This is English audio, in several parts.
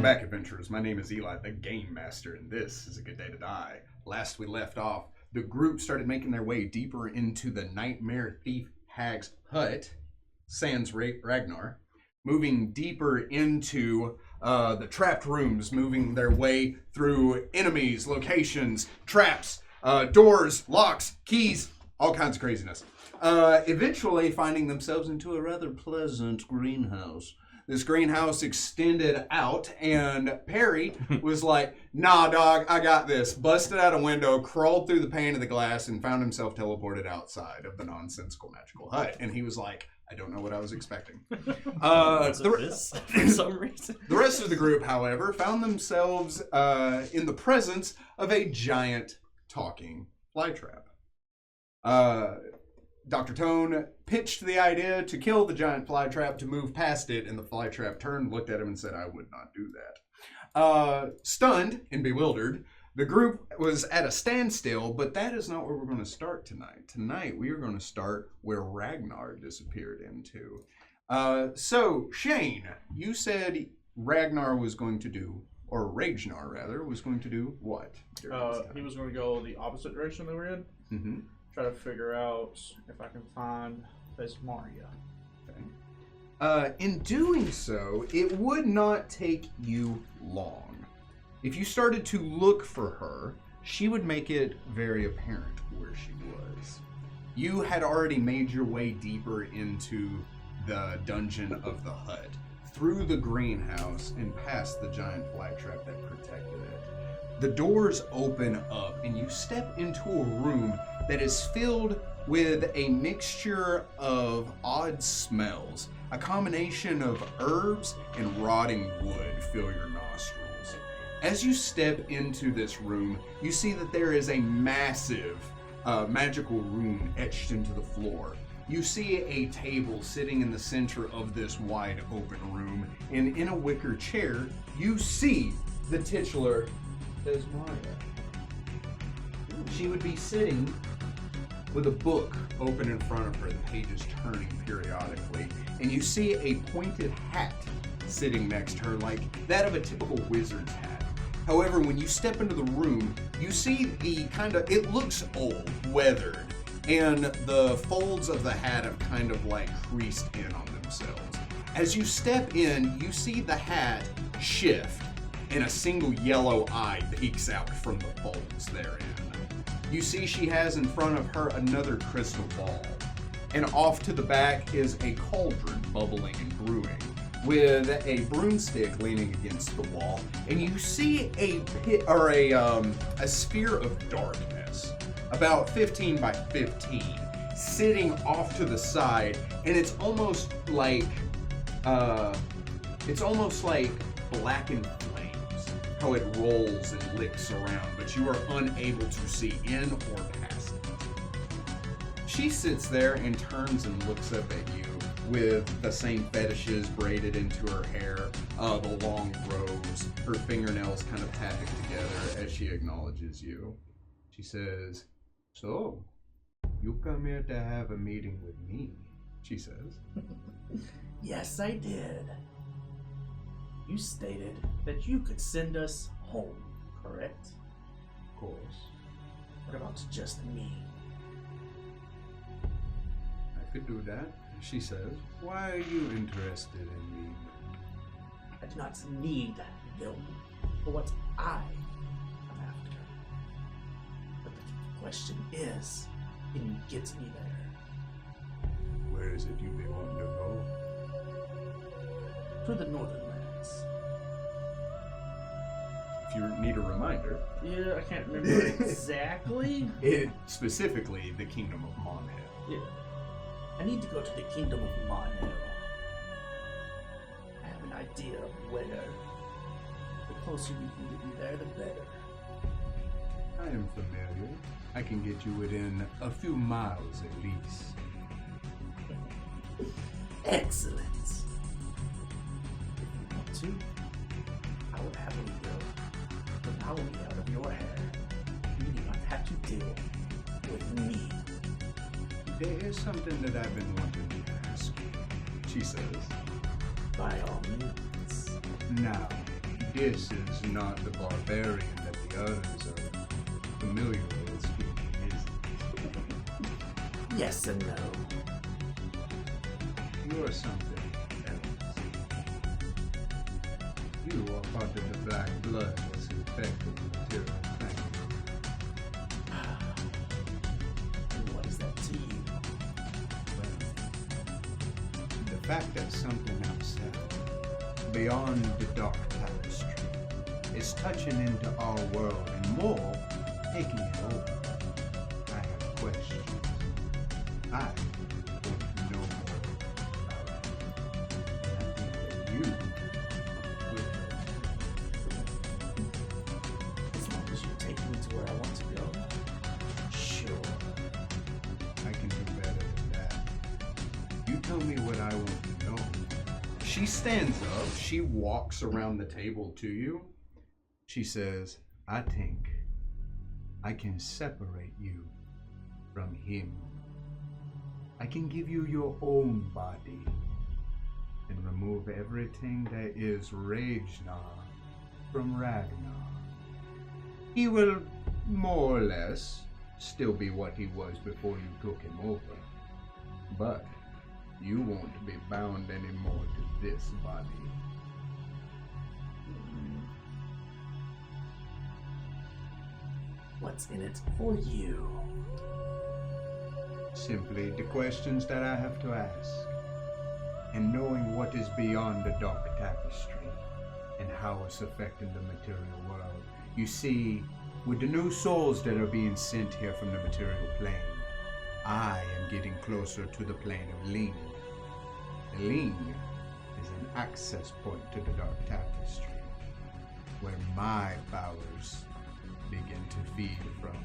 back, adventurers. My name is Eli, the Game Master, and this is A Good Day to Die. Last we left off, the group started making their way deeper into the Nightmare Thief Hag's hut, sans Ragnar, moving deeper into the trapped rooms, moving their way through enemies, locations, traps, doors, locks, keys, all kinds of craziness. Eventually finding themselves into a rather pleasant greenhouse. This greenhouse extended out, and Perry was like, nah, dog, I got this. Busted out a window, crawled through the pane of the glass, and found himself teleported outside of the nonsensical magical hut. And he was like, I don't know what I was expecting. For some reason. The rest of the group, however, found themselves in the presence of a giant talking flytrap. Dr. Tone pitched the idea to kill the giant flytrap to move past it, and the flytrap turned, looked at him, and said, I would not do that. Stunned and bewildered, the group was at a standstill, but that is not where we're going to start tonight. Tonight, we are going to start where Ragnar disappeared into. So, Shane, you said Ragnar was going to do, or Ragnar, rather, was going to do what? He was going to go the opposite direction that we're in. Mm-hmm. Try to figure out if I can find Thesmara. Okay. In doing so, it would not take you long. If you started to look for her, she would make it very apparent where she was. You had already made your way deeper into the dungeon of the hut, through the greenhouse and past the giant flytrap that protected it. The doors open up and you step into a room that is filled with a mixture of odd smells. A combination of herbs and rotting wood fill your nostrils. As you step into this room, you see that there is a massive magical rune etched into the floor. You see a table sitting in the center of this wide open room, and in a wicker chair, you see the titular Thesmara. She would be sitting with a book open in front of her, the pages turning periodically, and you see a pointed hat sitting next to her like that of a typical wizard's hat. However, when you step into the room, you see it looks old, weathered, and the folds of the hat have kind of like creased in on themselves. As you step in, you see the hat shift, and a single yellow eye peeks out from the folds therein. You see she has in front of her another crystal ball, and off to the back is a cauldron bubbling and brewing, with a broomstick leaning against the wall, and you see a sphere of darkness, about 15 by 15, sitting off to the side, and it's almost like blackened flames, how it rolls and licks around, but you are unable to see in or past it. She sits there and turns and looks up at you with the same fetishes braided into her hair, the long rows, her fingernails kind of tapping together as she acknowledges you. She says, so, you come here to have a meeting with me, she says. Yes, I did. You stated that you could send us home, correct? Of course. What about just me? I could do that, she says. Why are you interested in me? I do not need them for what I am after. But the question is, can you get me there? Where is it you may want to go? To the northern lands. If you need a reminder. Yeah, I can't remember exactly. Specifically, the Kingdom of Monheim. Yeah. I need to go to the Kingdom of Monheim. I have an idea of where. The closer you can get me there, the better. I am familiar. I can get you within a few miles at least. Excellent. If you want to, I will happily go. But I will be out of your hair. You do not have to deal with me. There is something that I've been wanting to ask you, she says. By all means. Now, This is not the barbarian that the others are familiar with speaking, is it? Yes and no. You are something else. You are part of the black blood that's infected the material plane. And what is that to you? Well, the fact that something outside, beyond the dark tapestry, is touching into our world and more, taking it over. I have questions. I want to know more about it. I think that you will. As long as you take me to where I want to go. Sure. I can do better than that. You tell me what I want to know. She stands up. She walks around the table to you. She says, I think I can separate you from him. I can give you your own body and remove everything that is Ragnar from Ragnar. He will more or less still be what he was before you took him over. But you won't be bound anymore to this body. What's in it for you? Simply the questions that I have to ask, and knowing what is beyond the dark tapestry and how it's affecting the material world. You see, with the new souls that are being sent here from the material plane, I am getting closer to the plane of Ling. The Ling is an access point to the dark tapestry, where my powers begin to feed from.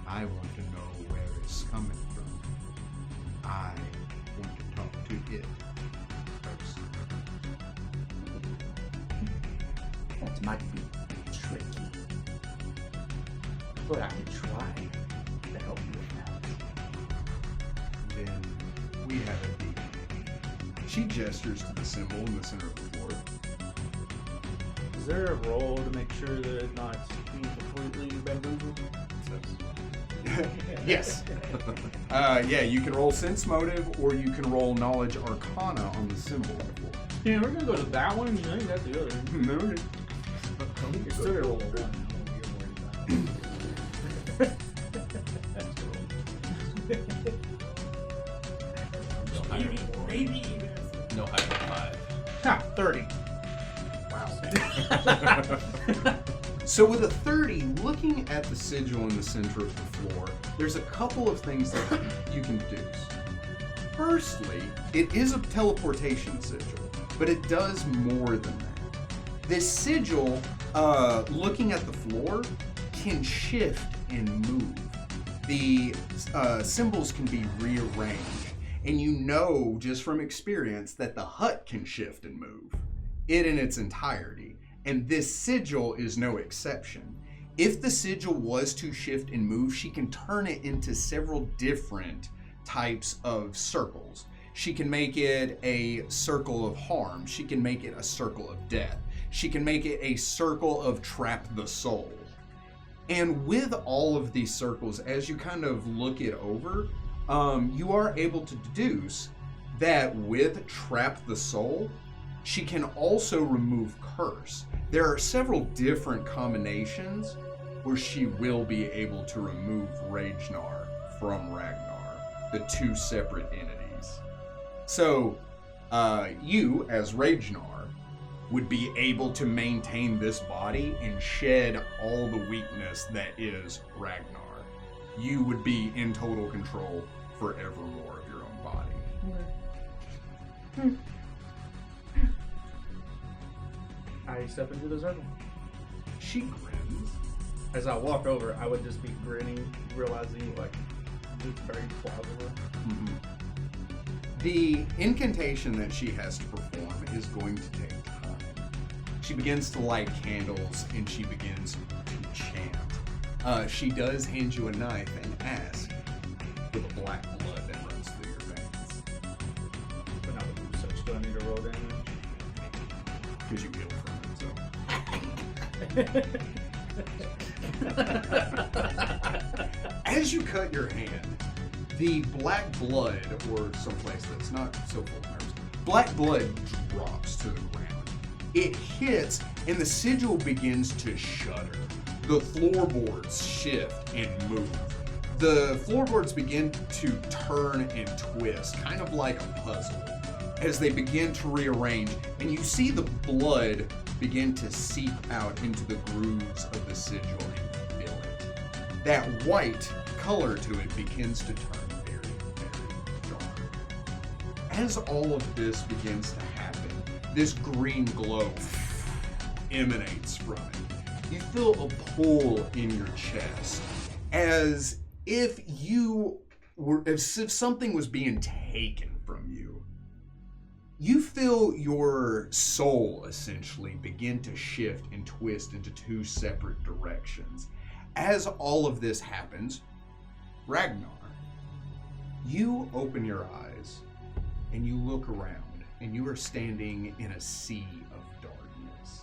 I want to know where it's coming from. I want to talk to it first. That might be tricky. But I could try to help you with that. Then we have a deal. She gestures to the symbol in the center of the floor. Is there a roll to make sure that it's not being completely bamboozled? Yes. Yeah, you can roll sense motive, or you can roll knowledge arcana on the symbol. Yeah, we're gonna go to that one. You ain't got the other. No. You're still gonna roll a one. Maybe even. No higher than 5. Ha, 30. Wow. So with a 30, looking at the sigil in the center of the floor, there's a couple of things that you can deduce. Firstly, it is a teleportation sigil, but it does more than that. This sigil, looking at the floor, can shift and move. The symbols can be rearranged, and you know just from experience that the hut can shift and move, it in its entirety. And this sigil is no exception. If the sigil was to shift and move, she can turn it into several different types of circles. She can make it a circle of harm. She can make it a circle of death. She can make it a circle of trap the soul. And with all of these circles, as you kind of look it over, you are able to deduce that with trap the soul, she can also remove curse. There are several different combinations where she will be able to remove Ragnar from Ragnar, the two separate entities. So, you, as Ragnar, would be able to maintain this body and shed all the weakness that is Ragnar. You would be in total control forevermore of your own body. I step into the circle. She grins. As I walk over, I would just be grinning, realizing like it's very plausible. Mm-hmm. The incantation that she has to perform is going to take time. She begins to light candles and she begins to chant. She does hand you a knife and ask for the black blood that runs through your veins. But not with such. Do I need to roll damage? Because you heal from it, so. As you cut your hand, the black blood, or someplace that's not so full of nerves, black blood drops to the ground. It hits, and the sigil begins to shudder. The floorboards shift and move. The floorboards begin to turn and twist, kind of like a puzzle, as they begin to rearrange, and you see the blood begin to seep out into the grooves of the sigil and fill it. That white color to it begins to turn very, very dark. As all of this begins to happen, this green glow emanates from it. You feel a pull in your chest, as if something was being taken from you. You feel your soul essentially begin to shift and twist into two separate directions. As all of this happens, Ragnar, you open your eyes and you look around, and you are standing in a sea of darkness.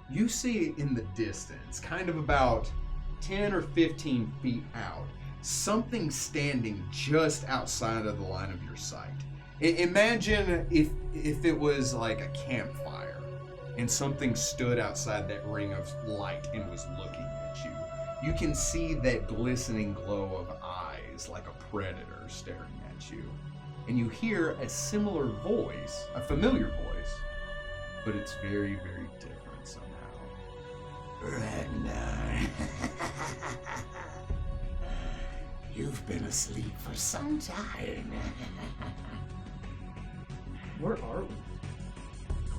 You see in the distance, kind of about 10 or 15 feet out, something standing just outside of the line of your sight. Imagine if it was like a campfire and something stood outside that ring of light and was looking at you. You can see that glistening glow of eyes like a predator staring at you. And you hear a similar voice, a familiar voice, but it's very, very different somehow. Ragnar. You've been asleep for some time. Where are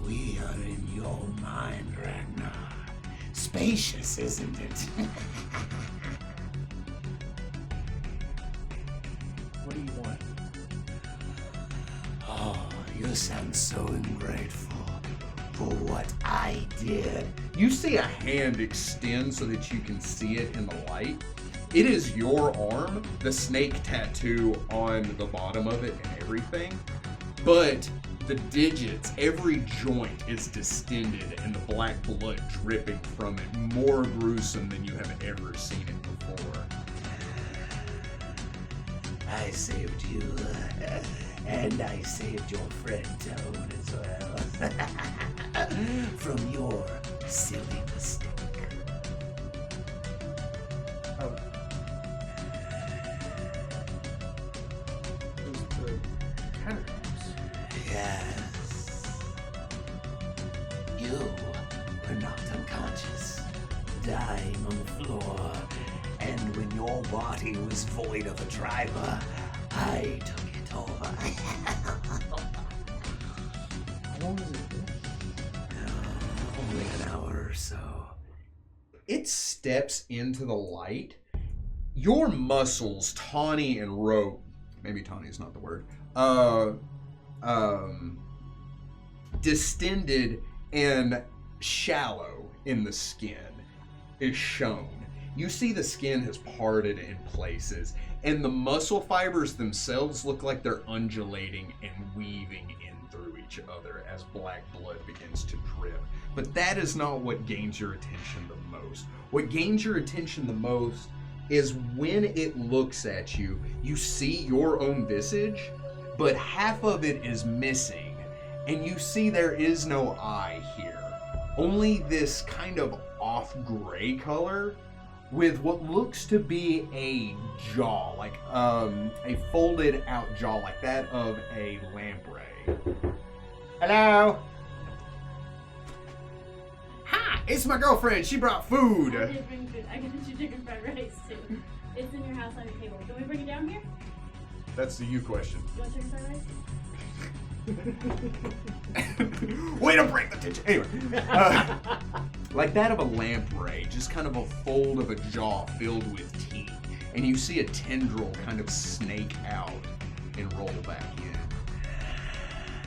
we? We are in your mind, Ragnar. Spacious, isn't it? What do you want? Oh, you sound so ungrateful for what I did. You see a hand extend so that you can see it in the light. It is your arm, the snake tattoo on the bottom of it and everything. But the digits, every joint is distended and the black blood dripping from it, more gruesome than you have ever seen it before. I saved you, and I saved your friend Toad as well. From your silly mistake. Oh. It was the catacombs. Yes. You were knocked unconscious, dying on the floor, and when your body was void of a driver, I took it over. How long has it been? Only an hour or so. It steps into the light. Your muscles, tawny and rope, maybe tawny is not the word, distended and shallow in the skin is shown. You see the skin has parted in places, and the muscle fibers themselves look like they're undulating and weaving in through each other as black blood begins to drip. But that is not what gains your attention the most. What gains your attention the most is when it looks at you, you see your own visage, but half of it is missing. And you see there is no eye here. Only this kind of off gray color with what looks to be a jaw, like a folded out jaw like that of a lamprey. Hello? Hi, it's my girlfriend. She brought food. I did bring food. I got you chicken fried rice too. It's in your house on your table. Can we bring it down here? That's the you question. You want chicken fried rice? Way to break the tension. Anyway, like that of a lamprey, just kind of a fold of a jaw filled with teeth, and you see a tendril kind of snake out and roll back in.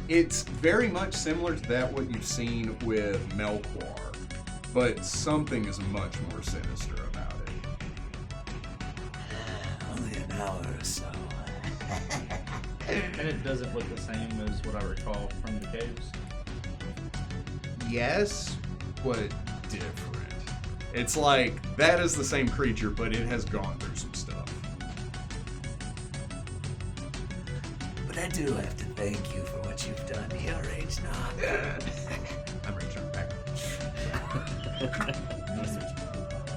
It's very much similar to that what you've seen with Melquar, but something is much more sinister about it. Only an hour or so. And it doesn't look the same as what I recall from the caves. Yes, but different. It's like, that is the same creature, but it has gone through some stuff. But I do have to thank you for what you've done here, Ragnar. I'm reaching back.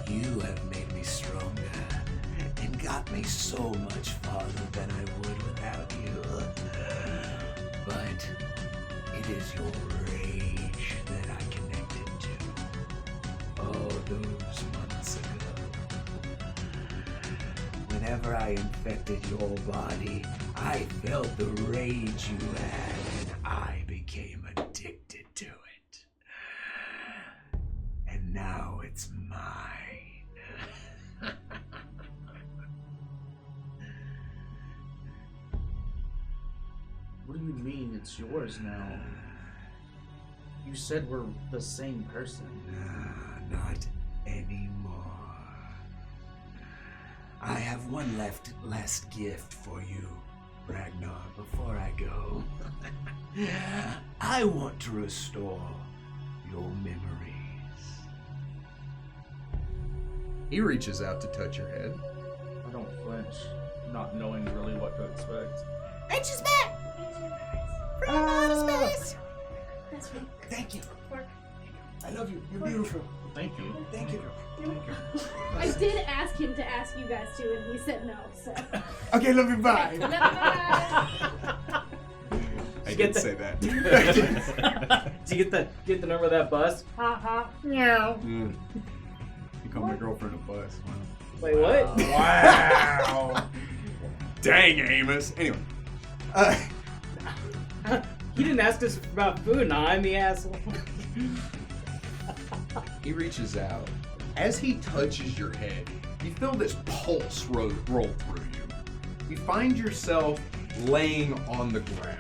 You have made me stronger and got me so much farther than I would without you. But it is your rage that I connected to. Oh, those months ago. Whenever I infected your body, I felt the rage you had, and I became addicted to it. And now it's mine. What do you mean it's yours now? You said we're the same person. Not anymore. I have one last gift for you, Ragnar, before I go. I want to restore your memories. He reaches out to touch your head. I don't flinch, not knowing really what to expect. That's right. Thank you. Work. I love you. You're beautiful. Thank you. Thank you. I did ask him to ask you guys to, and he said no. So. Okay, love you. Bye. Bye. I Get did the- say that. Did you get the number of that bus? Ha ha. Meow. You called my girlfriend a bus. Wow. Wait, what? Wow. Dang, Amos. Anyway. He didn't ask us about food, nah, I'm the asshole. He reaches out. As he touches your head, you feel this pulse roll through you. You find yourself laying on the ground.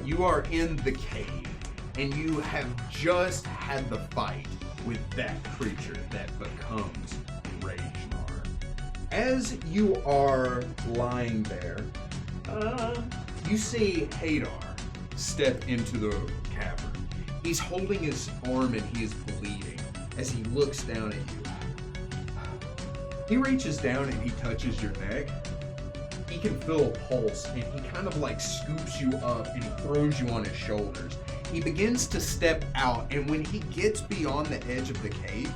You are in the cave, and you have just had the fight with that creature that becomes Ragnar. As you are lying there, you see Hadar step into the cavern. He's holding his arm and he is bleeding as he looks down at you. He reaches down and he touches your neck. He can feel a pulse and he kind of like scoops you up and he throws you on his shoulders. He begins to step out, and when he gets beyond the edge of the cave,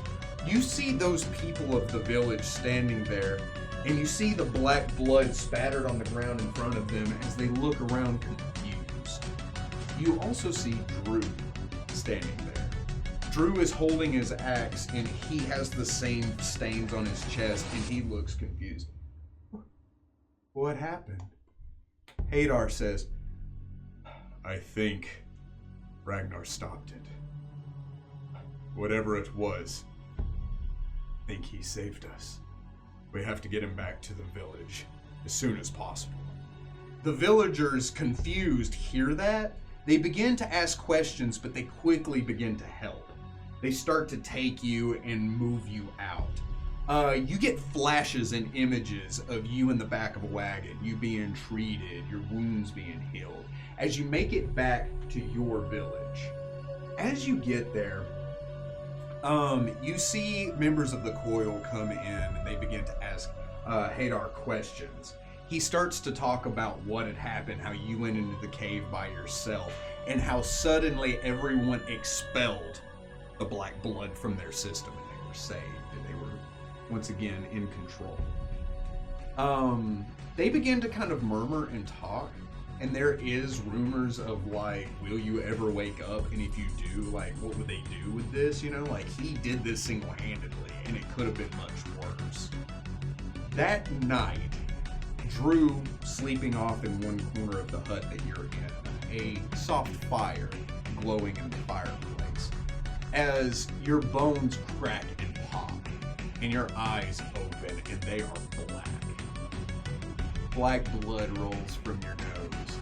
you see those people of the village standing there, and you see the black blood spattered on the ground in front of them as they look around confused. You also see Drew standing there. Drew is holding his axe, and he has the same stains on his chest, and he looks confused. What happened? Hadar says, I think Ragnar stopped it. Whatever it was, I think he saved us. We have to get him back to the village as soon as possible. The villagers, confused, hear that. They begin to ask questions, but they quickly begin to help. They start to take you and move you out. You get flashes and images of you in the back of a wagon, you being treated, your wounds being healed, as you make it back to your village. As you get there, you see members of the Coil come in and they begin to ask Hadar questions. He starts to talk about what had happened, how you went into the cave by yourself, and how suddenly everyone expelled the black blood from their system and they were saved and they were once again in control. They begin to kind of murmur and talk, and there is rumors of like, will you ever wake up? And if you do, like, what would they do with this? You know, like, he did this single-handedly, and it could have been much worse. That night, Drew, sleeping off in one corner of the hut that you're in, a soft fire glowing in the fireplace, as your bones crack and pop, and your eyes open, and they are black. Black blood rolls from your nose.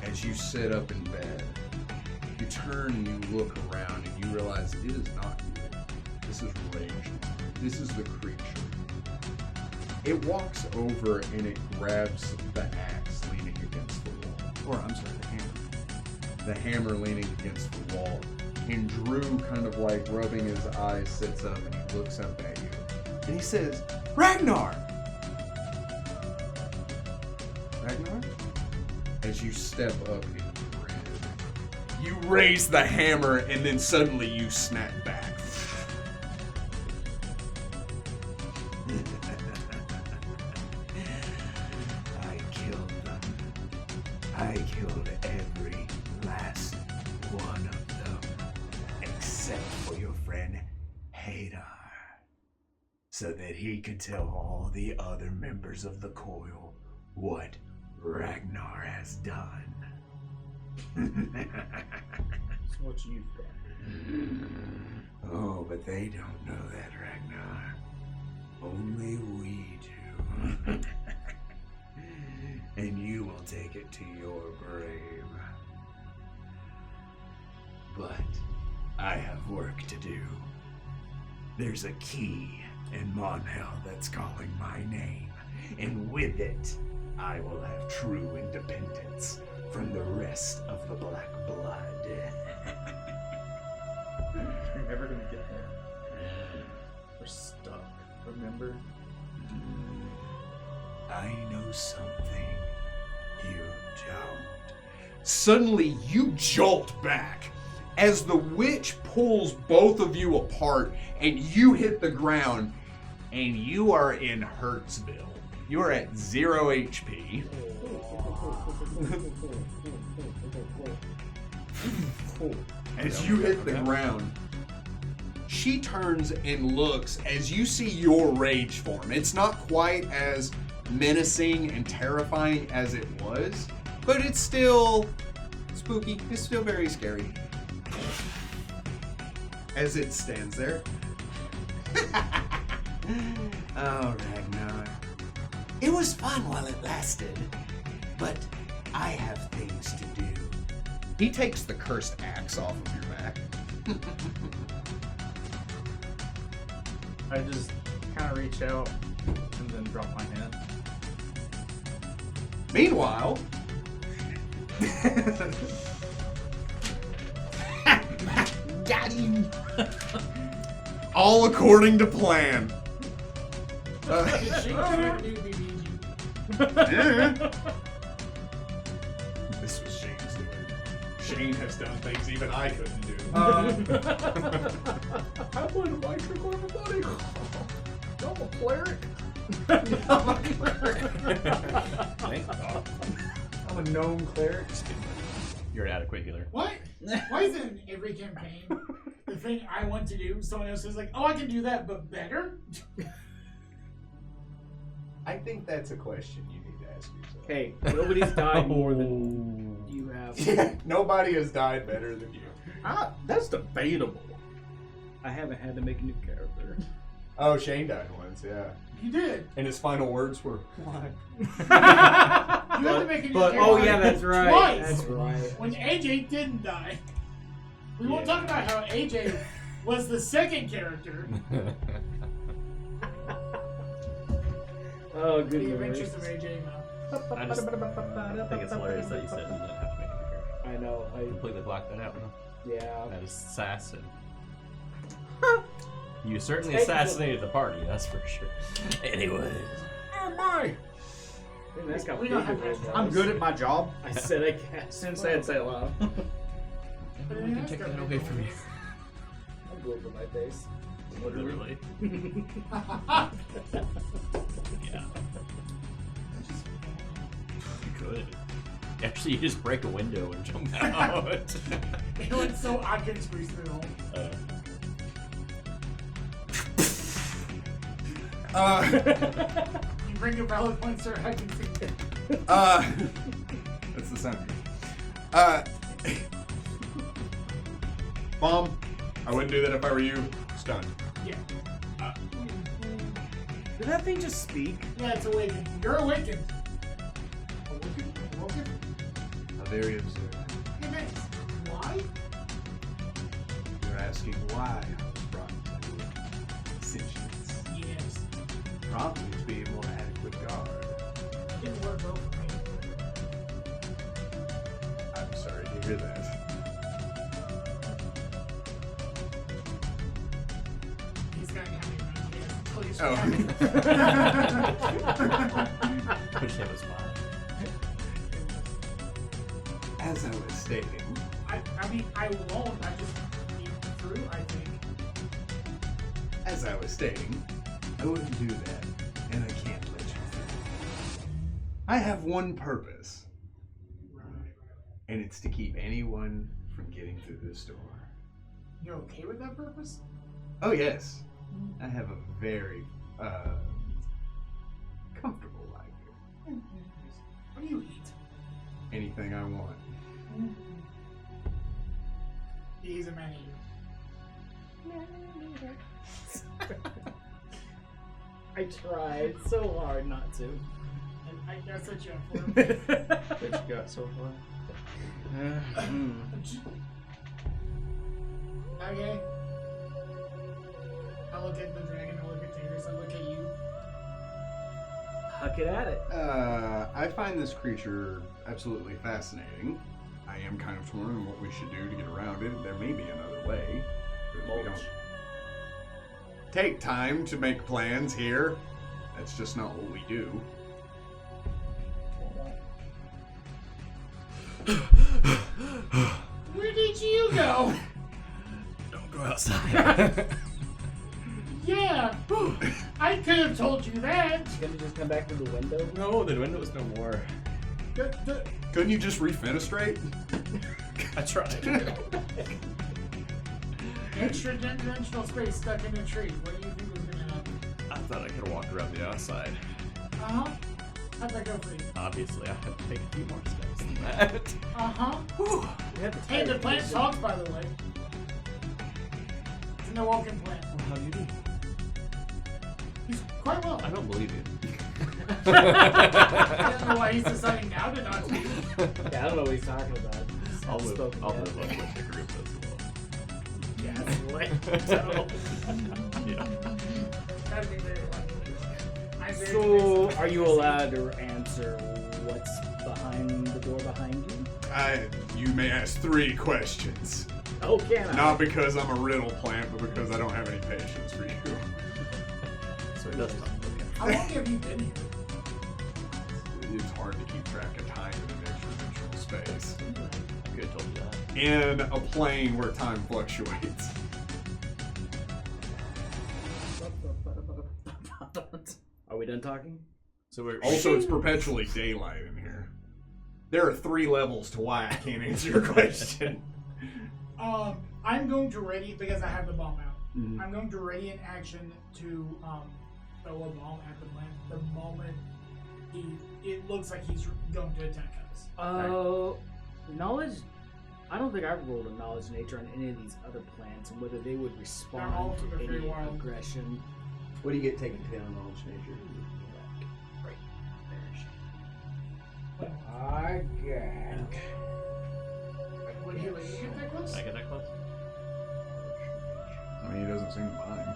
As you sit up in bed, you turn and you look around and you realize it is not you. This is Rage. This is the creature. It walks over and it grabs the axe leaning against the wall. Or, I'm sorry, the hammer. The hammer leaning against the wall. And Drew, kind of like rubbing his eyes, sits up and he looks up at you. And he says, Ragnar! Ragnar? As you step up in grin, you raise the hammer and then suddenly you snap back. I killed them. I killed every last one of them, except for your friend Hadar, so that he could tell all the other members of the coil what Ragnar has done. That's what you've done. Oh, but they don't know that, Ragnar. Only we do. And you will take it to your grave. But I have work to do. There's a key in Monhell that's calling my name, and with it, I will have true independence from the rest of the Black Blood. You're never gonna get there. We're stuck, remember? I know something you don't. Suddenly, you jolt back as the witch pulls both of you apart and you hit the ground, and you are in Hertzville. You are at 0 HP. As you hit the ground, she turns and looks as you see your rage form. It's not quite as menacing and terrifying as it was, but it's still spooky. It's still very scary. As it stands there. Oh, Ragnar. It was fun while it lasted, but I have things to do. He takes the cursed axe off of your back. I just kind of reach out and then drop my hand. Meanwhile, got him. All according to plan. She couldn't do BBG. This was Shane's doing. Shane has done things even I couldn't do. I would like to go everybody. I'm a cleric. Thank God. I'm a gnome cleric. You're an adequate healer. What? Why is it in every campaign the thing I want to do, someone else is like, oh, I can do that, but better? I think that's a question you need to ask yourself. Hey, nobody's died more than you have. Yeah, nobody has died better than you. That's debatable. I haven't had to make a new character. Oh, Shane died once, yeah. You did. And his final words were, why? You had to make a new But character oh yeah, that's right. twice That's right. when AJ didn't die. We won't talk about how AJ was the second character. Oh, good The memories. Adventures of AJ now. I think it's hilarious that you said you didn't have to make a new character. I know. I Completely blocked that out. Huh? yeah. That is assassin. You certainly Technically- assassinated the party, that's for sure. Anyways. Oh my! That's got We don't big have words. that. I'm good at my job. I said I guess. Didn't say it, say it loud. Everyone can take that away from you. I'm good with my face. Literally. Yeah. You could. Actually, you just break a window and jump out. It went so I couldn't squeeze through the hole. You bring a valid point, sir. I can see it. That's the sound. Mom, I wouldn't do that if I were you. Stunned. Yeah. Did that thing just speak? Yeah, it's awakened. You're awakened. Awakened? Awoken? How very absurd. Hey, Max. Why? You're asking why I was brought to sentience. Yes. Probably to be a more adequate guard. Didn't work well for me. I'm sorry to hear that. Oh. Which that was fine. As I was stating, I mean, I won't. I just need through, I think. as I was stating, I wouldn't do that, and I can't let you through. I have one purpose, and it's to keep anyone from getting through this door. You're okay with that purpose? Oh yes, I have a very comfortable life here. What do you eat? Anything I want. He's a man eater. I tried so hard not to. And I guess that's your form. What you got so far? Okay. I look at the dragon, I look at Tigris, I look at you. Huck it at it. I find this creature absolutely fascinating. I am kind of torn on what we should do to get around it. There may be another way. But we don't take time to make plans here. That's just not what we do. Where did you go? Don't go outside. Yeah, I could have told you that. You gonna just come back through the window? No, the window's no more. Couldn't you just refenestrate? I tried. Extra dimensional space stuck in a tree. What do you think was gonna happen? I thought I could have walked around the outside. Uh-huh. How'd that go for you? Obviously, I had to take a few more steps than that. Uh-huh. You have to Hey, the type plant this. talks, by the way. It's an awoken plant. How do you do? He's quite well. I don't believe you. I don't know why he's deciding now to not speak. Yeah, I don't know what he's talking about. I'll live Spoken up yet. with the group as Yeah, that's what. well. Yeah. That'd be very lucky. I'm very So, curious. are you allowed to answer what's behind the door behind you? You may ask 3 questions. Oh, can I? Not because I'm a riddle plant, but because I don't have any patience for you. So it does not. Okay. How long have you been here? It's hard to keep track of time in an extra-dimensional space. I could have told you that. In a plane where time fluctuates. Are we done talking? So we're Also, it's perpetually daylight in here. There are 3 levels to why I can't answer your question. I'm going to ready, because I have the bomb out. Mhm. I'm going to ready an action to throw a bomb at the plant the moment it looks like he's going to attack us. Knowledge. I don't think I've rolled a knowledge nature on any of these other plants and whether they would respond all from to the any Feywild. aggression. What do you get taking 10 on knowledge nature? I get. Would he let you get that close? Can I get that close? I mean, he doesn't seem to mind.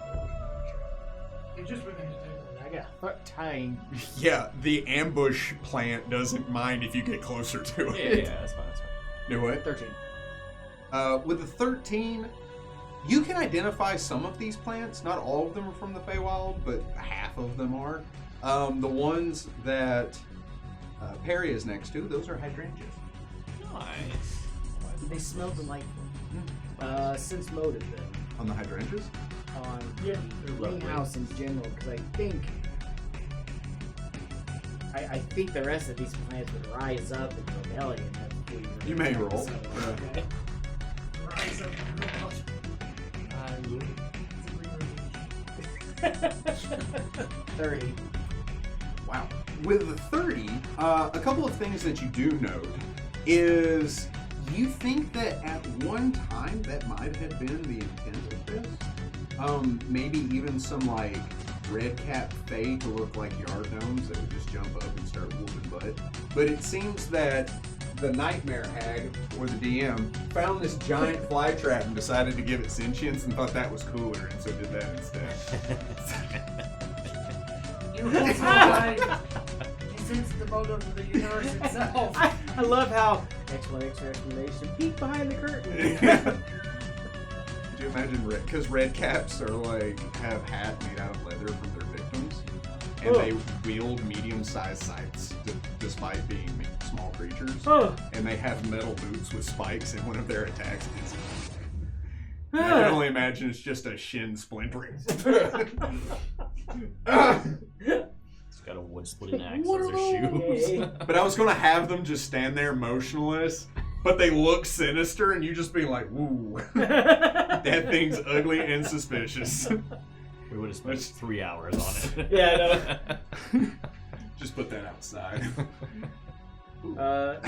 You're just within the table. I got 13. Yeah, the ambush plant doesn't mind if you get closer to it. Yeah, that's fine. That's fine. Do what? 13. With the 13, you can identify some of these plants. Not all of them are from the Feywild, but half of them are. The ones that Perry is next to, those are hydrangeas. Nice. They smell delightful. Since motive then On the hydrangeas? on Yeah, the lovely. greenhouse in general, because I think the rest of these plants would rise up in rebellion. if we were You may to roll. settle, Yeah. okay? Rise up and go out. It's a green 30. Wow. With the 30, a couple of things that you do note is you think that at one time that might have been the intent of this. Maybe even some like red cap fae to look like yard gnomes that would just jump up and start whooping butt. But it seems that the nightmare hag or the DM found this giant fly trap and decided to give it sentience and thought that was cooler, and so did that instead. You also like he senses the motive of the universe itself. I love how exclamation peek behind the curtain. Could you imagine red? Because red caps are like have hat made out of leather from their and they wield medium-sized scythes despite being small creatures. Oh. And they have metal boots with spikes, and one of their attacks is. I can only imagine it's just a shin splintering. It's got a wood splitting axe as their shoes. But I was gonna have them just stand there motionless, but they look sinister, and you just be like, "Woo, that thing's ugly and suspicious." We would have spent 3 hours on it. Yeah, I know. Just put that outside. Not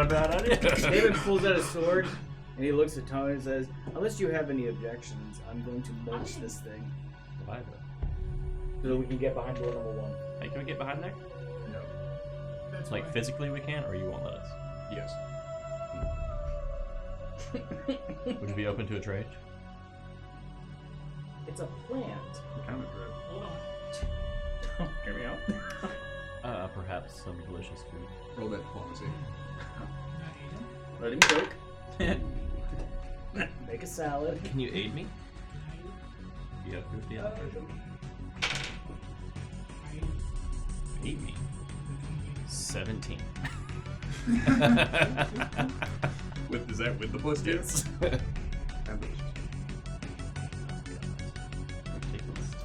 a bad idea. David pulls out a sword and he looks at Tony and says, "Unless you have any objections, I'm going to mulch this thing Why though? so that we can get behind door number 1." Hey, can we get behind there? No. That's Like why. physically we can, or you won't let us? Yes. Would you be open to a trade? It's a plant. Kind of good. Hold on. Hear me out. Perhaps some delicious food. Roll that diplomacy. Let him cook. Make a salad. Can you aid me? You have 50 on Aid me. 17. Is that with the plus two? Yes.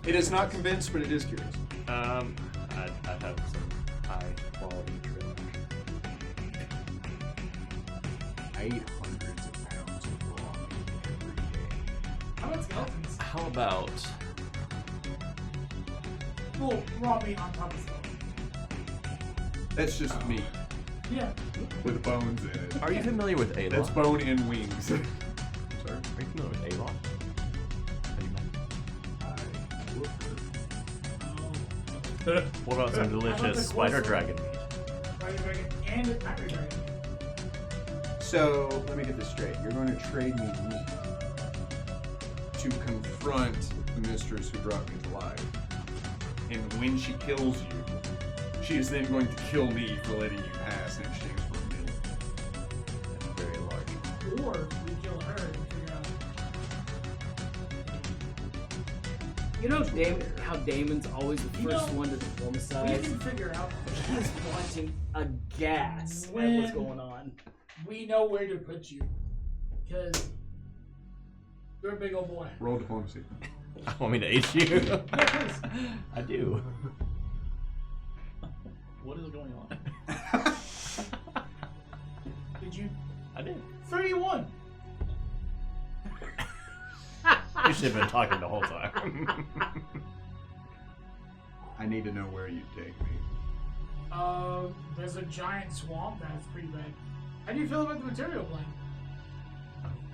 It is not convinced, but it is curious. I have some high quality trash. I eat hundreds of pounds of raw meat every day. How about skeletons? How about Well, raw meat on top of skeleton. That's just meat Yeah. with bones in it. Are you familiar with Aloth? That's bone and wings. Sorry. Are you familiar with Aloth? Have you met? What about some delicious spider dragon meat? Spider dragon and a tiger dragon. So, let me get this straight. You're going to trade me meat to confront the mistress who brought me to life. And when she kills you, she is then going to kill me for letting you pass in exchange for a meal. That's very large. Or we kill her and figure out. You know how Damon's always the You first know, one to We diplomatize? can figure out. He's watching aghast at When- what's going on. We know where to put you. Because you're a big old boy. Roll diplomacy. I want me to aid you? Yeah, please. I do. What is going on? Did you? I did. 31. You should have been talking the whole time. I need to know where you take me. There's a giant swamp that's pretty big. How do you feel about the material plane?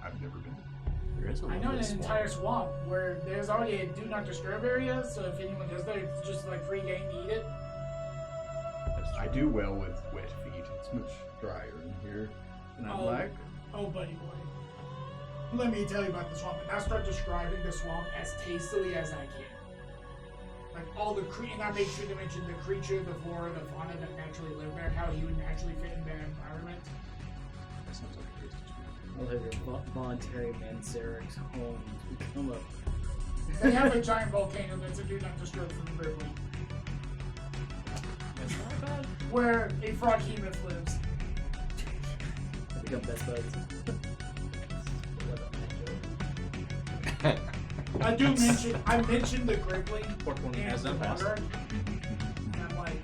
I've never been. There is a I know little an bit entire smaller. swamp where there's already a do not disturb area, so if anyone goes there, it's just like free game to eat it. That's I true. do well with wet feet. It's much drier in here than I'd like. Oh, buddy boy. Let me tell you about the swamp, and I'll start describing the swamp as tastily as I can. Like all the and I make sure to mention the creature, the flora, the fauna that naturally live there, how he would naturally fit in their environment. That sounds like a tasty swamp. I'll have your voluntary Manzarek home become a. They have a giant volcano that's a do not disturb from the Ripley, That's not bad. where a frog hemoth lives. Become best buds. I mentioned the Grippling Pork one and has the that pass. water, and I'm like,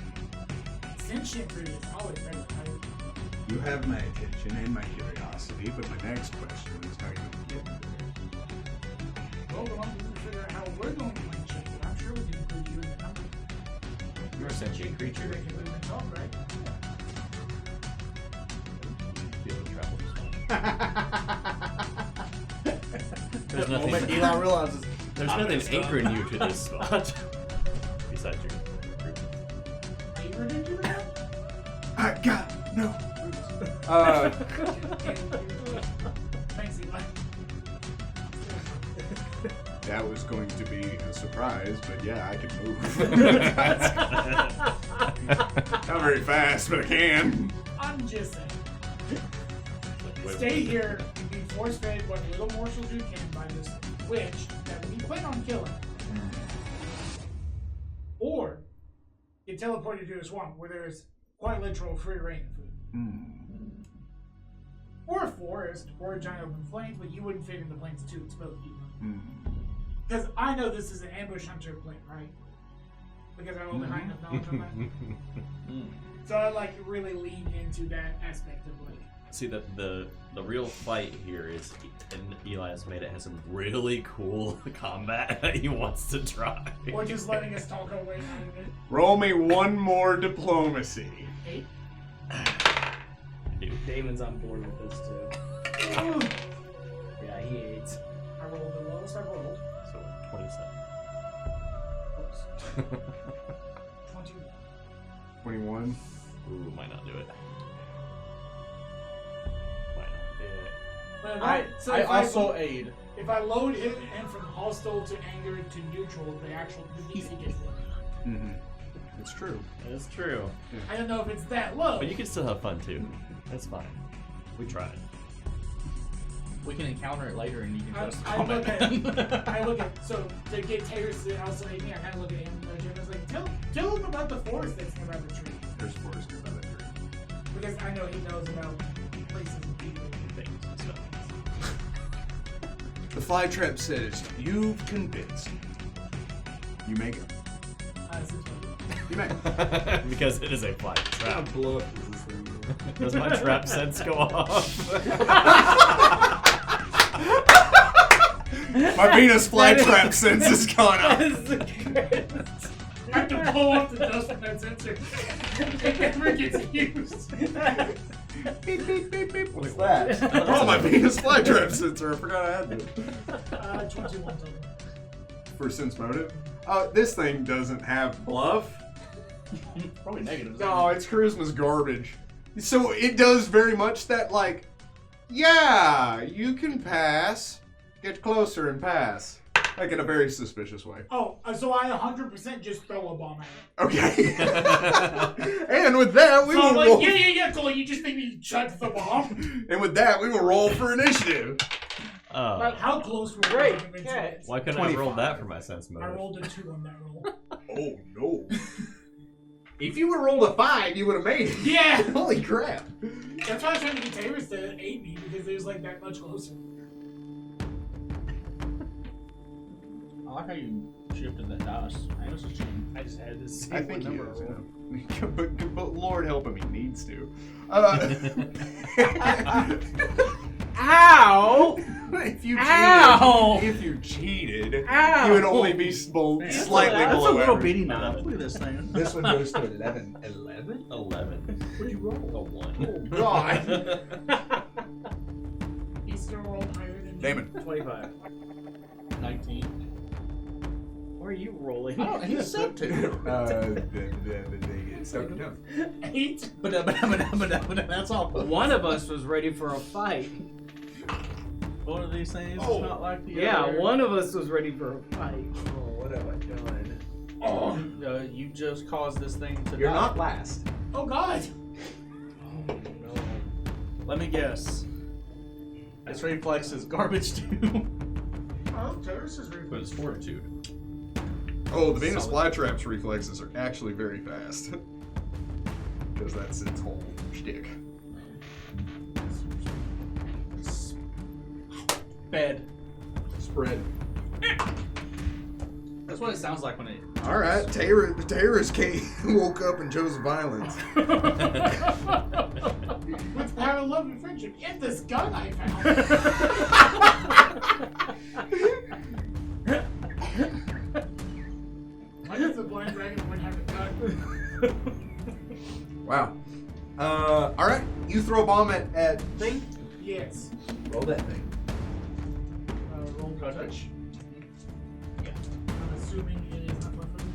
sentient food is always better. You have my attention and my curiosity, but my next question is how you get me Well, the one we can figure out how we're going to link shit, but I'm sure we can include you in the number. You're a sentient creature. They can move and talk, right? Be able to travel this way. There's nothing. Elon realizes There's I'm nothing messed up. anchoring you to this spot. Besides your group. Favor did you have? I got no roots. Thanks, Eli. That was going to be a surprise, but yeah, I can move. Not very fast, but I can. I'm just saying. Stay here and be force-fed what little morsels you can by this witch that we plan on killing. or get teleported to a swamp where there's quite literal free reign of food. Or a forest, or a giant open plains, but you wouldn't fit in the plains too exposed either. Because I know this is an ambush hunter plane, right? Because I rolled a high enough knowledge on that. So I like really lean into that aspect of like. See that the real fight here is, and Eli has made it has some really cool combat that he wants to try. Or just letting us talk our way out of it. Roll me one more diplomacy. 8. Damon's on board with this too. Yeah, he hates. I rolled the lowest I rolled. So 27. Oops. 21. 21. Ooh, might not do it. Might not do it. But if I also aid. If I load him from hostile to anger to neutral, the DC gets low. It's true. That's true. I don't know if it's that low. But you can still have fun too. That's fine. We tried. We can encounter it later and you can just I comment. look at so to get Taylor's to also hate me, I kind of look at him and I was like, tell him about the forest that's nearby the tree. There's forest nearby that tree. Because I know he knows about places and people. Things and stuff. The fly trap says, you've convinced. You make it. You make it. Because it is a fly trap. Bluff is this thing. Does my trap sense go off? My Venus flytrap sense has gone up. I have to pull off the dust from that sensor. It never gets used. Beep, beep, beep, beep. What's that? Oh, my Venus flytrap sensor. I forgot I had that. 21 total. For sense motive. This thing doesn't have bluff. Probably negative. No, its charisma's garbage. So it does very much that, like, yeah, you can pass. Get closer and pass. Like in a very suspicious way. Oh, so I 100% just throw a bomb at it. Okay. And with that, we So will I'm roll. like, yeah, cool. You just think me chucked the bomb? And with that, we will roll for initiative. Like, how close were we? Great to convincing catch. it? Why couldn't I have rolled that for my sense I motive? rolled a 2 on that roll. Oh no. If you would have rolled a 5, you would have made it. Yeah! Holy crap. That's why I was trying to get Taylor's to aid me, because it was like that much closer. I like how you shifted that dice. I was just cheating. I just had this. I think he number is, roll. yeah. But Lord help him, he needs to. Ow! If you Ow! cheated, if you cheated, Ow! you would only be slightly That's below a little average. bitty knife. Look at this thing. This one goes to 11. 11? 11. What'd you roll? A 1. Oh, God. He still rolled higher than me. Damon. 25. 19. Where are you rolling? Oh, he said 2. So, no. 8. But that's all. One of us was ready for a fight. One of these things Oh. is not like the Yeah, other. one of us was ready for a fight. Oh, what have I done? Oh. You just caused this thing to You're die. not last. Oh, God. Oh, no. Let me guess. This reflex is garbage too. Oh, Taylor's is But it's fortitude. Oh, the Venus flytrap's reflexes are actually very fast. Because that's its whole shtick. Bed. Spread. That's what it sounds like when it. All right, Taylor's woke up and chose violence. With power, love, and friendship. Get this gun I found. Why does the blind dragon would have a gun? Wow. All right, you throw a bomb at thing. Yes. Roll that thing. Roll touch. Yeah. I'm assuming it is not left-footed.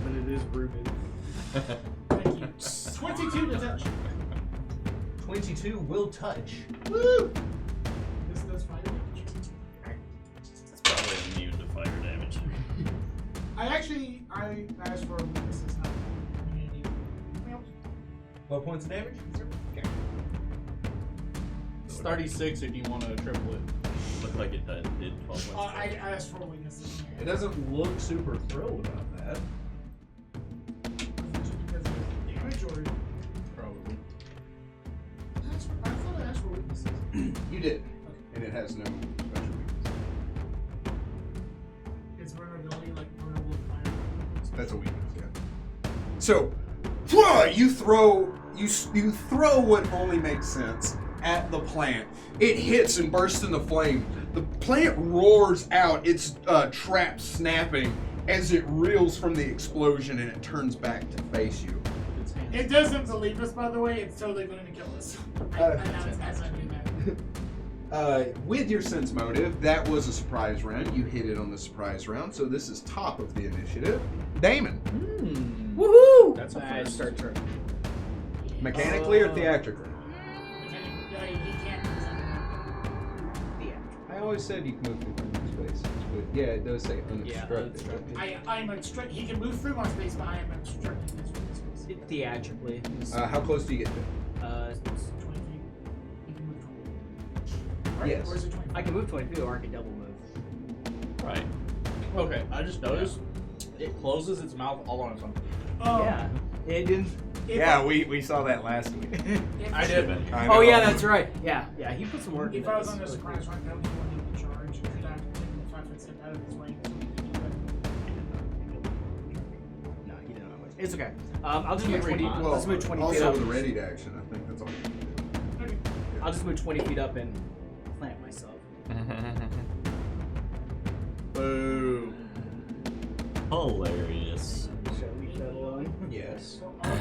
But it is rooted. Thank you. 22 to touch. 22 will touch. Woo! This does fire damage. It's probably immune to fire damage. I asked for a weakness. It's not immunity. What points of damage? Okay. It's 36 if you want to triple it. Looked like it did 12 points. I asked for weaknesses. It doesn't look super thrilled about that. Because of the damage or Probably. I thought I asked for weaknesses. You did, and it has no special weakness. It's vulnerability, like vulnerable fire. That's a weakness, yeah. So, you throw what only makes sense at the plant. It hits and bursts into flame. The plant roars out, its trap snapping as it reels from the explosion, and it turns back to face you. It doesn't believe us, by the way. It's totally going to kill us. I announced as I do that. With your sense motive, that was a surprise round. You hit it on the surprise round, so this is top of the initiative. Damon, Woohoo! That's a I first. start turn. mechanically or theatrically? He can't do something. I always said you can move through spaces, but yeah, it does say unobstructed. I'm obstructed. He can move through my space, but I am obstructed this space. Theatrically. How close do you get to it? It's 20 feet. He can move 20. Right? Yes. Or is it 20 feet? I can move 20 feet or I can double move. Right. Okay, I just noticed it closes its mouth all on its own. Yeah. It didn't. Yeah, we saw that last week. I did. Oh yeah, that's right. Yeah, he put some work If into I was this. on the surprise run, that would be one he would charge. Could I have to take the 5-foot step out of his way so he could do that? No, he didn't know how much. It's okay. I'll just move 20. Well, Let's move 20 feet Also up. with the ready to action, I think that's all you can do. Okay. I'll just move 20 feet up and plant myself. Boom. Hilarious. Shall we leave that alone? Yes. So, can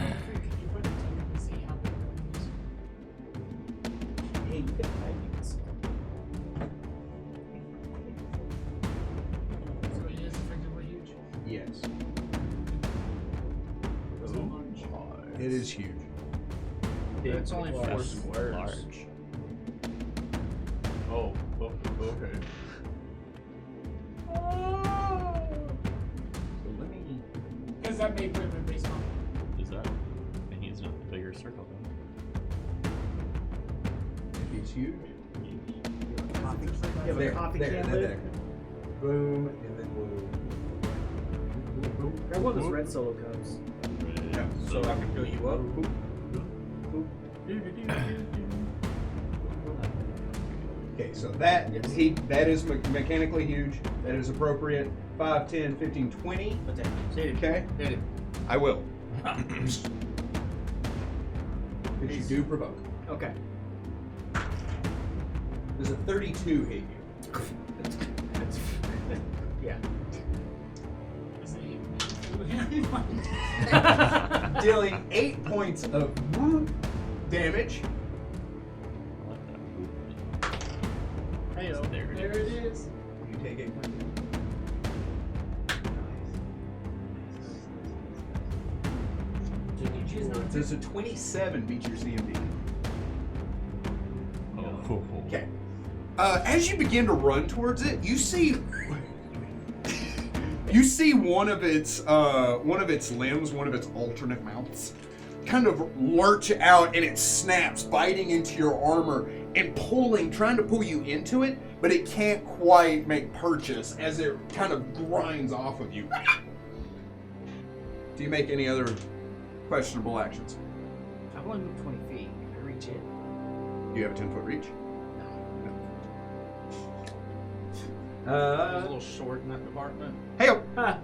you put it to see how big it is? Hey, you can hide these. So it is effectively huge. Yes. So large. It is huge. It's only 4 That's squares. large. Oh, okay. Let me. Because that may put him in base on. Is that? And he's not the bigger circle then. If he's huge. Coffee. You have a There, coffee there, can there, lid? there. Boom, and then boom. Grab one of those red solo cups. Yeah. So I can fill you up. Okay, so that is mechanically huge. That is appropriate. 5, 10, 15, 20. What's that? Say it. Okay. Say it. I will. But you do provoke. Okay. Does a 32 hit you? Yeah. Is it Dealing 8 points of damage. Hey, there it is. You take 8 points. Does a 27 beat your CMD? Oh. Okay. As you begin to run towards it, you see one of its limbs, one of its alternate mouths, kind of lurch out, and it snaps, biting into your armor and trying to pull you into it, but it can't quite make purchase as it kind of grinds off of you. Do you make any other questionable actions? I've only moved 20 feet. Can I reach it? Do you have a 10-foot reach? He's a little short in that department. Hey, Ha!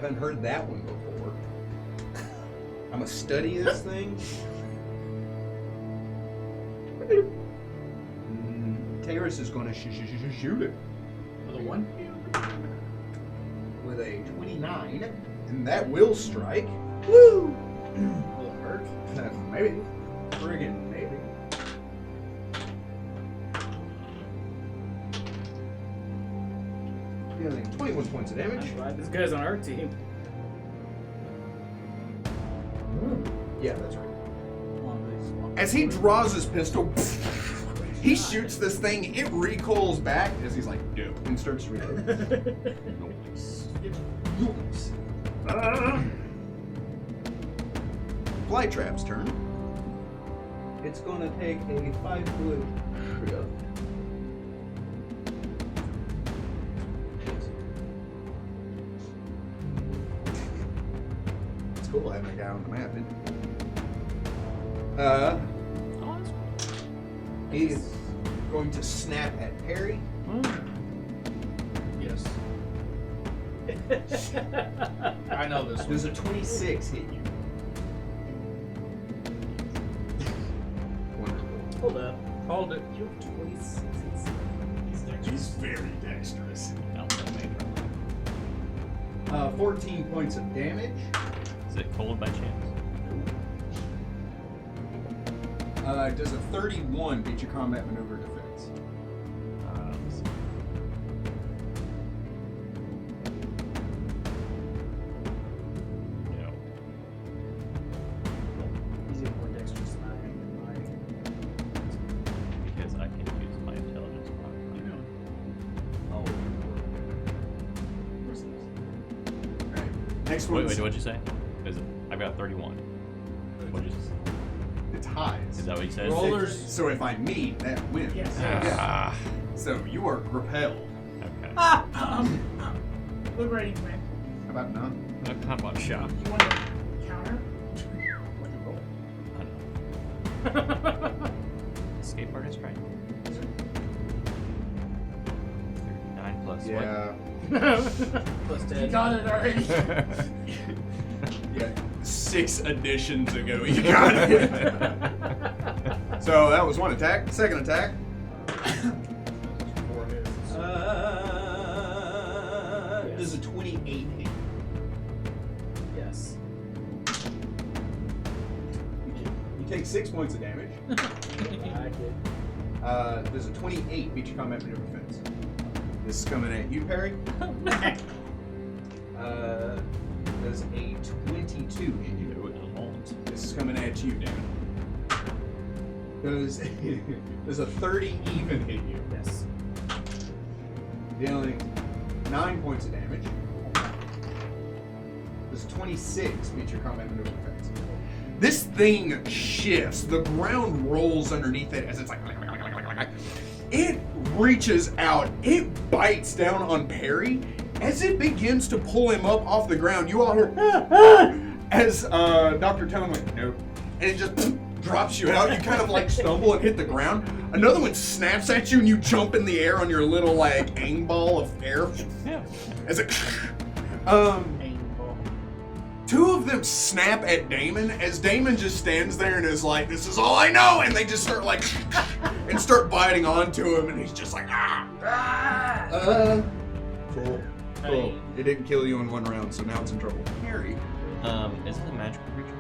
haven't heard that one before. I'm gonna study this thing. Terrace is gonna shoot it With a 1? with a 29, and that will strike. Woo! Will it hurt? Maybe. Friggin' maybe. Dealing 21 points of damage. Right, this guy's on our team. Yeah, that's right. As he draws his pistol, he shoots this thing. It recoils back as he's like, "Dope," and starts to reload. Nice. Flytrap's turn. It's gonna take a 5-foot on the map, isn't it? Oh, that's He is going to snap at Perry. Yes. I know this one. Does a 26 hit you? Wonderful. Hold up. Called it. You have 26. He's very dexterous. not that made. 14 points of damage. Is it cold by chance? Does a 31 beat your combat maneuver defense? Let's see. No. He's even more dexterous than I am. Because I can use my intelligence mod. Oh. Alright. Next one. Wait, what'd you say? Is it? I've got 31. What'd you say? It's highs. Is that what you said? Rollers. So if I meet, that wins. Yes. Ah, So you are repelled. okay. Liberating command. How about none? How about shot? You want to counter? Escape artist, right? 9 plus Yeah. Plus You 10. got it already. Yeah. 6 editions ago, you got it. So that was one attack. Second attack. Does a 28 hit? Yes. You take 6 points of damage. I did. Does a 28 beat your combat maneuver defense? This is coming at you, Perry. Does a 22 hit you? This is coming at you, Dan. Does a 30 even hit you? Yes. Dealing 9 points of damage. Does 26 beat your combat maneuver defense? This thing shifts. The ground rolls underneath it as it's like. It reaches out. It bites down on Perry. As it begins to pull him up off the ground, you all hear as Dr. Tone went, nope. And it just drops you out. You kind of like stumble and hit the ground. Another one snaps at you and you jump in the air on your little like aim ball of air. Yeah. As it two of them snap at Damon as Damon just stands there and is like, this is all I know, and they just start like and start biting onto him and he's just like cool. Cool. It didn't kill you in one round, so now it's in trouble. Harry. Is it a magical creature?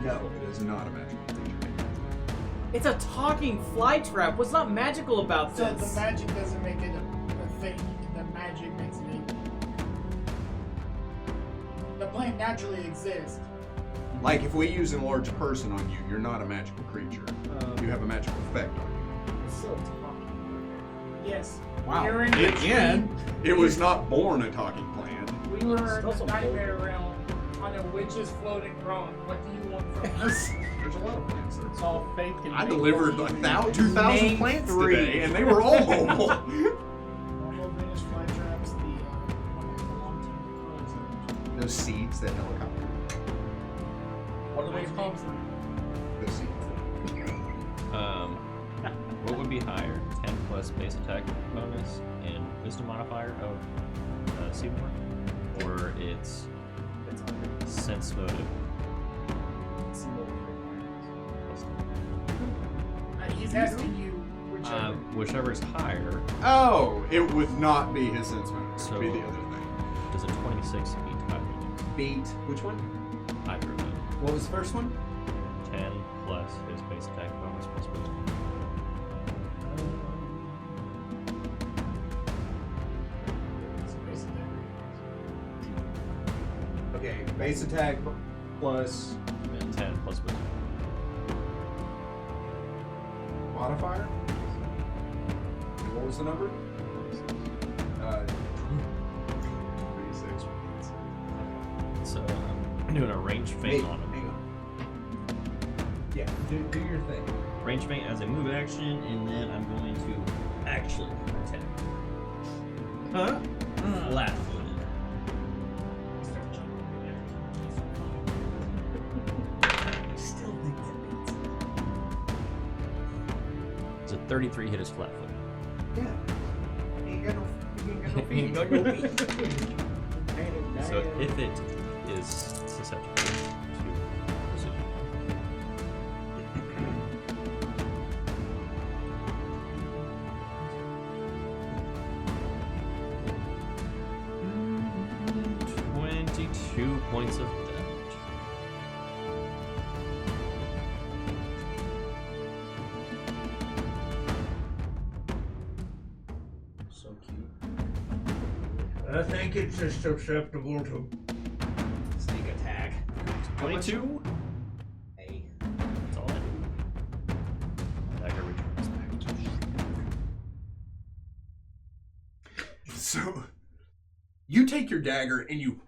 No, it is not a magical creature. It's a talking fly trap. What's not magical about So this? the magic doesn't make it a thing. The magic makes it. The plant naturally exists. Like if we use enlarge person on you, you're not a magical creature. You have a magical effect on you. It's still talking. Yes. Wow. You're in Again, it was not born a talking plant. We were in Still the some nightmare realm on a witch's floating throne. What do you want from us? There's a lot of plants there. It's all fake and I make delivered believe. 2,000 Name plants 3. today, and they were all mobile. Normal Venus flytraps, the one that belong to the Those seeds that helicopter. What are those called? Those seeds. What would be higher? 10 plus base attack bonus and wisdom modifier of Seymour? Or it's sense motive? He's asking you whichever. Whichever is higher. Oh, it would not be his sense motive. It So- would be the other thing. Does a 26 beat either of these? Beat. Which one? Either of them. What was the first one? 10 plus his base attack bonus plus wisdom. Okay, base attack plus And 10 plus wisdom. modifier. And what was the number? 36. So I'm doing a range feint on him. Hang on. Yeah, do your thing. Range feint as a move action, and then I'm going to actually attack. Huh? Flat-footed. 33 hit his flat foot. Yeah. You ain't got no feet. So if it is susceptible to precision. Two points of damage. So cute. I think it's just susceptible to Sneak attack. 22. Hey. That's all I do. Dagger returns back to So, you take your dagger and you...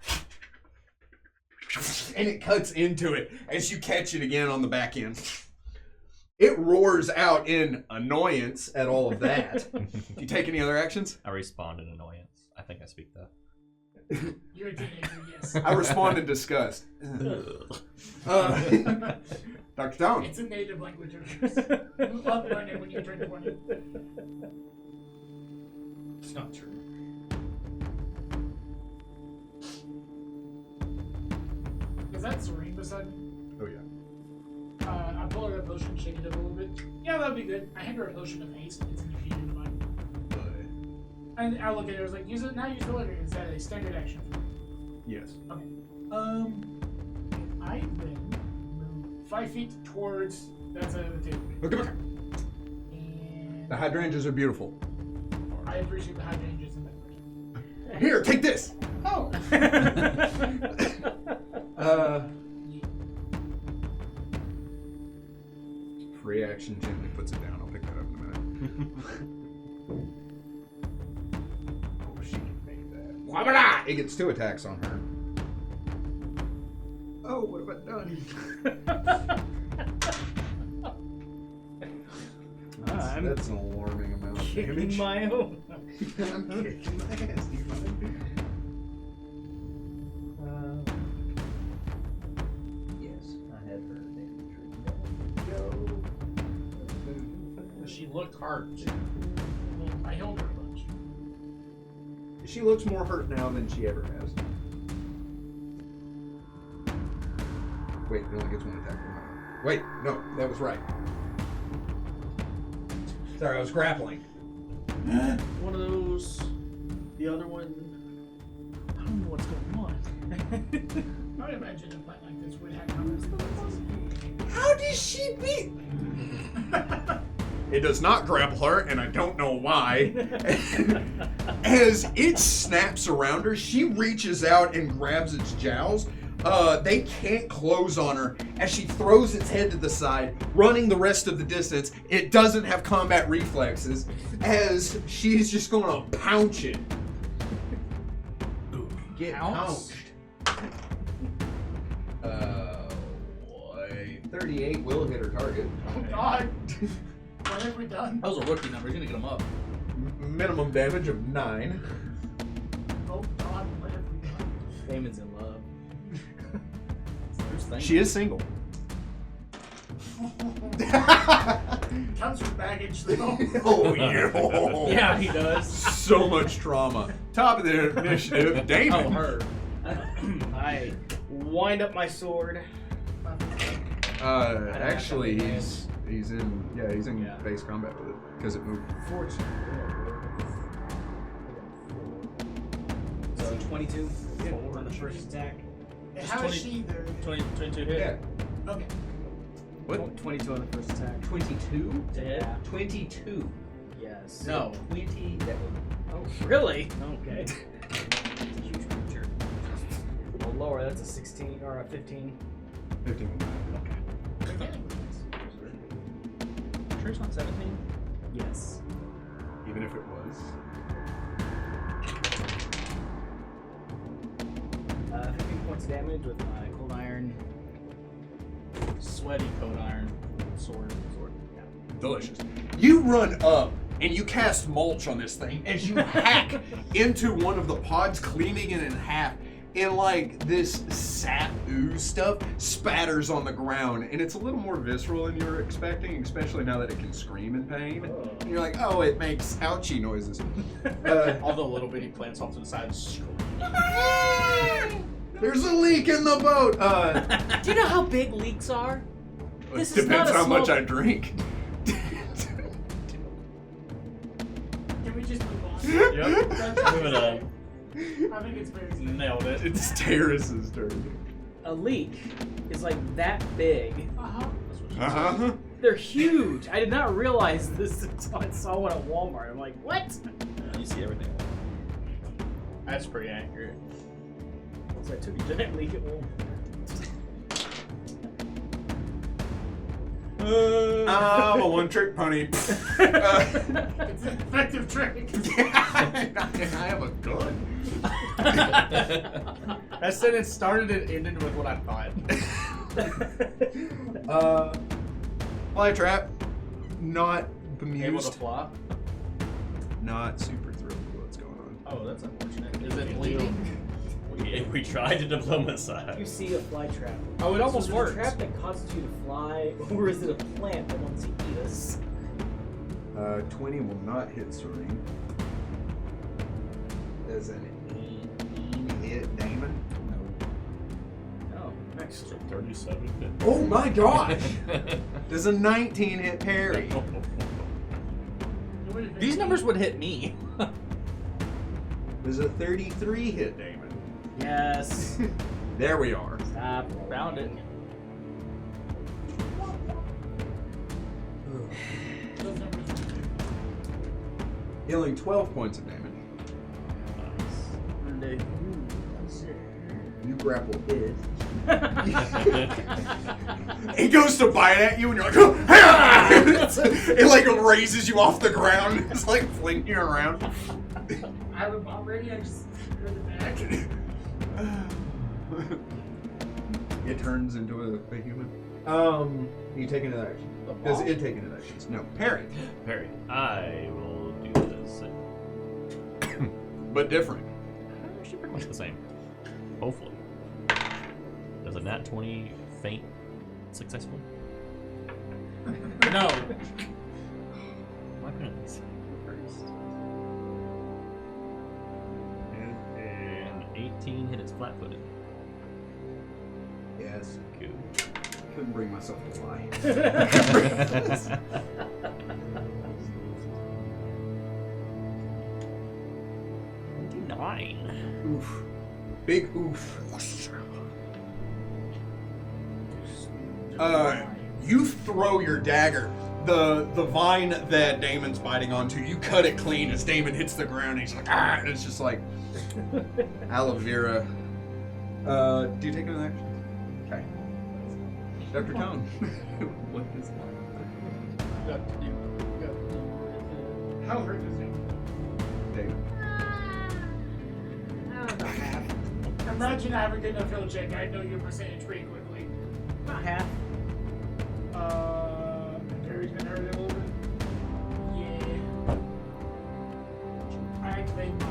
and it cuts into it as you catch it again on the back end. It roars out in annoyance at all of that. Do you take any other actions? I respond in annoyance. I think I speak that. You're a teenager, yes. I respond in disgust. Dr. Stone. It's a native language of yours. You love learning when you turn 20. It's not true. Is that serene beside me? Oh, yeah. I pull out a potion, shake it up a little bit. Yeah, that'd be good. I hand her a potion of haste. It's infused in mine. And I look at it, I was like, use it now, use the letter. Is that a standard action? Yes. Okay. I then move 5 feet towards that side of the table. Okay, okay. And The hydrangeas are beautiful. I appreciate the hydrangeas in that. Here, take this. Oh! Free action gently puts it down. I'll pick that up in a minute. Oh, she can make that. Wabada! It gets 2 attacks on her. Oh, what have I done? That's an alarming amount of Kicking damage. my own. I'm kicking my ass, do you mind? Yes, I had her damage written down. She looked hurt. I held her a bunch. She looks more hurt now than she ever has. Wait, he only gets 1 attack per round. Wait, no, that was right. Sorry, I was grappling. One of those. The other one. I don't know what's going on. I would imagine a plant like this would have numbers and places. How does she beat? It does not grapple her, and I don't know why. As it snaps around her, she reaches out and grabs its jowls. They can't close on her as she throws its head to the side, running the rest of the distance. It doesn't have combat reflexes, as she's just going to pounce it. Get pounced. 38 will hit her target. Oh god! What have we done? That was a rookie number. He's gonna get him up. Minimum damage of 9. Oh god, what have we done? Damon's in love. She is single. Comes with baggage though. Oh, yeah. Yeah, he does. So much trauma. Top of the initiative, Damon. Oh, her. I wind up my sword. Actually, he's in base combat with it because it moved. So 22 on the first attack. How is she there? 22 hit. Yeah. Okay. What? 22 on the first attack. 22? To hit? 22. Yes. No. 20. Oh, really? Okay. It's a huge creature. Well, lower. That's a 16 or a 15. 15. Sure it's not 17? Yes. Even if it was. 15 points of damage with my cold iron. Sweaty coat iron. Sword. Yeah. Delicious. You run up and you cast mulch on this thing as you hack into one of the pods, cleaving it in half. and like this sap ooze stuff spatters on the ground, and it's a little more visceral than you were expecting, especially now that it can scream in pain. And you're like, oh, it makes ouchie noises. All the little bitty plants off to the side scream. There's a leak in the boat. Do you know how big leaks are? This is Depends not a how much small- I drink. Can we just move on? Yep. Move it on. I think it's very simple. Nailed it. It's Terrace's turn. A leak is like that big. Uh-huh. They're huge. I did not realize this until I saw one at Walmart. I'm like, what? You see everything. That's pretty accurate. So I took a giant leak at Walmart. I'm a one-trick pony. It's an effective trick. I have a gun. That sentence started and ended with what I thought. Fly trap. Not Able to bemused. fly? Not super thrilled with what's going on. Oh, that's unfortunate. Is it bleeding? We tried to diplomatize. You see a fly trap. Oh, it almost so is it works. a trap that causes you to fly, or is it a plant that wants to eat us? 20 will not hit Serene. Does an 18 hit Damon? Oh, next. So 37 hit. Oh my gosh! Does a 19 hit Perry? These numbers would hit me. Does a 33 hit Damon? Yes. There we are. Stop. Found it. Healing 12 points of damage. You grapple it. It goes to bite at you, and you're like, oh, it like raises you off the ground. It's like flinging you around. I have a bomb ready. I just go to the back. It turns into a human. You take another action. Does it take another action? No. Parry. Perry, I will do this. But different. Actually, pretty much the same. Hopefully. Does a nat 20 feint successful? No. My goodness. First. And 18 hit its flat-footed. Yes. Good. Couldn't bring myself to fly. 29. Oof. Big oof. You throw your dagger. The vine that Damon's biting onto, you cut it clean as Damon hits the ground. He's like, ah! And it's just like aloe vera. Do you take another action? Okay. Dr. Tone. What is that? How hurt is it? Damon. About half. Imagine I have a good enough heal check. I know your percentage pretty quickly. Not half. Harry's been hurt a little bit. Yeah. I activate my.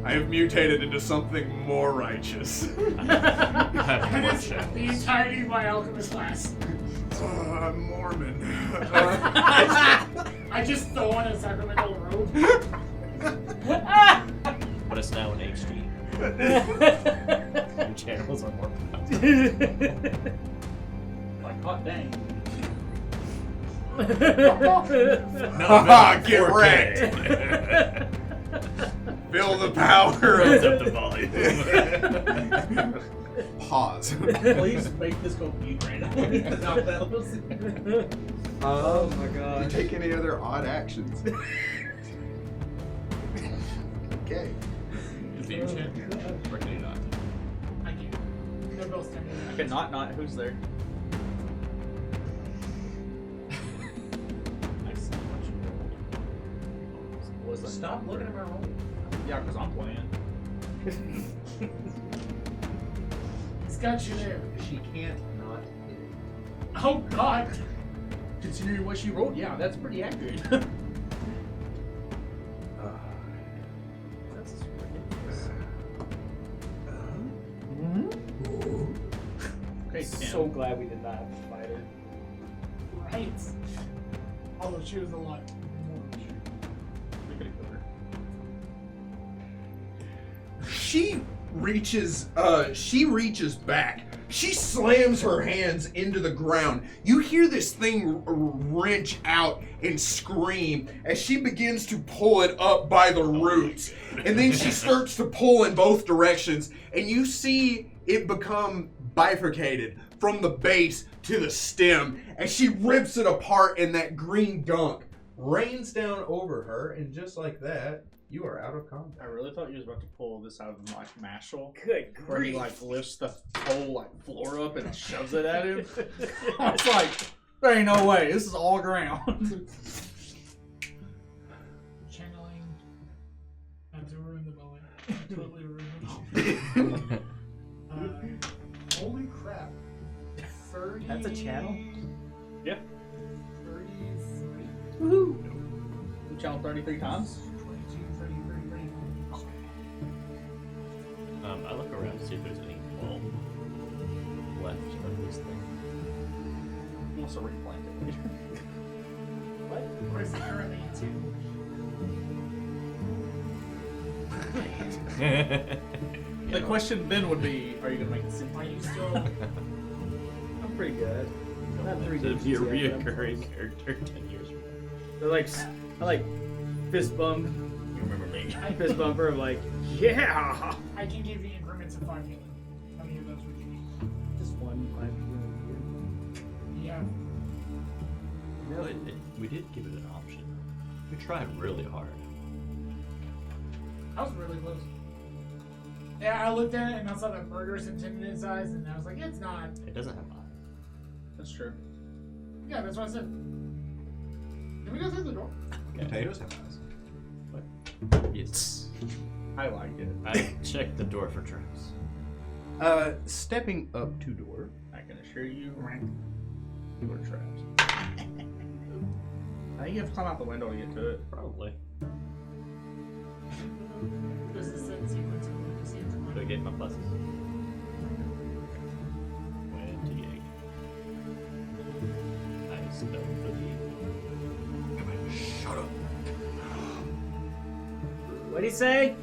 I have mutated into something more righteous. That is the entirety of my alchemist class. I'm Mormon. I just throw on a sacramental robe. But it's now an HG. Your channels are more powerful. Like, hot dang. Haha, get wrecked. Feel the power Turns of up the volume. pause. Please make this go mute right now. Oh my Do god. you take any other odd actions? Okay. Just leave your chin. Or can you not? I can't. They're both standing. I can not. Who's there? I just want you What was that? Stop looking at my roll. Yeah, because I'm playing. He's got you there. She can't not. Oh God. Considering what she rolled, yeah, that's pretty accurate. That's ridiculous. Okay, So glad we did not have to fight her. Right. Although she was a lot more. She reaches back. She slams her hands into the ground. You hear this thing wrench out and scream as she begins to pull it up by the roots. And then she starts to pull in both directions, and you see it become bifurcated from the base to the stem as she rips it apart, and that green gunk rains down over her, and just like that, you are out of combat. I really thought you was about to pull this out of like Mashal, Good where he grief. like lifts the whole like floor up and shoves it at him. I was like, there ain't no way. This is all ground. Channeling. Not to ruin the moment. Totally ruin the moment. Holy crap. 30. That's a channel? Yeah. 33. Woohoo! You channeled 33 times. 22, 30, 33. I look around to see if there's any bulb left of this thing. He wants to replant it later. What? Or is it currently in 2? The question then would be, are you gonna make it simple? Are you still? I'm pretty good. Not 3 To digits be a yet, but I'm reoccurring close. character 10 years from now. They're like, I like fist bump. You remember me? Fist bumper of like, yeah! I can give you increments of 5 healing. How many of those would you need? Just 1, 5, Yeah. No, we did give it an option. We tried really hard. I was really close. Yeah, I looked at it and I saw that murderous intent in his eyes, and I was like, it's not. It doesn't have eyes. That's true. Yeah, that's what I said. Can we go through the door? Potatoes have eyes. Yes. I like it. I checked the door for traps. Stepping up to door. I can assure you, you are trapped. I think you have to climb out the window to get to it. Probably. This is the sequence of what we see in the Should I get my pluses? 28. I spelled for the. Shut up. What'd he say?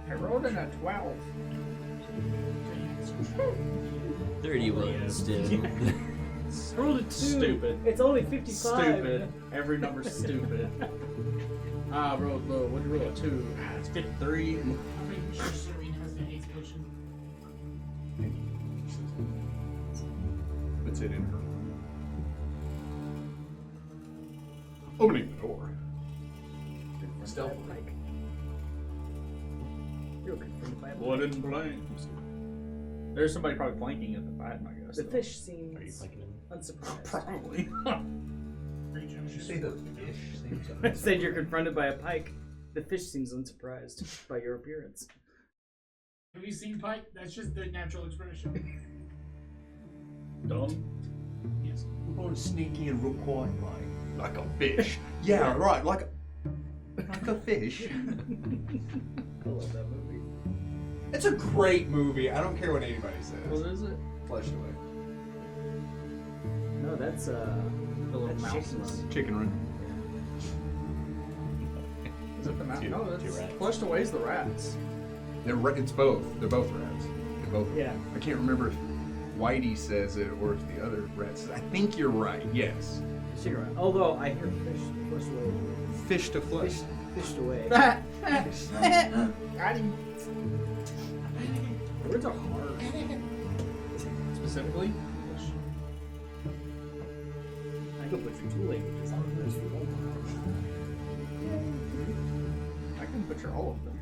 I rolled in a 12. 31 still. Roll a 2. Stupid. It's only 55. Stupid. Every number's stupid. I rolled low. What did you roll? A 2. It's 53. I'm making sure Serene has the 8th potion. Puts it in her. Opening the door. Stealth. You're confronted by a Wooden planks. There's somebody probably flanking it if I had my guess. The though. fish seems Are you flanking him? unsurprised. Probably. Did you say the fish seems I said you're confronted by a pike. The fish seems unsurprised by your appearance. Have you seen Pike? That's just the natural expression. Dumb. Yes. We're going sneaky and real quiet, mate. Like a fish. Yeah, right. Like a fish. I love that movie. It's a great movie. I don't care what anybody says. What is it? Flushed away. No, that's The little that's mouses. Chicken Chicken run. Is it the mouse? Two- No, two that's rats. flushed away's the rats. It's both. They're both rats. They're both. Yeah. I can't remember if Whitey says it or if the other rat says it. I think you're right. Yes. chicken run. Although I hear fish flushed away. Fish to flush. Fished away. Got him. Words are hard. Specifically? I could put your 2 languages on this. I can butcher all of them.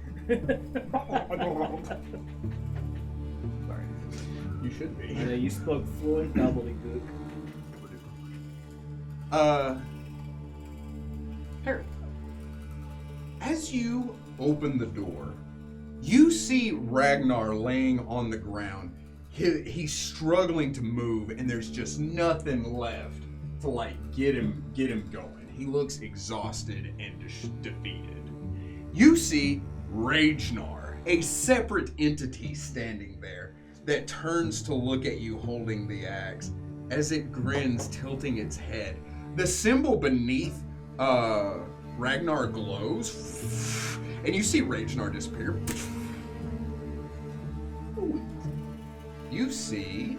Sorry. You should I be. know you spoke fluent gobbledygook. Harry. As you open the door, You see Ragnar laying on the ground. He's struggling to move, and there's just nothing left to like get him going. He looks exhausted and defeated. You see Ragnar, a separate entity standing there that turns to look at you holding the axe as it grins, tilting its head. The symbol beneath Ragnar glows, and you see Ragnar disappear. You see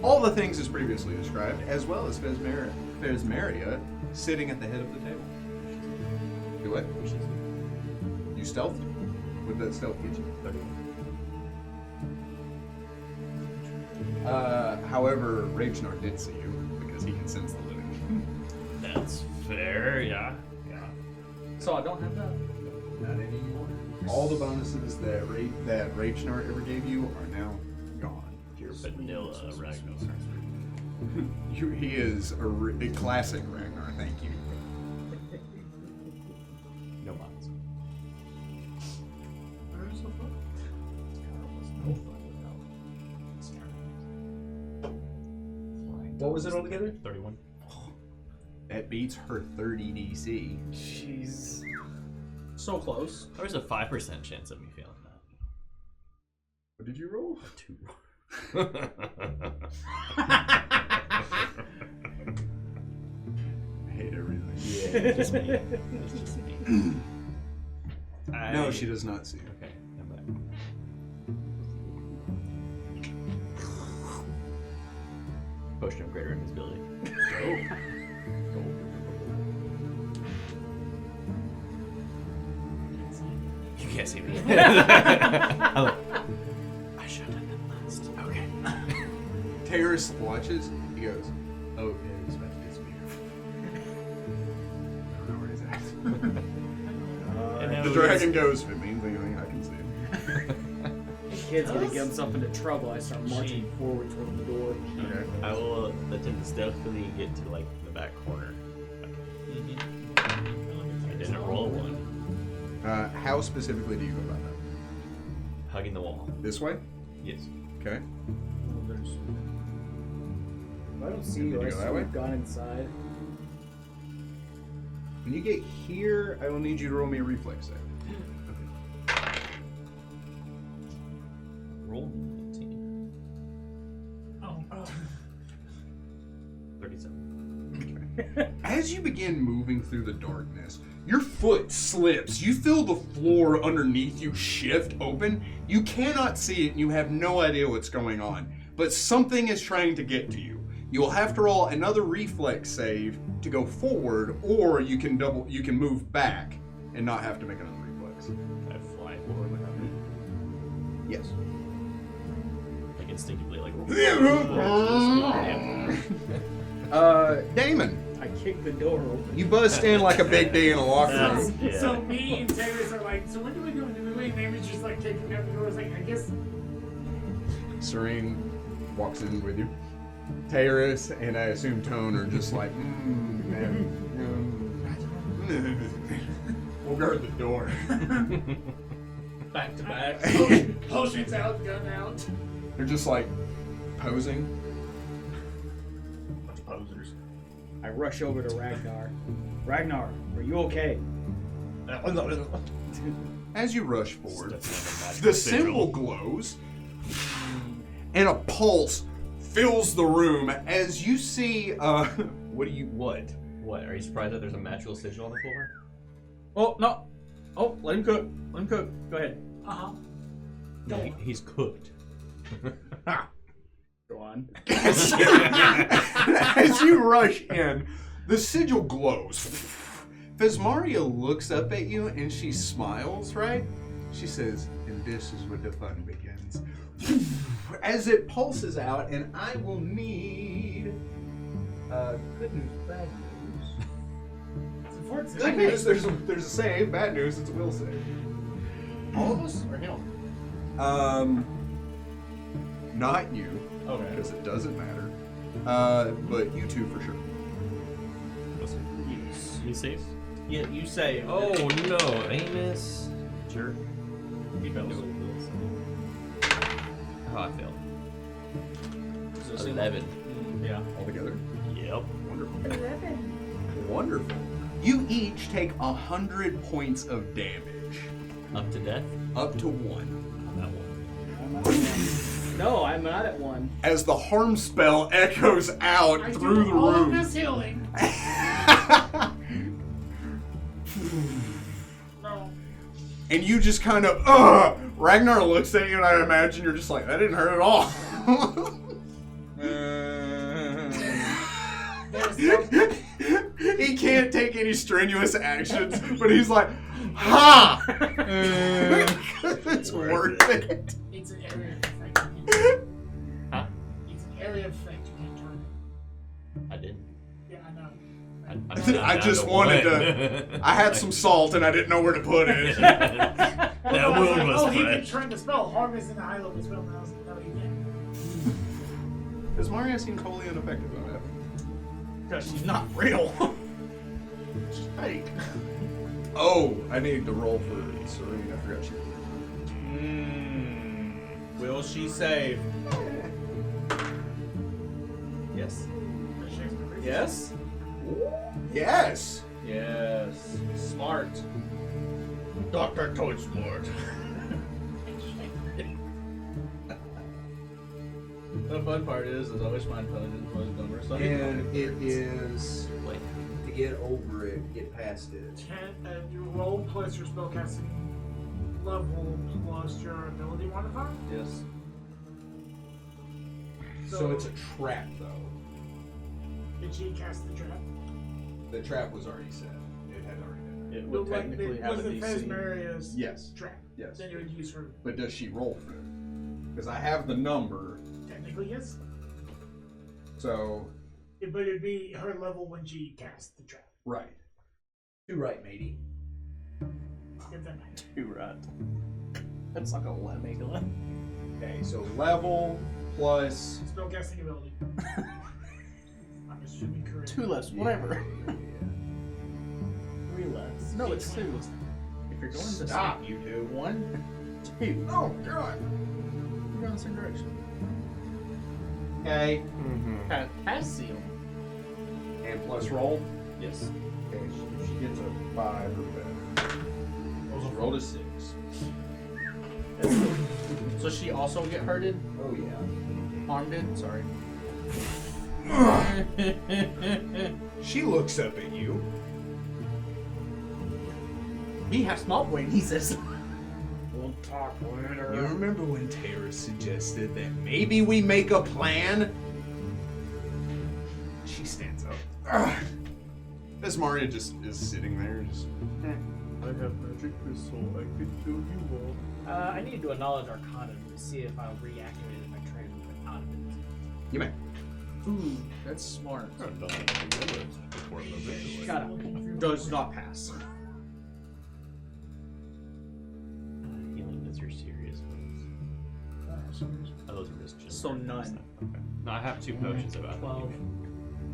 all the things as previously described, as well as Thesmara sitting at the head of the table. Do what? You stealth? What did that stealth get you? 31. However, Ragnar did see you because he can sense the living. That's fair, yeah. So I don't have that. Not anymore. All the bonuses that Ragnar ever gave you are now gone. You're vanilla Ragnar. He is a classic Ragnar, thank you. No bots. What was it altogether? 31. That beats her 30 DC. Jeez. So close. There's a 5% chance of me failing that. What did you roll? 2. I hate everything. Yeah, just me. It's just me. No, she does not see you. Okay, I'm back. Potion of greater invisibility. You can't see me. I should have done that last. Okay. Terrace watches. He goes, "Oh, yeah, he's about to disappear." I don't know where he's at. The dragon goes, "If it means anything, I can see him." The kid's gonna get himself into trouble. I start marching forward toward the door. Okay. I will attempt to stealthily get to like the back corner. I didn't roll one. How specifically do you go about that? Hugging the wall. This way? Yes. Okay. If I don't see Did you, you I go that assume way? you've gone inside. When you get here, I will need you to roll me a reflex save. Roll 19. Oh. 37. As you begin moving through the darkness, your foot slips. You feel the floor underneath you shift open. You cannot see it and you have no idea what's going on. But something is trying to get to you. You'll have to roll another reflex save to go forward, or you can move back and not have to make another reflex. Can I fly forward without me? Yes. Like instinctively, like. Damon, I kicked the door open. you bust in like a big D in a locker room. Yeah. So me and Terrace are like, so when do we go? Damon's just like kicking up the door. It's like, I guess. Serene walks in with you. Terrace and I assume Tone are just like, we'll guard the door. Back to back. Potions out, gun out. They're just like posing. Bunch of posers. I rush over to Ragnar. Ragnar, are you okay? As you rush forward, Stepping on the symbol glows and a pulse fills the room as you see, what? What? Are you surprised that there's a magical sigil on the floor? Oh, no. Oh, let him cook. Let him cook. Go ahead. Uh-huh. He's cooked. Go on. As you rush in, the sigil glows. Thesmara looks up at you and she smiles, right? She says, and this is where the fun begins. As it pulses out, and I will need good news, bad news. Good news, there's a save. Bad news, it's a will save. All of us or him? Not you, Okay. because it doesn't matter. But you two for sure. You safe? Yeah, you say. Oh no, Amos. Sure. He You can fails. do it. Oh, I failed. Is this 11. Yeah. Altogether. Yep. Wonderful. 11. Wonderful. You each take 100 points of damage. Up to death? Up to 1. On that one. I'm not at one. No, I'm not at 1. As the harm spell echoes out I through do the all of room. this healing. No. And you just kind of, Ragnar looks at you, and I imagine you're just like, that didn't hurt at all. He can't take any strenuous actions, but he's like, ha! It's worth it. It's an area of effect. Huh? It's an area of effect. You can't turn I didn't. it. Yeah, I know. I just wanted to. I had some salt and I didn't know where to put it. That wound was he can fresh. turn the spell. Harm is in the high level spell. Now, no, you can't. Because Maria seems totally ineffective on it. Because she's not real. She's fake. Oh, I need to roll for Serene. I forgot she. Will she save? Yes. Yes? Yes. Yes. Smart. Dr. Toad Smart. The fun part is I wish my intelligence was dumber. So And it is to get over it, get past it. You roll plus your spellcasting level plus your ability modifier. Yes. So it's a trap, though. Did she cast the trap? The trap was already set. It had already been there. It would technically have a was the DC. Thesmara's Yes. trap. Yes. Then you would use her. But does she roll for it? Because I have the number, Technically, yes. so But it'd be her level when she cast the trap. right. Too right, matey. If that matters. You're right. That's like a lemon. Okay, so level plus. Spellcasting ability. I'm assuming correct. 2 less, whatever. Yeah. 3 less. No, it's 2. If you're going to Stop, you two. 1, 2. Oh God. You're going the same direction. Okay. Potassium. And plus roll. Yes. Okay, she gets a 5 or better. She rolled a 6. So she also get hurted? Oh yeah. Harmed it? Sorry. She looks up at you. He has small brain, he says. We'll talk later. You remember when Tara suggested that maybe we make a plan? She stands up. As Maria just is sitting there, just. I have magic pistol, I can kill you all. I need to do a knowledge arcana to see if I'll reactivate my training with arcana. You may. Ooh, that's smart. Shut up. Does not pass. Healing is your serious ones. Oh, those are just So none. Okay. No, I have 2 potions about 12.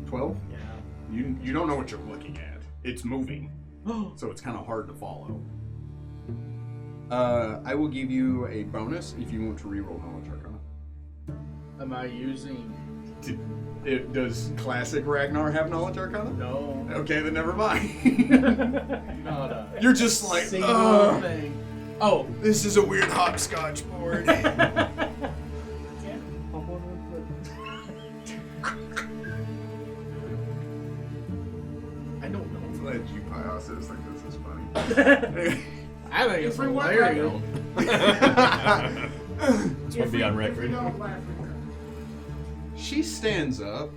12? Yeah. You don't know what you're looking at. It's moving. So it's kind of hard to follow. I will give you a bonus if you want to reroll knowledge arcana. Am I using... Does classic Ragnar have knowledge arcana? No. Okay, then never mind. Not a You're just like, single ugh, thing. Oh. this is a weird hopscotch board. I don't know. I'm glad you Piasis think this is funny. I think it's If we want hilarious. This one be on If we record. don't laugh at her. She stands up.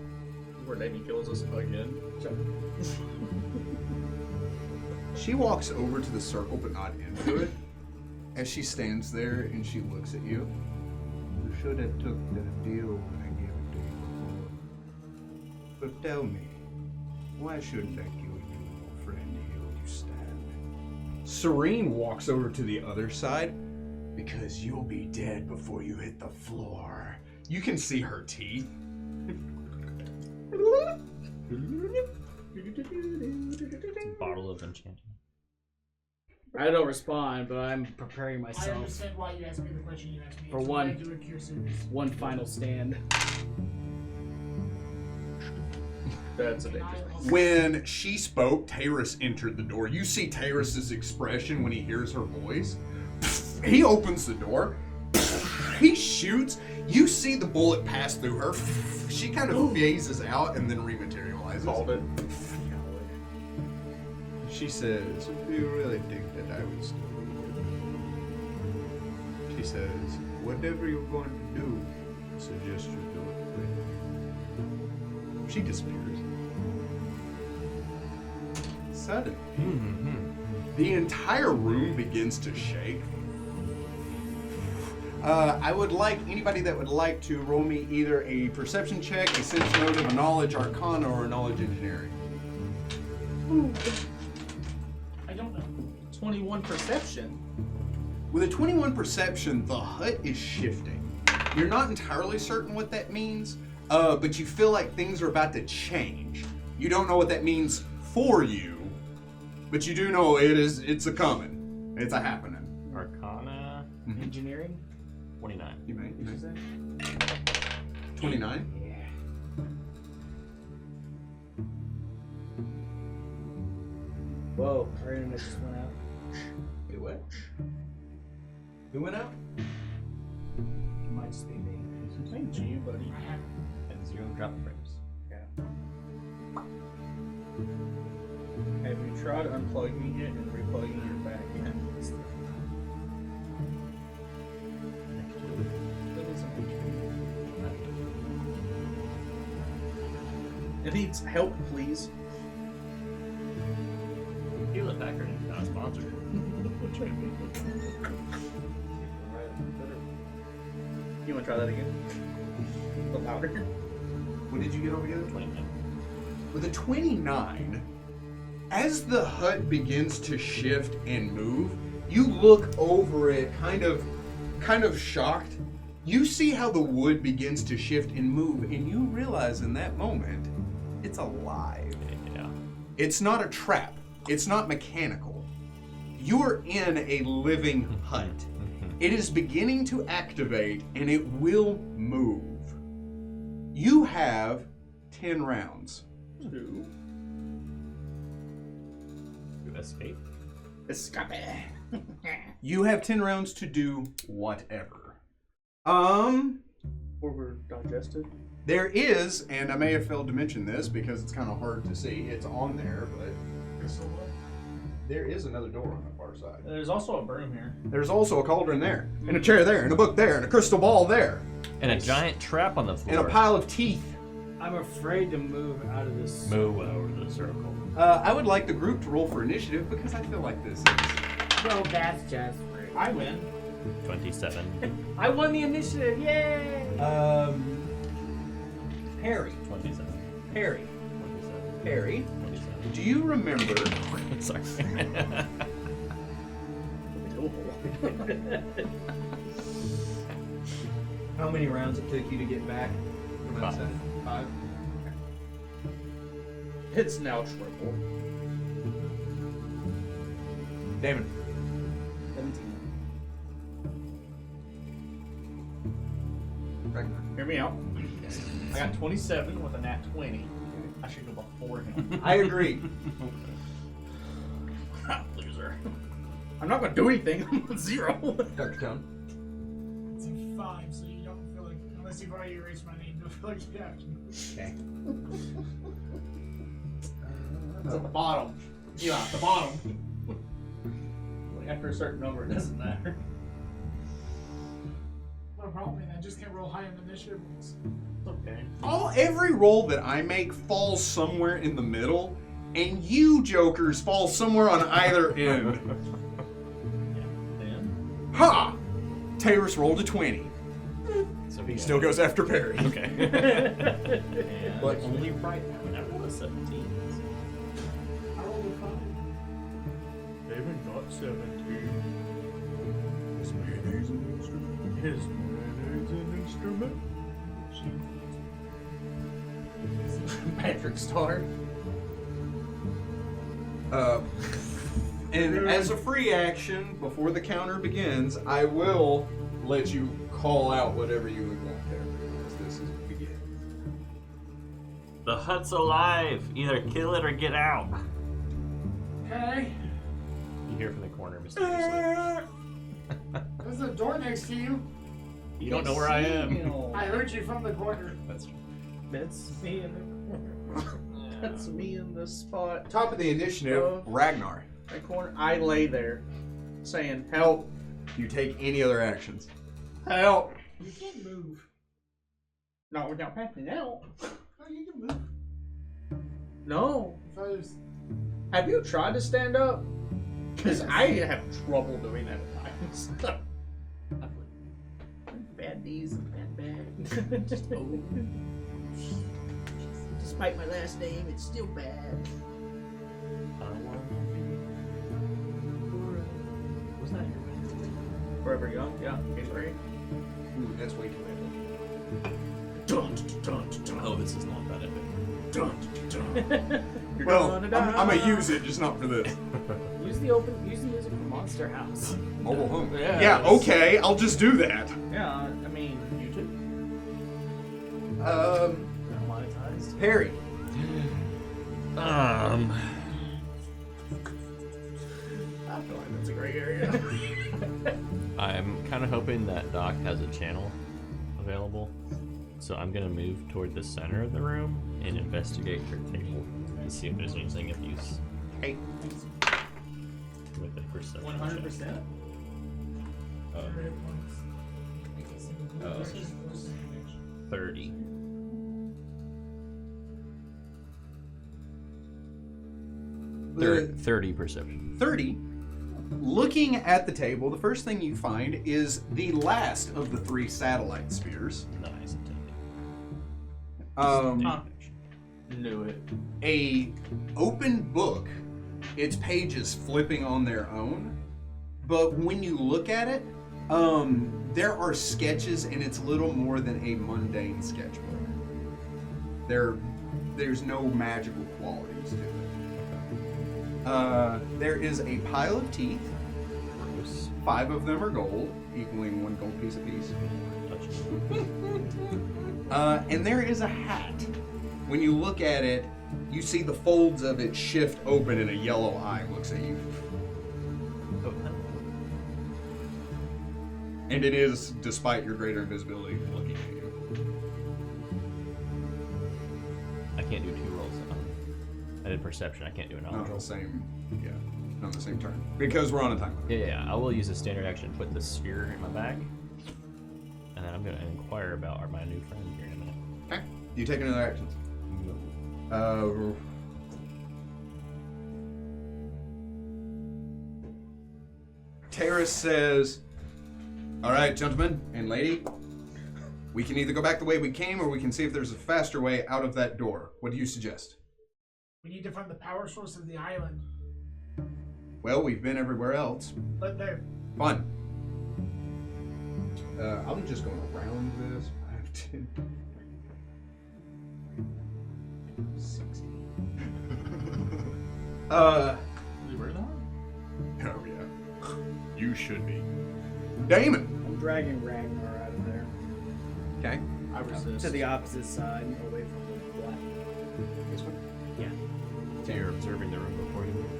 Where Davey kills us again. She walks over to the circle, but not into it. As she stands there and she looks at you. You should have took the deal when I gave it to you before. But tell me, why shouldn't I kill you, little friend? Here you stand. Serene walks over to the other side. Because you'll be dead before you hit the floor. You can see her teeth. Bottle of enchantment. I don't respond, but I'm preparing I myself understand why you asked me the question you asked me. For It's one- what I do at Cure Series. one final stand. That's a dangerous. When she spoke, Taris entered the door. You see Taris's expression when he hears her voice. He opens the door. He shoots. You see the bullet pass through her. She kind of phases out and then rematerializes. Called it. She says, "Do you really think that I would still be here?" She says, "Whatever you're going to do, I suggest you do it quick." She disappears. Suddenly, the entire room begins to shake. I would like anybody that would like to roll me either a perception check, a sense motive, a knowledge arcana, or a knowledge engineering. I don't know. 21 perception. With a 21 perception, the hut is shifting. You're not entirely certain what that means, but you feel like things are about to change. You don't know what that means for you, but you do know it's a coming. It's a happening. Arcana Engineering? 29. You may. What'd you say? 29? Yeah. Whoa, our internet just went out. Wait, what? Who went out? It might just be me. Thank you, buddy. And 0 drop frames. Have you tried unplugging it and replugging it back in? It needs help, please. Hewlett Packard is not sponsored. You want to try that again? A little louder. What did you get over here? 29. With a 29, as the hut begins to shift and move, you look over it kind of shocked. You see how the wood begins to shift and move, and you realize in that moment, it's alive. Yeah. It's not a trap. It's not mechanical. You're in a living hut. It is beginning to activate, and it will move. You have 10 rounds. Two. To escape. Escape. You have 10 rounds to do whatever. Or we're digested. There is, and I may have failed to mention this because it's kind of hard to see. It's on there, but there is another door on the far side. There's also a broom here. There's also a cauldron there, and a chair there, and a book there, and a crystal ball there, And a giant trap on the floor. and a pile of teeth. I'm afraid to move out of this. Move over the circle. I would like the group to roll for initiative because I feel like this is. No, that's just rude. I win. 27. I won the initiative, yay! Harry. 27. Harry. 27. Harry. 27. Do you remember Sorry. how many rounds it took you to get back from 5. outside? 5. It's now triple. Damon. 17. Ragnar. Hear me out. I got 27 with a nat 20. I should go before him. I agree. Loser. I'm not gonna do anything. I'm at 0. Dr. Tone. It's a 5, so you don't feel like, unless you've already erased my name, you don't feel like you have to. Okay. It's at the bottom. Yeah, at the bottom. Like after a certain number, it doesn't matter. What a problem, man. I just can't roll high on initiative rolls. It's okay. Every roll that I make falls somewhere in the middle, and you jokers fall somewhere on either end. Then. Ha! Taris rolled a 20. So He still goes after Perry. Okay. And But- only right now. And I rolled a 17. I rolled a 5. David got 17. This man is an instrument. His man is an instrument. Patrick Star. And as a free action, before the counter begins, I will let you call out whatever you would want there as this is begins. The hut's alive. Either kill it or get out. Okay. You hear from the corner mysteriously. There's a door next to you. You don't know where I am. I heard you from the corner. That's true. That's me in the corner. That's me in the spot. Top of the initiative, Ragnar. That corner. I lay there, saying, "Help! Do you take any other actions? Help!" You can't move. Not without passing out. Oh, you can move. No. If I was... Have you tried to stand up? Because I have trouble doing that at times. Bad knees and bad back. Just old. Despite my last name, it's still bad. Was that Forever Young, yeah. Get ready. Ooh, that's way too late. Oh, this is not that epic. Well, I'm gonna use it, just not for this. Use the music from Monster House. Mobile home. Yeah. Yeah, okay, I'll just do that. Yeah, I mean, YouTube. Monetized. Perry. I feel like that's a great area. I'm kind of hoping that Doc has a channel available, so I'm gonna move toward the center of the room and investigate her table to see if there's anything of use. Hey. With a perception. 100%. check. 30. The 30 perception. 30. Looking at the table, the first thing you find is the last of the 3 satellite spheres. Nice. Knew it. A open book, its pages flipping on their own, but when you look at it, there are sketches and it's little more than a mundane sketchbook. There's no magical qualities to it. There is a pile of teeth. 5 of them are gold, equaling 1 gold piece apiece. And there is a hat. When you look at it, you see the folds of it shift open and a yellow eye looks at you. And it is, despite your greater invisibility, looking at you. I can't do 2 rolls. I did perception. I can't do a knowledge Not roll. the same, yeah, not the same turn. Because we're on a time limit. Yeah. I will use a standard action to put the sphere in my bag, and then I'm going to inquire about my new friend here in a minute. Okay. Do you take any other actions? Terrace says, "All right, gentlemen and lady, we can either go back the way we came or we can see if there's a faster way out of that door. What do you suggest?" We need to find the power source of the island. Well, we've been everywhere else. But there. Fun. I'm just going around this. 5, 10, 60. Oh yeah. You should be. Damon. I'm dragging Ragnar out of there. Okay. I resist. To the opposite side, away from the black. This one. Yeah. So you're observing the room before you move?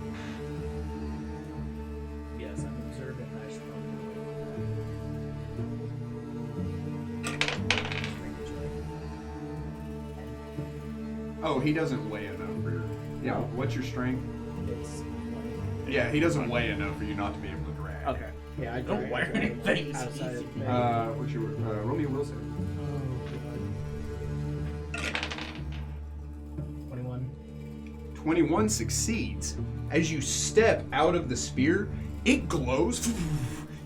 Yes, I'm observing. I should probably get away from that. Oh, he doesn't weigh enough for your. Yeah. No. What's your strength? It's Yeah, he doesn't weigh enough for you not to be able to drag. okay. Yeah, I Don't wear anything. outside of the What's your roll me a will save? 21. 21 succeeds. As you step out of the spear, it glows.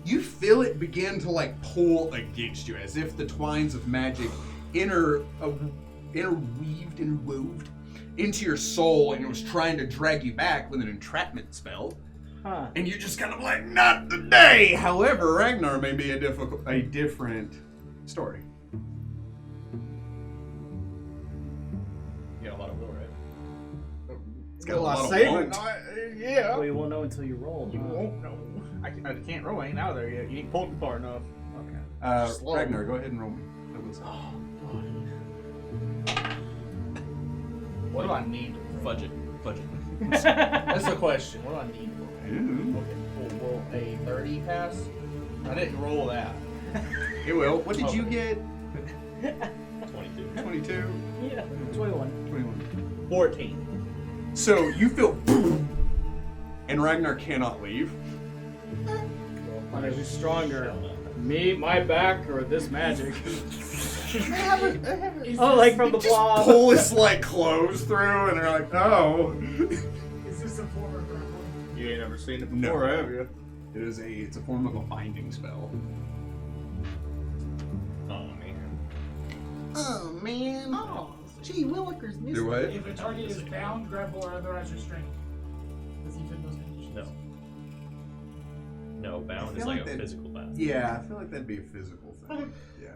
You feel it begin to like pull against you, as if the twines of magic interweaved into your soul, and it was trying to drag you back with an entrapment spell. Huh. And you're just kind of like, not today. However, Ragnar may be a different story. You got a lot of will, right? It's got a Well, I lot of saved won't. it. Yeah. Well, you won't know until you roll. You won't know. I can't roll. I ain't out of there yet. You ain't pulled me far enough. Okay. Slow. Ragnar, go ahead and roll me. I will say. What do I need? Budget. That's the question. What do I need? Ooh. Okay. Will a 30 pass? I didn't roll that. It will. What did you get? 22. 22? Yeah. 21. 21. 14. So you feel and Ragnar cannot leave. Who's stronger? Me, my back, or this magic? Oh, like from the blob. Pull his like clothes through and they're like, oh. Is this a form of grappling? You ain't never seen it No. before, have you? It's a form of a binding spell. Oh man. Oh, man. Oh, gee, Willikers missed Do what? If a target is bound, grapple, or otherwise restrained, does he fit those conditions? No. No, bound feel is like like a that- physical bound. Yeah, I feel like that'd be a physical thing. Yeah.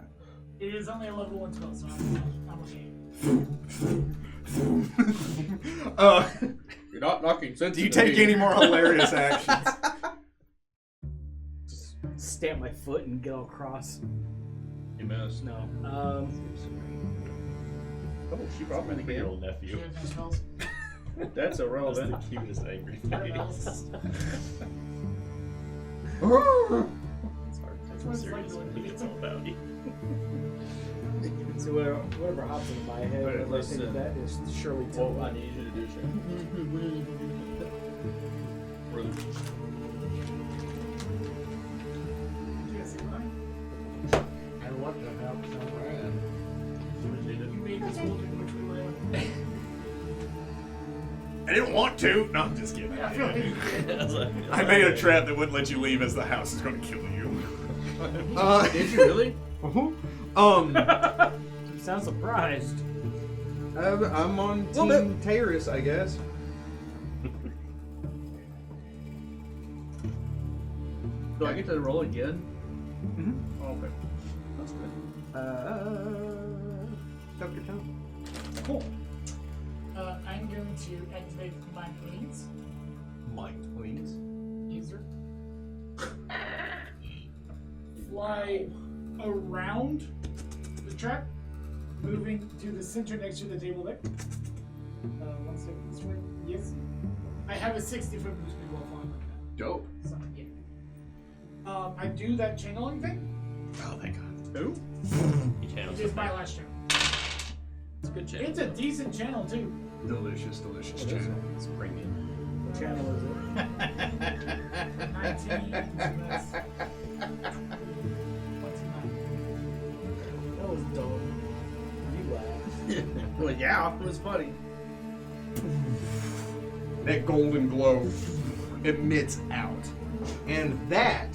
It is only a level 1 spell, so I'm okay. You're not knocking sense. Do you take any more hilarious actions? Just stamp my foot and get all cross. You missed. No. Oh, she brought me the For your game. old nephew. Should have no spells. That's That's the irrelevant. cutest angry Spells. face. It's hard to take him serious when he gets all pouty. So whatever hops into my head, Wait, when I let's, think of that is surely What I need you to do, Shane? Rude. Did you guys see mine? And what the hell? You made this whole thing which we were in. I didn't want to. No, I'm just kidding. I feel like you did. I made a trap that wouldn't let you leave as the house is going to kill you. Did you really? You sound surprised. I'm on Team Terrace, I guess. Do I get to roll again? Mm-hmm. Oh, okay. That's good. Dr. Tom. Cool. I'm going to activate my planes. Mind please. User. Fly around the trap, moving to the center next to the table there. 1 second, this way. Yes. I have a 60-foot boost speed while flying like that. Dope. So, yeah. I do that channeling thing. Oh, thank God. Who? He channels Which is it. my last channel. It's a good channel. It's a decent channel too. Delicious channel. It's premium. What channel is it? 19. So that's 29. That was dumb. You laughed. Well, yeah, it was funny. That golden glow emits out. And that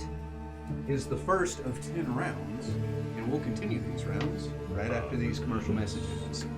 is the first of 10 rounds. And we'll continue these rounds right after these commercial messages. See.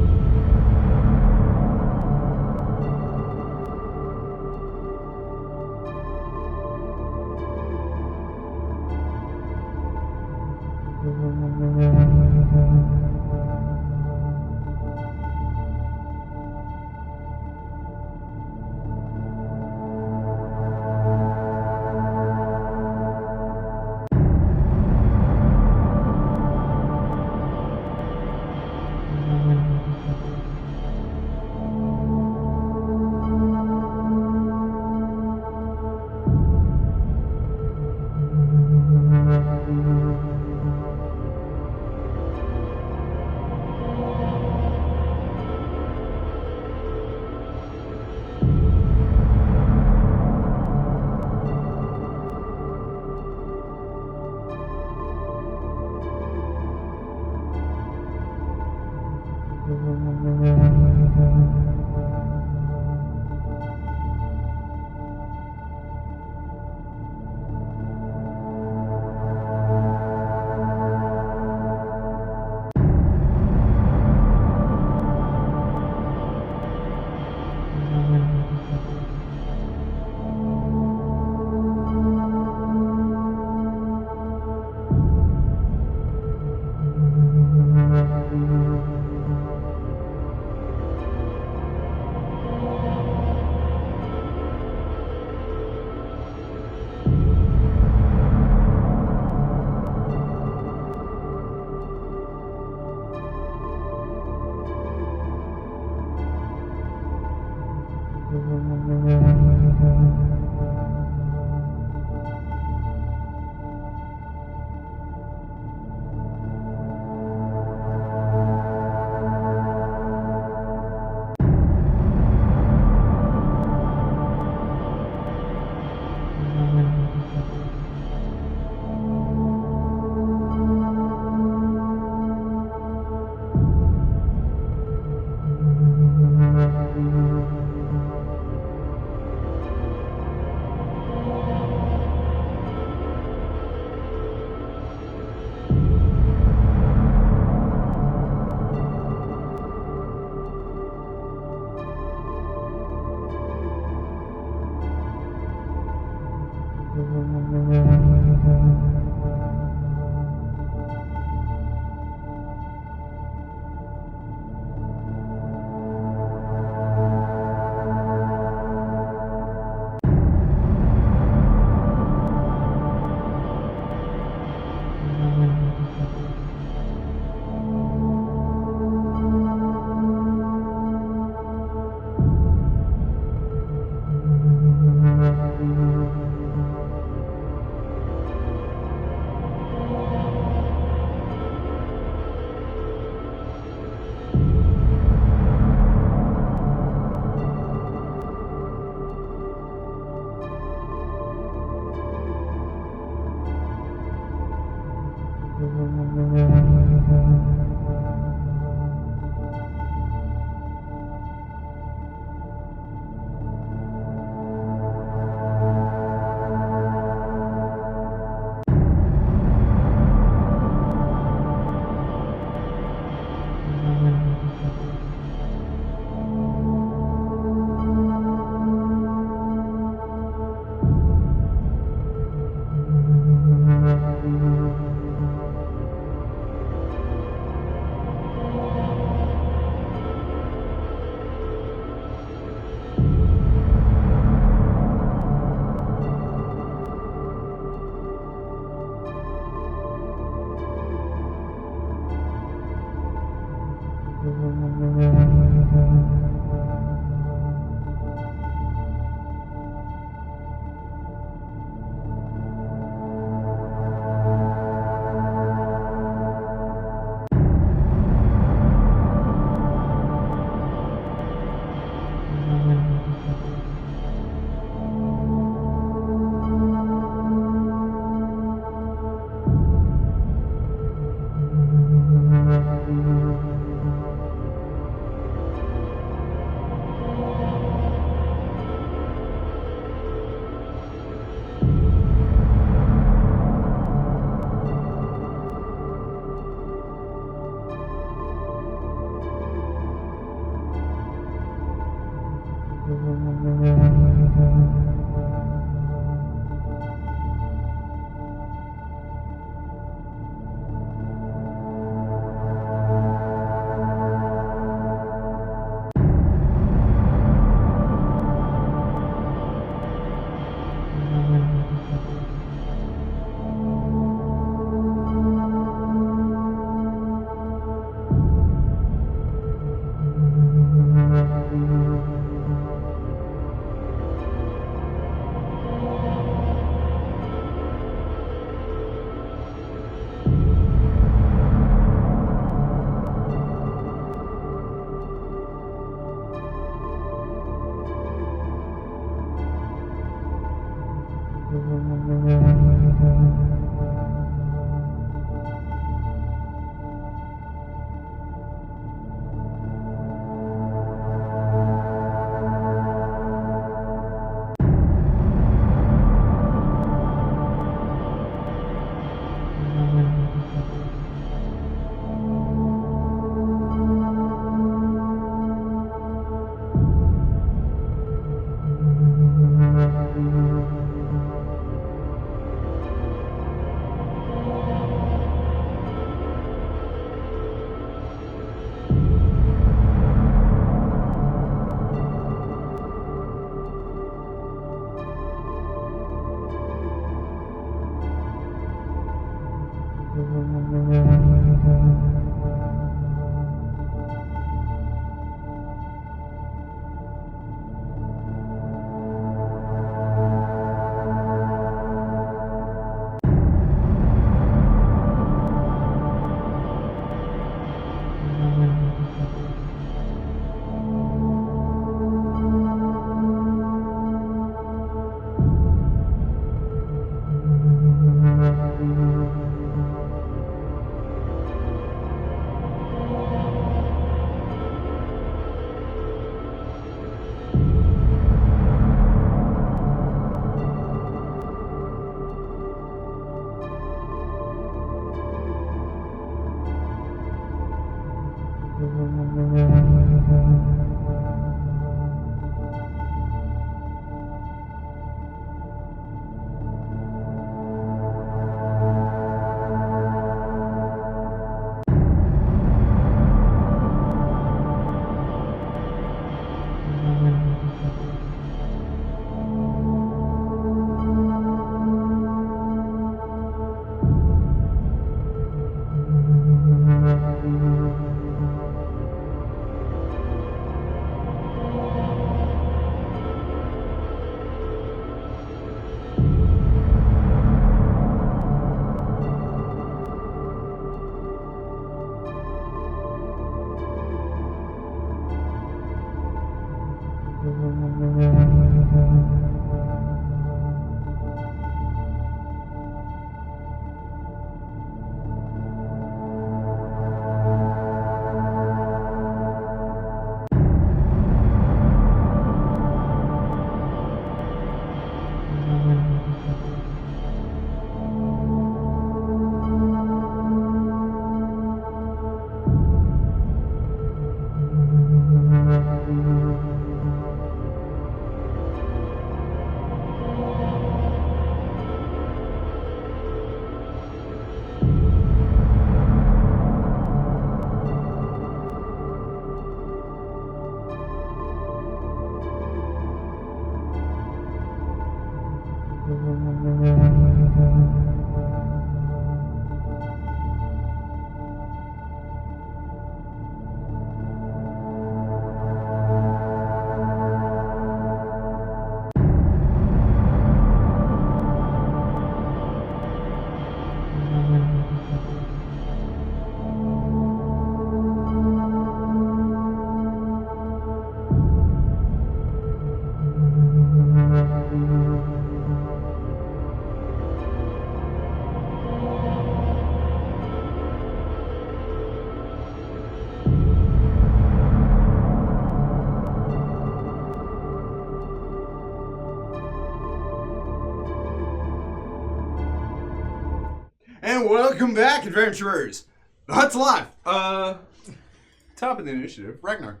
And welcome back, adventurers. The hut's alive. Top of the initiative, Ragnar.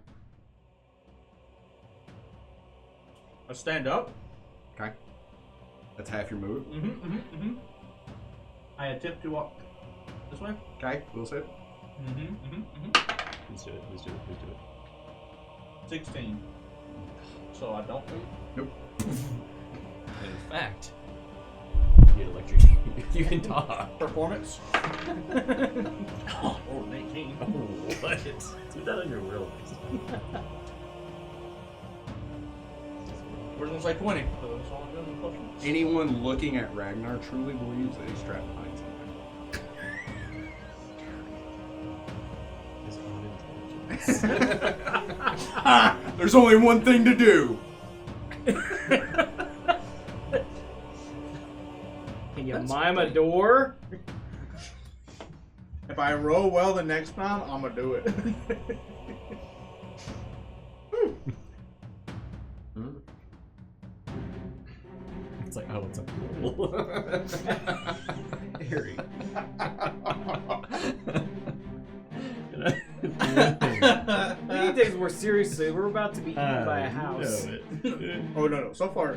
I stand up. Okay. That's half your move. I attempt to walk this way. Okay, we'll save. Let's do it. 16. So I don't move. Nope. In fact, you get electrocuted. You can talk. Performance. Oh, 18. Oh, what? Do that on your will. We're gonna say 20. So that's all I'm doing. Question. Anyone looking at Ragnar truly believes that he's trapped behind something. His own intelligence. There's only one thing to do. Can you That's mime a door? If I roll well the next time, I'm gonna do it. It's like, oh, it's a pool. Harry. We need to take this more seriously. We're about to be eaten by a house. Oh no. So far,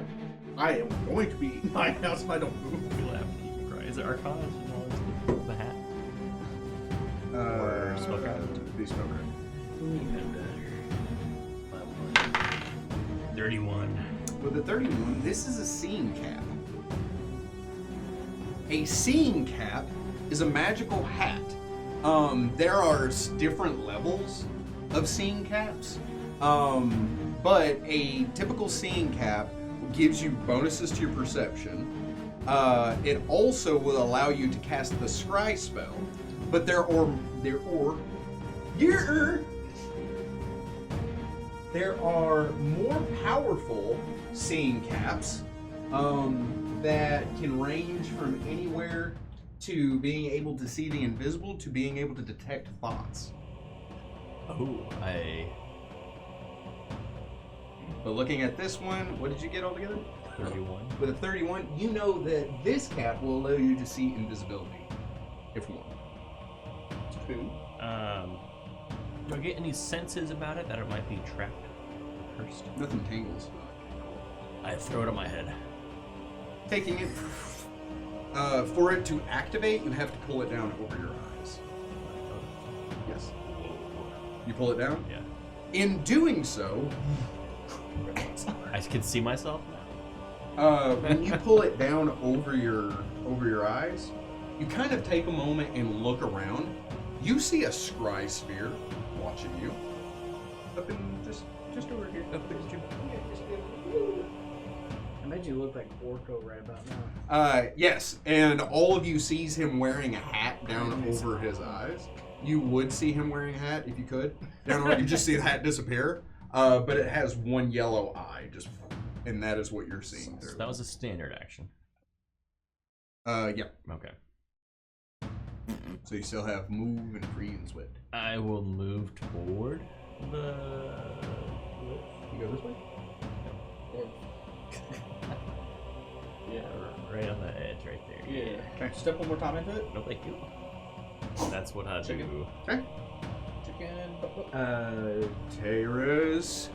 I am going to be eaten by a house if I don't move. We'll have to keep it quiet. Is it Arcana? The hat? Or smoker? The smoker. 31. With the 31, this is a seeing cap. A seeing cap is a magical hat. There are different levels of seeing caps, but a typical seeing cap gives you bonuses to your perception. It also will allow you to cast the scry spell, but there are more powerful seeing caps that can range from anywhere to being able to see the invisible to being able to detect thoughts. Oh, But looking at this one, what did you get altogether? 31. With a 31, you know that this cap will allow you to see invisibility, if one. 2. Do I get any senses about it that it might be trapped? Cursed? Nothing tangles. I throw it on my head. Taking it. For it to activate, you have to pull it down over your eyes. Yes. You pull it down? Yeah. In doing so, I can see myself now. when you pull it down over your eyes, you kind of take a moment and look around. You see a scry sphere watching you. Up in just over here. Up there. I imagine you look like Orko right about now. Yes, and all of you sees him wearing a hat down over his eyes. You would see him wearing a hat if you could. Down over, you just see the hat disappear. But it has one yellow eye, and that is what you're seeing. So that was a standard action. Yeah. Okay. So you still have move and free and swift. I will move toward the. You go this way. Yeah, right on the edge, right there. Yeah. Can I step one more time into it? No, thank you. That's what I Chicken. do. Okay. Chicken. Terrace.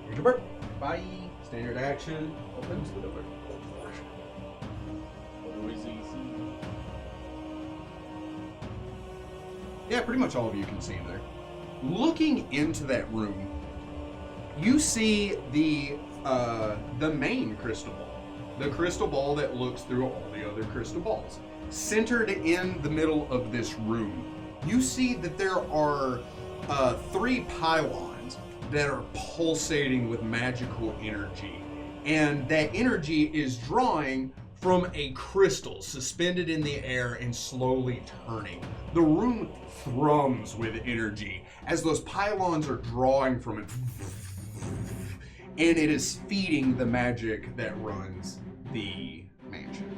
Here's your bird. Bye. Standard action. Opens the door. Yeah, pretty much all of you can see him there. Looking into that room, you see the main crystal ball. The crystal ball that looks through all the other crystal balls. Centered in the middle of this room, you see that there are 3 pylons that are pulsating with magical energy. And that energy is drawing from a crystal suspended in the air and slowly turning. The room thrums with energy as those pylons are drawing from it. And it is feeding the magic that runs the mansion.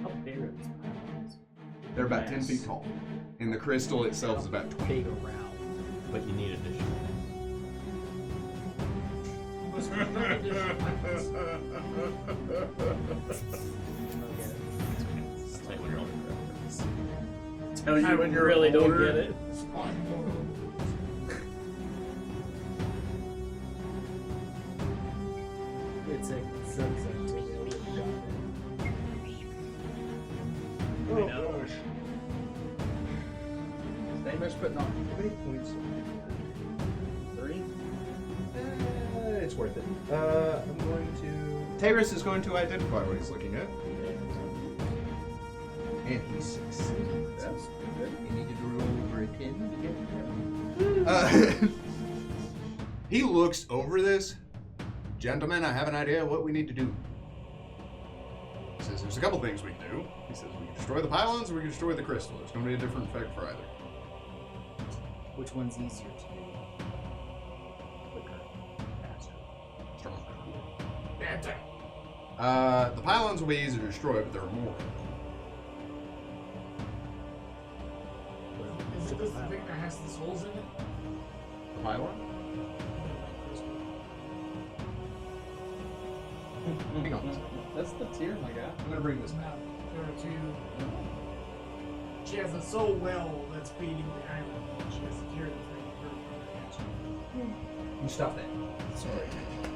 How big are these pylons? They're about 10 feet tall. And the crystal itself is about 20. Big around. But you need additional. Okay. Tell you when you're on the reference. Tell you I when you're really don't older. get it. It's a sunset to me. Oh gosh. Famous but not many points. 3. It's worth it. I'm going to... Taris is going to identify what he's looking at. And he succeeds. That's good. You needed to roll over a 10 to get he looks over this. Gentlemen, I have an idea of what we need to do. He says there's a couple things we can do. He says we can destroy the pylons or we can destroy the crystal. There's going to be a different effect for either. Which one's easier to do? Quicker. enter. The pylons will be easy to destroy, but there are more. Is this the thing that has the souls in it? The pylon? Hang on. That's the tier, my guy. I'm gonna bring this back. There are two. She has a soul well that's feeding the island. She has to carry the thing for her. You stop that. Sorry.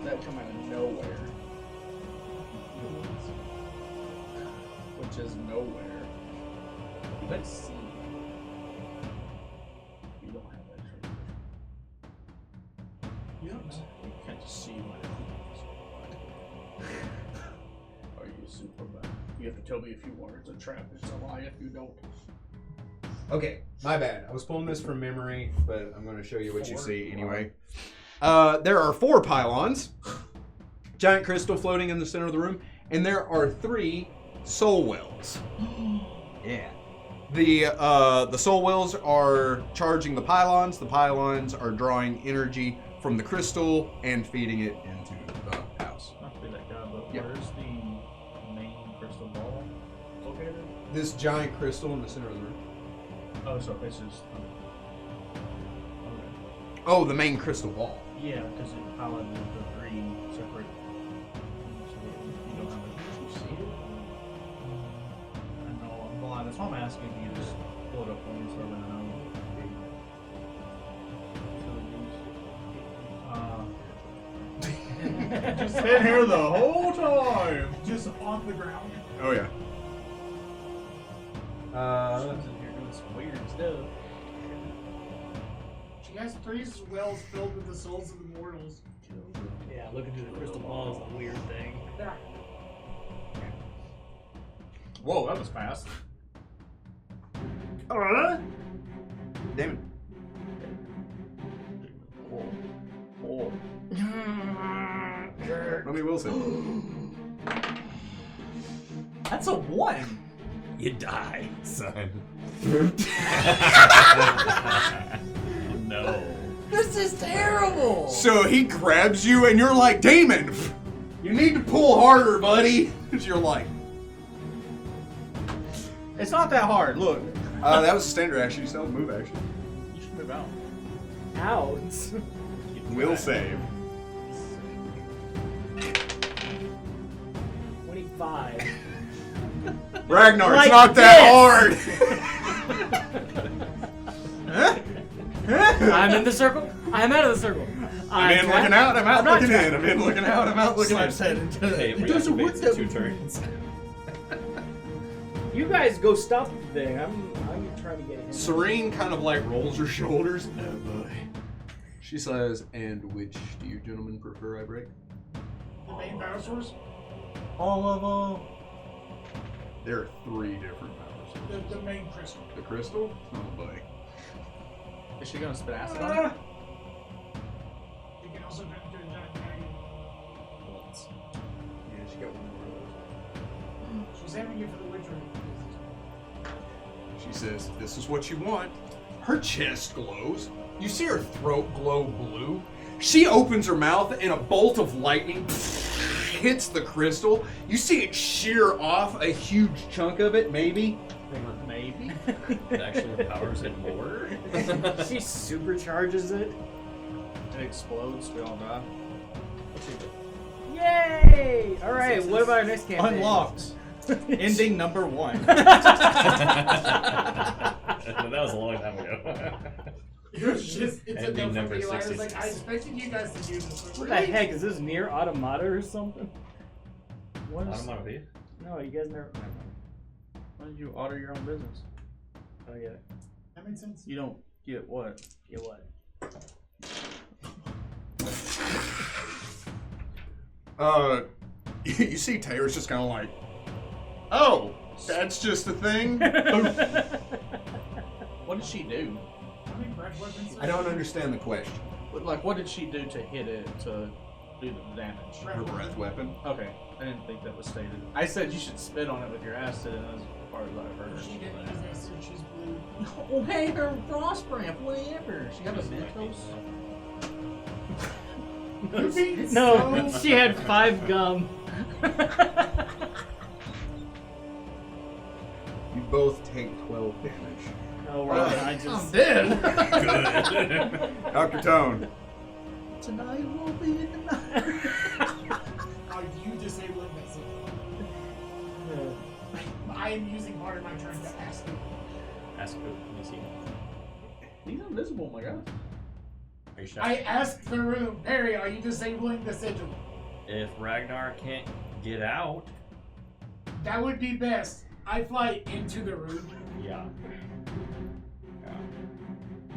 That come out of nowhere. Which is nowhere. Let's see. You don't have that trait. You don't know. You can't just see what it is. Are you Superman? You have to tell me if you are. It's a trap. It's a lie if you don't. Okay, my bad. I was pulling this from memory, but I'm going to show you what you see anyway. There are 4 pylons, giant crystal floating in the center of the room, and there are 3 soul wells. Yeah. The soul wells are charging the pylons. The pylons are drawing energy from the crystal and feeding it into the house. Not to be that guy, but Yep. where's the main crystal ball located? This giant crystal in the center of the room. Oh, so this is. Okay. Oh, the main crystal ball. Yeah, because it piloted the 3 separate. So you don't have it. Did you see it? I know, I'm blind. That's why I'm asking if you just pull it up for me so I know. Just sitting here the whole time. Just on the ground. Oh, yeah. She's in here doing some weird stuff. She has 3 wells filled with the souls of the mortals. Yeah, looking through the crystal ball is a weird thing. Yeah. Whoa, that was fast. Damn it. Oh. Let me Wilson. That's a 1. You die, son. No. This is terrible. So he grabs you and you're like, Damon, you need to pull harder, buddy. You're like, It's not that hard. Look. that was a standard action. You still have a move action. You should move out. Out. Will save. 25. Ragnar, Like it's not that hard. I'm in the circle. I'm out of the circle. I'm in looking out, I'm out I'm not looking in. trapped. I'm in looking out, I'm out looking in. Hey, It doesn't work reactivates that in 2 way. turns. You guys go stop the thing. I'm trying to get it. Serene kind of like rolls her shoulders. Oh boy. She says, and which do you gentlemen prefer I break? The main battle source? All of them. There are 3 different power sources. The main crystal. The crystal? Oh boy. Is she gonna spit acid on it? You can also do a giant dragon. Yeah, she got one more of those. She's having you for the witcher. She says, this is what you want. Her chest glows. You see her throat glow blue. She opens her mouth and a bolt of lightning hits the crystal. You see it shear off a huge chunk of it, maybe. Maybe. It actually powers it more. She supercharges it. It explodes. We all die. What's she do? Yay! All right. What about our next campaign? Unlocked. Ending number 1. That was a long time ago. It's just, it's Ending enough number for me. Like, I was like, 66. I expected you guys to do this. But What the heck is this, near Automata or something? What is? Automata V? No, you guys never. Never mind. Why did you order your own business? Oh yeah. That makes sense. You don't get what? Yeah. What? You see Taylor's just kind of like, oh, that's just a thing? What did she do? How many breath weapons? I don't understand the question. Like, what did she do to hit it to do the damage? Her breath weapon? Okay, I didn't think that was stated. I said you should spit on it with your acid, and as far as I heard. She didn't use acid. She's blue. Oh, hey, her frost breath, whatever. She got a Mentos. You're being No, so- she had 5 gum. You both take 12 damage. Oh, right. I I'm just. dead. Dr. Tone. Tonight will be the night. Are you disabling that signal? I am using part of my turn to ask you. Ask who. Let me see. He's invisible, my God. Are you sure? I asked the room, Perry, are you disabling the sigil? If Ragnar can't get out, That would be best. I fly into the room. yeah.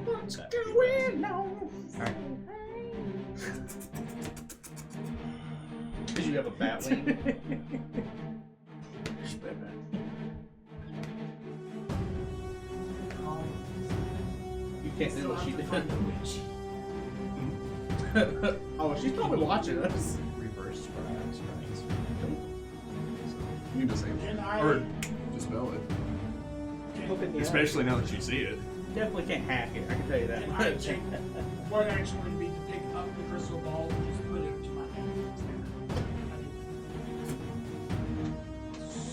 What's going on? Alright. Did you have a bat wing? You can't do what she did. Oh, she's probably watching us. Reverse strikes. You disable Can it. I? Or dispel it. Look at the Especially now that you see it. Definitely can't hack it. I can tell you that. Can I check what action would be to pick up the crystal ball and just put it to my hand?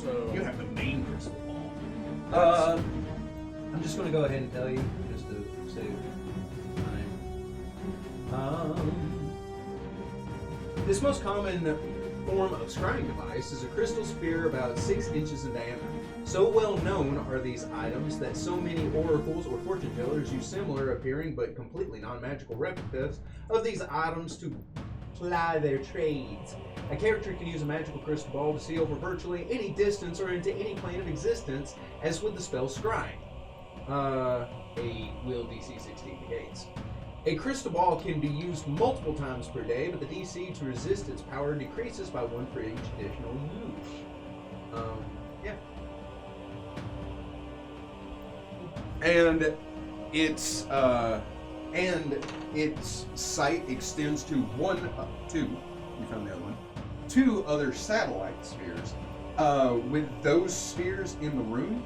So You have the main crystal ball. I'm just going to go ahead and tell you, just to save time. This most common form of scrying device is a crystal sphere about 6 inches in diameter. So well known are these items that so many oracles or fortune tellers use similar appearing but completely non-magical replicas of these items to ply their trades. A character can use a magical crystal ball to see over virtually any distance or into any plane of existence, as with the spell Scrying. A will DC 16 negates. A crystal ball can be used multiple times per day, but the DC to resist its power decreases by 1 for each additional use. Yeah. And its sight extends to two. You found the other one. 2 other satellite spheres. With those spheres in the room,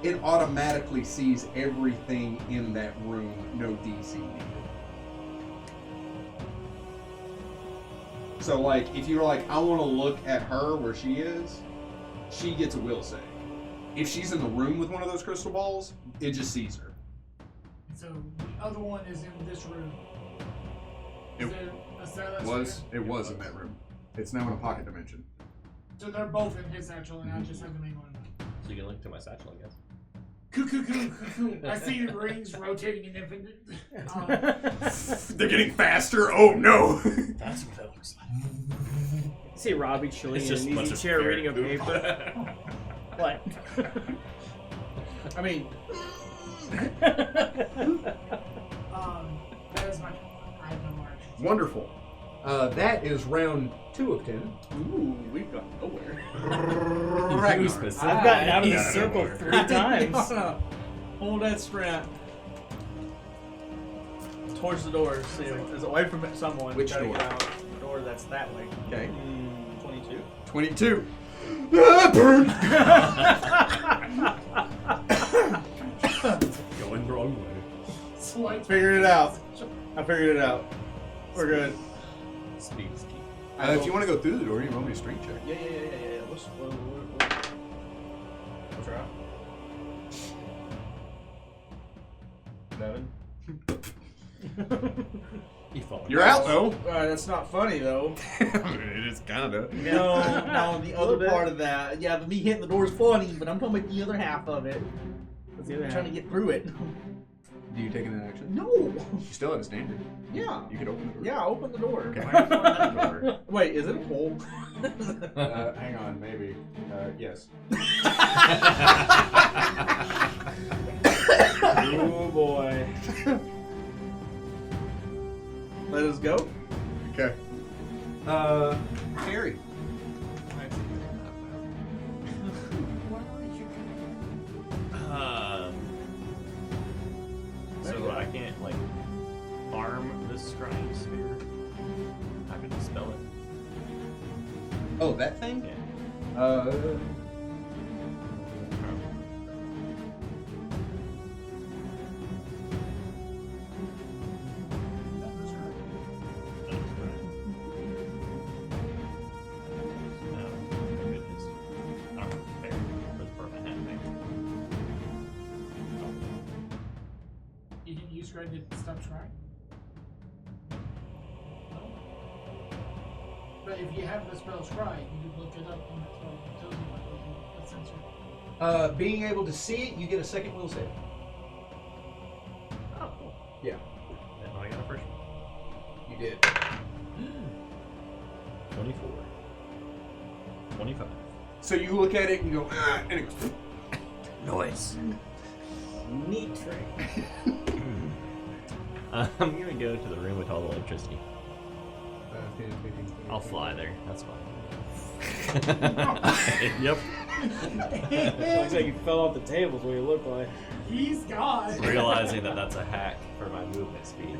it automatically sees everything in that room. No DC needed. So, like, if you're like, I want to look at her where she is, she gets a will save. If she's in the room with one of those crystal balls, it just sees her. So the other one is in this room. Is It there a satellite It was in that room. It's now in a pocket dimension. So they're both in his satchel, and I just have the main one. So you can link to my satchel, I guess. Cuckoo. I see the rings rotating in infinite. They're getting faster. Oh no! That's what that looks like. See Robbie chilling It's in just an a bunch easy of chair ferret reading a poop. paper. What? I mean, That is my. I have no more actions. Wonderful. That is round 2 of 10. ooh, we've got nowhere. Ragnar. I've gotten out of the Yeah, circle no 3 No, times. no. Hold that strap. Towards the door. See, it's away from someone. Which Gotta door? get out. The door that's that way. Okay. 22. 22. Ah, burn! Going the wrong way. Slight. Figured it out. I figured it out. We're good. Speed is key. If you want to go through the door, you roll me a strength check. Yeah. What's your out? 11. You fall. You're out though. That's not funny though. It is kind of. No, the other bit. part of that. Yeah, me hitting the door is funny, but I'm talking about the other half of it. What's the other I'm half? trying to get through it. Do you take an action? No. You still have a standard. Yeah. You could open the door. Yeah, open the door. Okay. Wait, is it a hole? Hang on, maybe. Yes. Oh boy. Let us go. Okay. Harry. So I can't like farm this scrying sphere. I can dispel it. Oh, that thing? Yeah. scrying, it stops scrying? No. But if you have the spell scry, you can look it up on that spell. It tells you what sensor. Being able to see it, you get a second will save. Oh, cool. Yeah, Then I got a first one. you did. 24. 25. So you look at it and you go, ah, and it goes, Noise. Neat trick. I'm gonna go to the room with all the electricity. 10, 15, 20, I'll fly there. That's fine. Yep. Looks like you fell off the table is what you look like. He's gone. Realizing that that's a hack for my movement speed.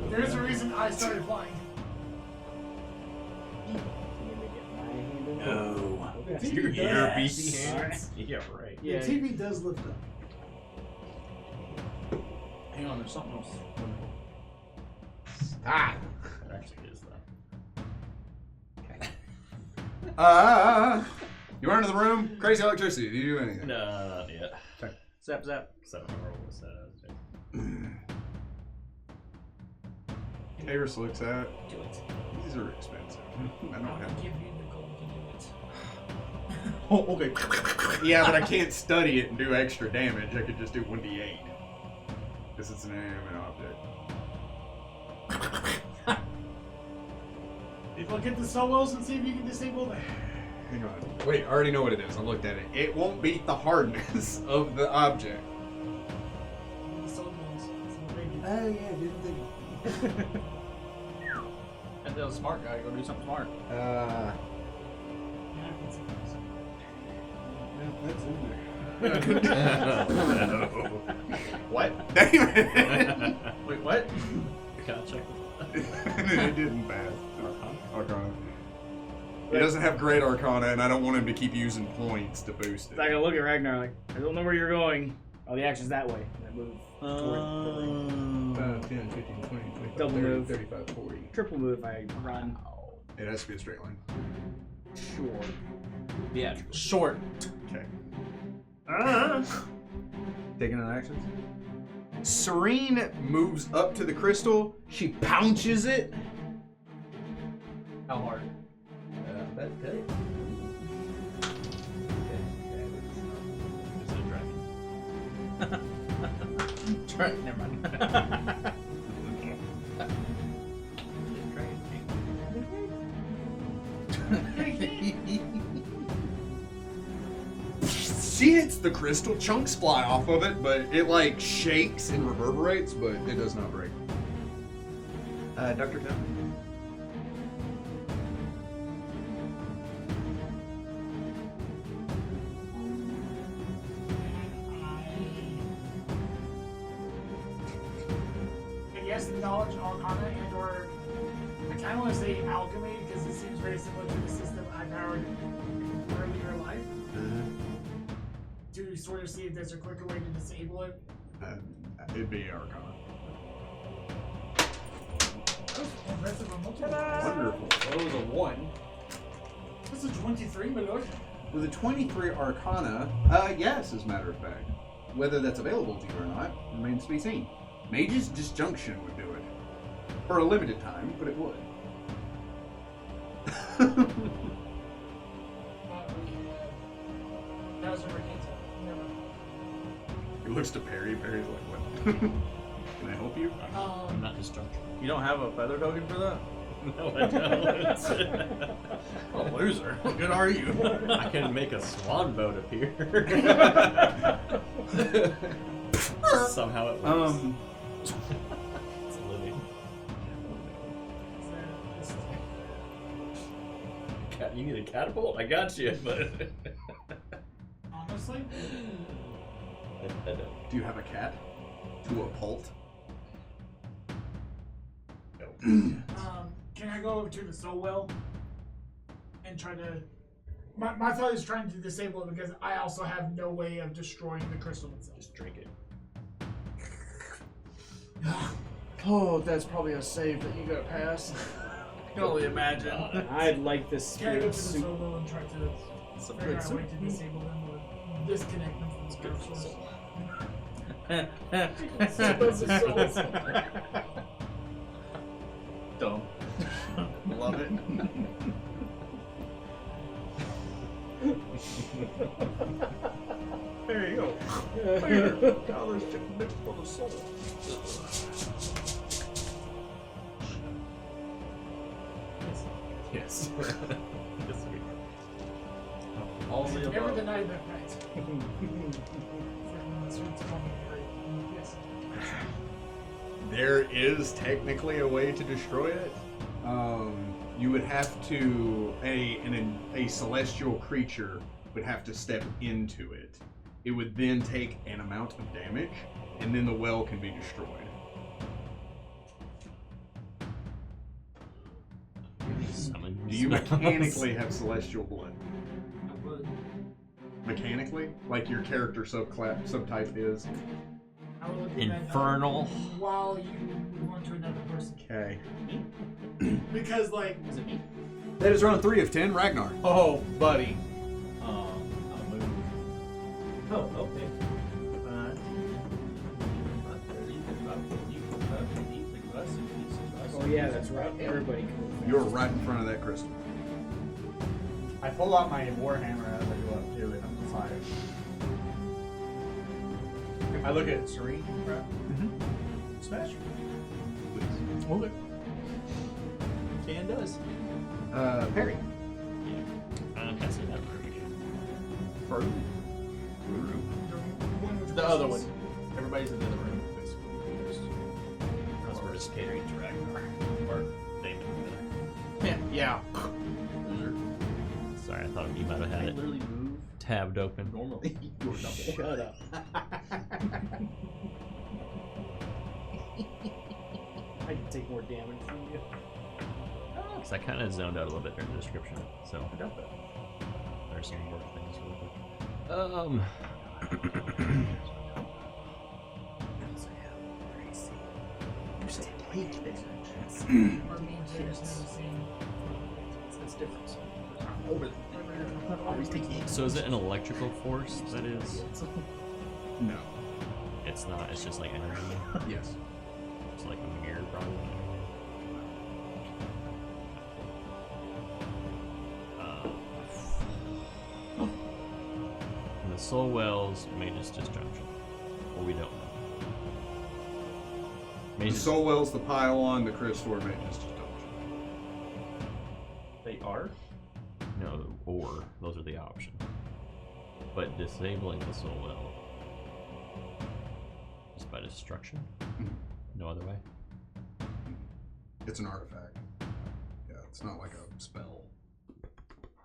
There's a reason I started flying. No. The Your TV does. beefy hands. Yeah, right. Yeah. The TV does lift up. Hang on, there's something else. Stop. It actually is you run into the room, crazy electricity. Do you do anything? No, not yet. Zap, zap. So I don't remember what was said. Karis looks at it. Do it. These are expensive. I don't I'll have. give you the gold to do it. Oh, okay. Yeah, but I can't study it and do extra damage. I could just do 1d8. Because it's an inanimate object. Look at the sowells and see if you can disable them. Hang on. Wait, I already know what it is. I looked at it. It won't beat the hardness of the object. The sowells. See what they do. Oh yeah, didn't think. And the smart guy, go do something smart. Yeah, I can see this. That's in there. What? Damn it! Wait, what? Gotta check this It didn't pass. Arcana. He doesn't have great Arcana, and I don't want him to keep using points to boost I it. gotta look at Ragnar like, I don't know where you're going. Oh, the action's that way. And I move toward the ring. 10, 15, 20, 25, Double 30, move. 35, 40. Triple move, I run. It has to be a straight line. Sure. Yeah, short. Okay. Taking an action? Serene moves up to the crystal. She pounces it. How hard? That's good. Is it a dragon? Never mind. She hits the crystal. Chunks fly off of it, but it like shakes and reverberates, but it does not break. Dr. Tim? I guess knowledge, arcana, and or I kind of want to say alchemy because it seems very similar to the system I powered earlier in life. To sort of see if there's a quicker way to disable it. It'd be Arcana. That was impressive on multiple. Wonderful. Well, it was a 1. This is 23, my lord. With a 23 Arcana, yes, as a matter of fact. Whether that's available to you or not remains to be seen. Mage's Disjunction would do it. For a limited time, but it would. That was a Mercantile. Never. He looks to Perry. Perry's like, what? Can I help you? I'm not disjunct. You don't have a feather token for that? No, I don't. Oh, loser. What good are you? I can make a swan boat appear. Somehow it works. It's a living. You need a catapult? I got you, but Honestly? I don't. Do you have a cat? To a pult? Can I go over to the soul well and try to? My thought is trying to disable it because I also have no way of destroying the crystal itself. Just drink it. Oh, that's probably a save that you gotta pass. I can only imagine. I'd like this Can I go to spirit the soup. soul well and try to It's a figure good out a way to disable them or disconnect them from the power source? Dumb. Love it. There you go. $100 chicken mixed for the soul. Yes. Yes, we are. All the Never above. denied that right. Yes. There is technically a way to destroy it. You would have to a celestial creature would have to step into it. It would then take an amount of damage, and then the well can be destroyed. Summon Do you spells. mechanically have celestial blood? Mechanically, like your character subtype is. I will look at that, Infernal. while you move on to another person. Okay. Because, like, Is it me? That is round 3 of 10. Ragnar. Oh, buddy. I'll move. Oh, okay. Oh yeah, that's right. Everybody can move. You're right in front of that crystal. I pull out my warhammer as I go up to it. I'm fire. I look at Serene. Right? Smash. Please. Okay. Can does. Perry. Can I see that room again? The other one. Everybody's in the other room. Unless we're just catering to Ragnar. Or Damon. Yeah. Sorry, I thought you might have had it literally move tabbed open. normally. You're double. Shut up. I can take more damage from you. Because I kind of zoned out a little bit during the description. So I doubt that. there's some more things real quick. You said take this. or means there's no same. That's different. Over there. Always take it. So is it an electrical force that is? No. It's not. It's just like energy. Yes. It's like a mirror, probably. And the soul wells, Mage's Disjunction. Well, we don't know. The Mage's soul wells, the pylon, the crystal, or maintenance disjunction. They are? No, or those are the options. But disabling the soul well just by destruction? No other way? It's an artifact. Yeah, it's not like a spell.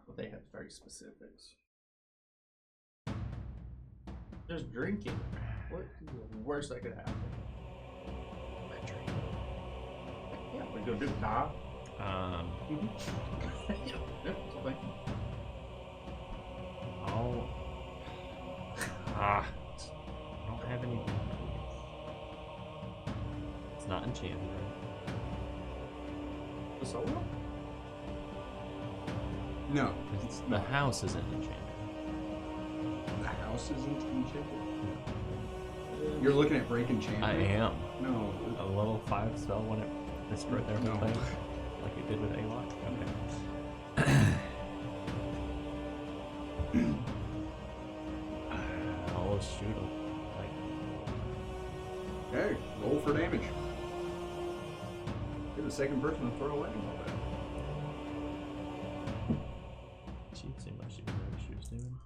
But they have very specifics. Just drinking. What is the worst that could happen? Yeah, we go do nah. Yeah, it's okay. I'll. I don't have any. It's not enchanted, right? The solo? No. The house isn't enchanted. The house isn't enchanted. You're looking at break enchantment. I am. No. A level 5 spell when it destroyed their whole No. thing? Like it did with A-Lock? Okay. I'll shoot him. Okay, roll for damage. You're the second person to throw away all that. She seemed like she knew what she was doing.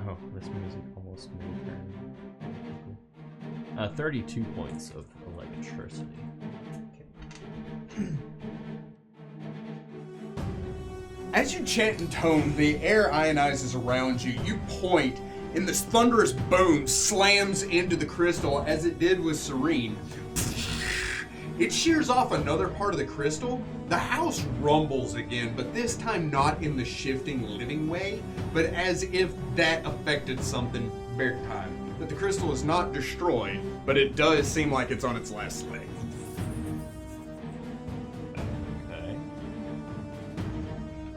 Oh, this music almost made me turn. 32 points of electricity. As you chant and tone, the air ionizes around you. You point, and this thunderous boom slams into the crystal as it did with Serene. It shears off another part of the crystal. The house rumbles again, but this time not in the shifting, living way, but as if that affected something big time. But the crystal is not destroyed, but it does seem like it's on its last leg. Okay.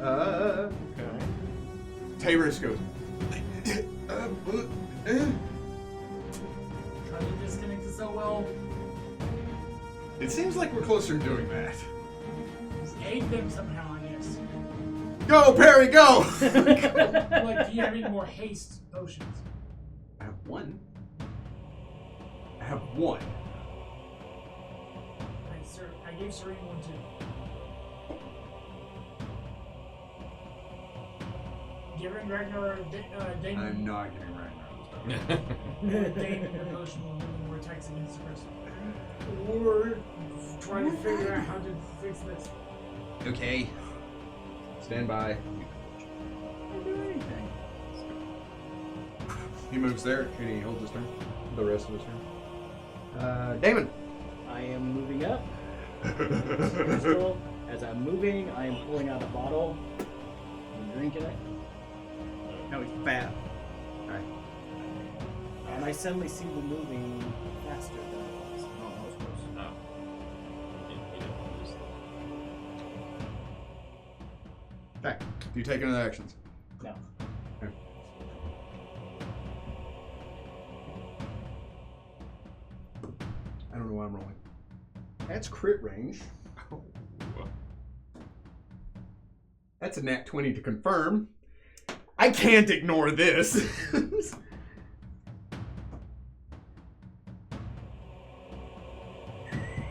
Okay. Tyrus goes. Trying to disconnect it so well. It seems like we're closer to doing that. Just aid them somehow, I guess. Go, Perry, go! Like, do you have any more haste potions? I have one. I have one. I gave Serene one too. Giving Ragnar Damon. I'm not giving Ragnar this Damon the potion will do more attacks against the crystal. Or trying to figure out how to fix this. Okay. Stand by. Don't do anything. He moves there and he holds his turn. The rest of his turn. Damon. I am moving up. Crystal. As I'm moving, I am pulling out a bottle and drinking it. Now he's fat. Alright. And I suddenly see the moving faster than it was. Oh, that was close. No. He didn't lose. Okay. Do you take any other actions? No. Okay. I don't know why I'm rolling. That's crit range. Oh. That's a nat 20 to confirm. I can't ignore this.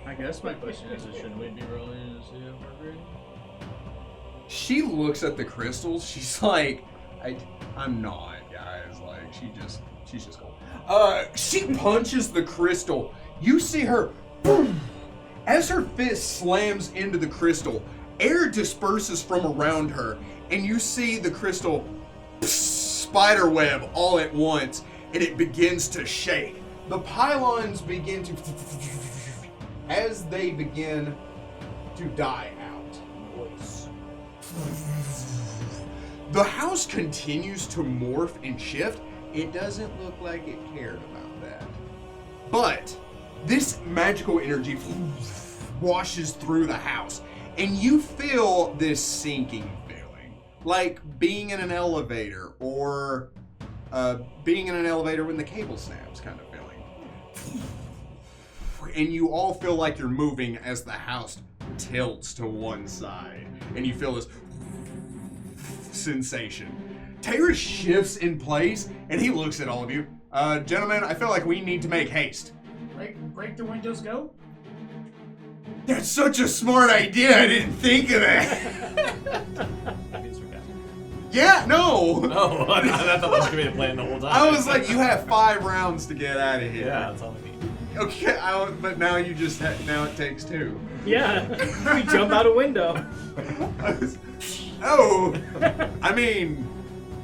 I guess my question is, should we be rolling to see if we're agreeing? She looks at the crystals. She's like, I'm not, guys. Like, she's just cool. She punches the crystal. You see her, boom. As her fist slams into the crystal, air disperses from around her, and you see the crystal spider web all at once, and it begins to shake. The pylons begin to, as they begin to die out. The house continues to morph and shift. It doesn't look like it cared about that. But this magical energy washes through the house, and you feel this sinking feeling, like being in an elevator, or being in an elevator when the cable snaps kind of feeling. And you all feel like you're moving as the house tilts to one side, and you feel this sensation. Taylor shifts in place, and he looks at all of you. Gentlemen, I feel like we need to make haste. Break the windows, go? That's such a smart idea. I didn't think of that. Yeah, no. Oh, I thought that was gonna be the plan the whole time. I was like, you have 5 rounds to get out of here. Yeah, that's all I need. Okay, but now you just now it takes 2. Yeah, we jump out a window. I mean,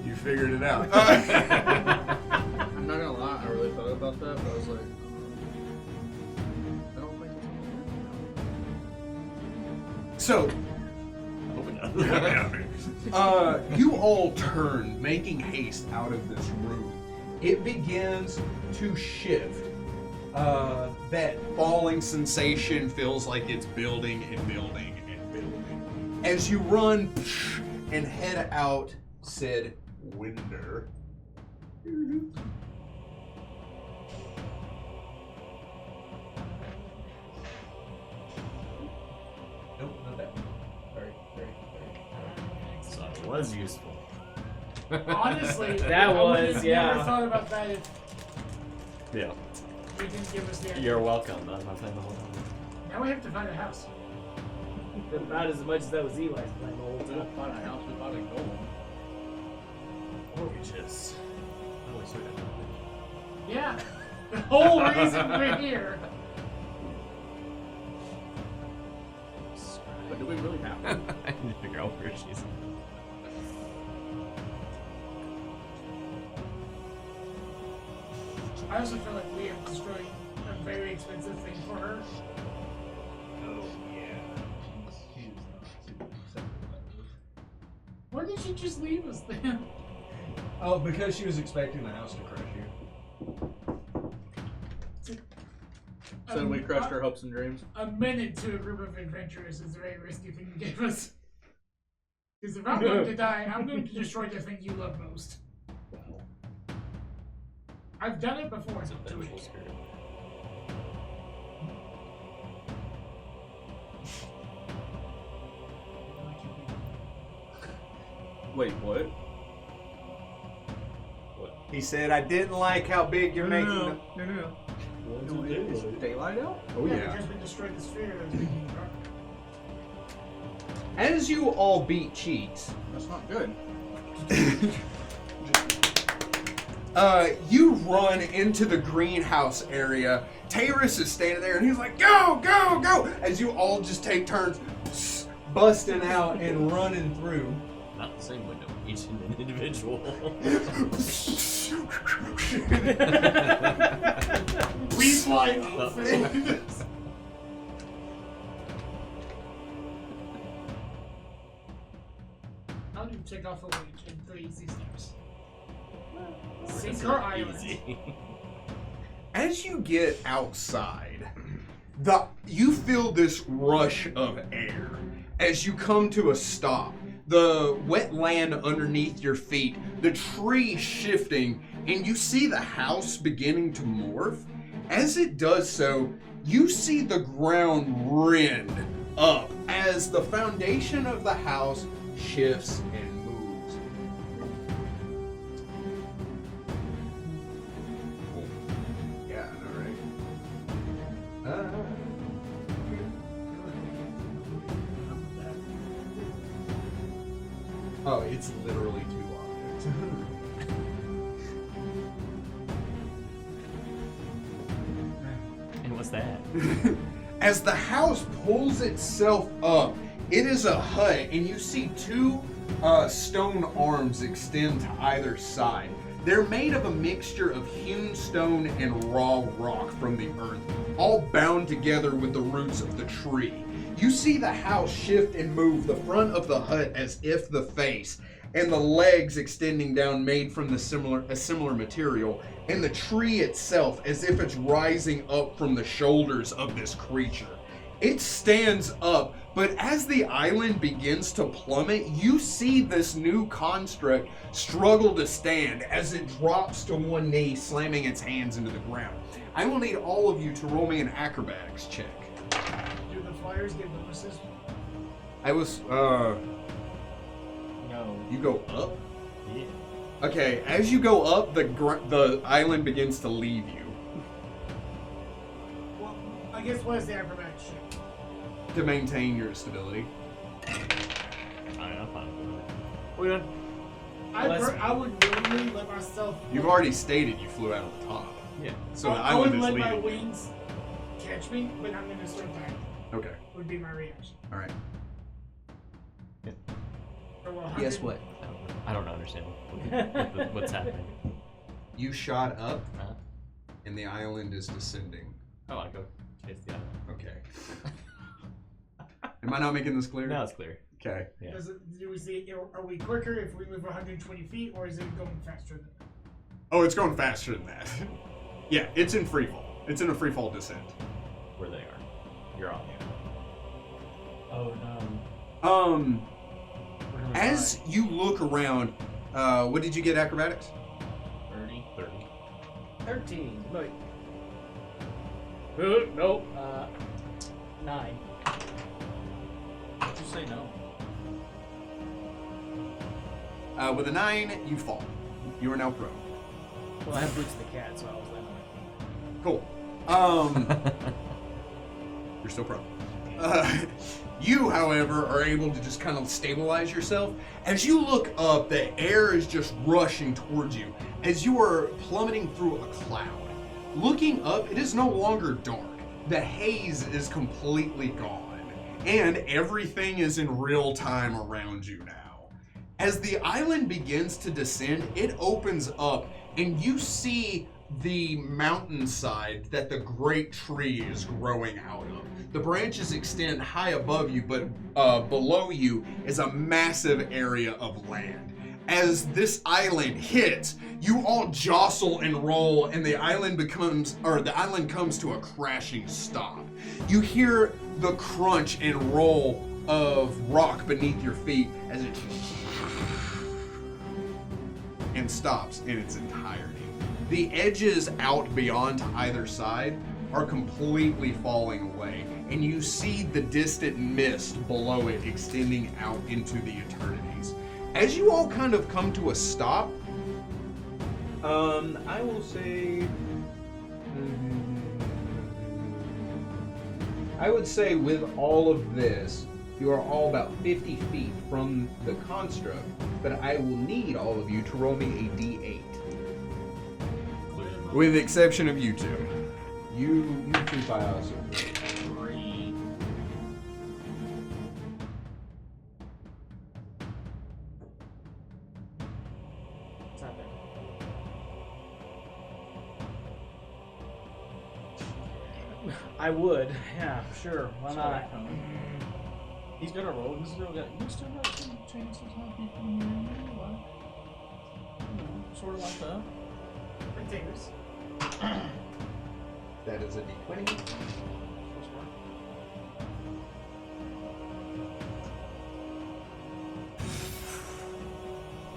you figured it out. I'm not gonna lie, I really thought about that, but I was like, I don't think it's So, I hope it does. you all turn, making haste out of this room. It begins to shift. That falling sensation feels like it's building and building and building. As you run and head out said window. Nope, not that one. Very. So it was useful. Honestly, That I would was, have yeah. never thought about that if Yeah. you didn't give us the idea. You're welcome. That was my plan the whole time. Now we have to find a house. About as much as that was Eli's plan the whole we time. don't find a house, we find a goal. Or we just. Oh, we sort of. Yeah. The whole reason we're here. But do we really have one? I need to figure out where she's. I also feel like we have destroyed a very expensive thing for her. Oh, yeah. She's not super accepting of that. Why did she just leave us then? Oh, because she was expecting the house to crush you. So we crushed our hopes and dreams. A minute to a group of adventurers is a very risky thing to give us. Because if I'm going to die, I'm going to destroy the thing you love most. Wow. I've done it before. It's a Do vengeful it. spirit. Wait, what? He said, I didn't like how big you're making them. No. Is daylight out? Oh, yeah. Because we destroyed the sphere that was making you dark. As you all beat cheeks, That's not good. you run into the greenhouse area. Taurus is standing there and he's like, go, go, go! As you all just take turns busting out and running through. Not the same window, each an individual. We fly off. How do you take off a witch in 3 easy steps? Sink her island. Easy. As you get outside, you feel this rush of air as you come to a stop. The wet land underneath your feet, the tree shifting, and you see the house beginning to morph. As it does so, you see the ground rend up as the foundation of the house shifts and moves. Yeah, I know, right? Oh, it's literally 2 objects. And what's that? As the house pulls itself up, it is a hut, and you see 2 stone arms extend to either side. They're made of a mixture of hewn stone and raw rock from the earth, all bound together with the roots of the tree. You see the house shift and move, the front of the hut as if the face, and the legs extending down made from a similar material, and the tree itself as if it's rising up from the shoulders of this creature. It stands up, but as the island begins to plummet, you see this new construct struggle to stand as it drops to one knee, slamming its hands into the ground. I will need all of you to roll me an acrobatics check. Do the flyers give bonuses? No. You go up? Yeah. Okay, as you go up, the island begins to leave you. Well, I guess what is the acrobatics check? To maintain your stability. I'm fine with it. We're done. I would willingly let myself. You've already stated you flew out of the top. Yeah. So the I would island is let my leaving. wings catch me, but I'm gonna start diving. Okay, Would be my reaction. alright. So, well, Guess 100 what? I don't understand what's happening. You shot up, Uh, and the island is descending. oh, I go chase the island. Okay. Am I not making this clear? Now it's clear. Okay. Yeah. Do we see? Are we quicker if we move 120 feet, or is it going faster than that? Oh, it's going faster than that. Yeah, it's in free fall. It's in a free fall descent. Where they are. You're on here. Oh no. We're gonna As die. you look around, what did you get acrobatics? 30. 13. Wait. Nope. 9. Why'd you say no? With a 9, you fall. You are now prone. Well, I have Boots the cat, so I was that way. Cool. You're still prone. You, however, are able to just kind of stabilize yourself. As you look up, the air is just rushing towards you as you are plummeting through a cloud. Looking up, it is no longer dark. The haze is completely gone, and everything is in real time around you now. As the island begins to descend, it opens up, and you see the mountainside that the great tree is growing out of. The branches extend high above you, but below you is a massive area of land. as this island hits, you all jostle and roll, and the island comes to a crashing stop. You hear the crunch and roll of rock beneath your feet as it and stops in its entirety. The edges out beyond to either side are completely falling away, and you see the distant mist below it extending out into the eternities. As you all kind of come to a stop, I will say, I would say with all of this, you are all about 50 feet from the construct, but I will need all of you to roll me a d8. With the exception of you two. You two files. 3. It's not bad. I would, yeah, sure. Why not? He's gonna roll. He's still got. You still got some chances of people hearing you. Like, sort of like that. Potatoes. That is a d20.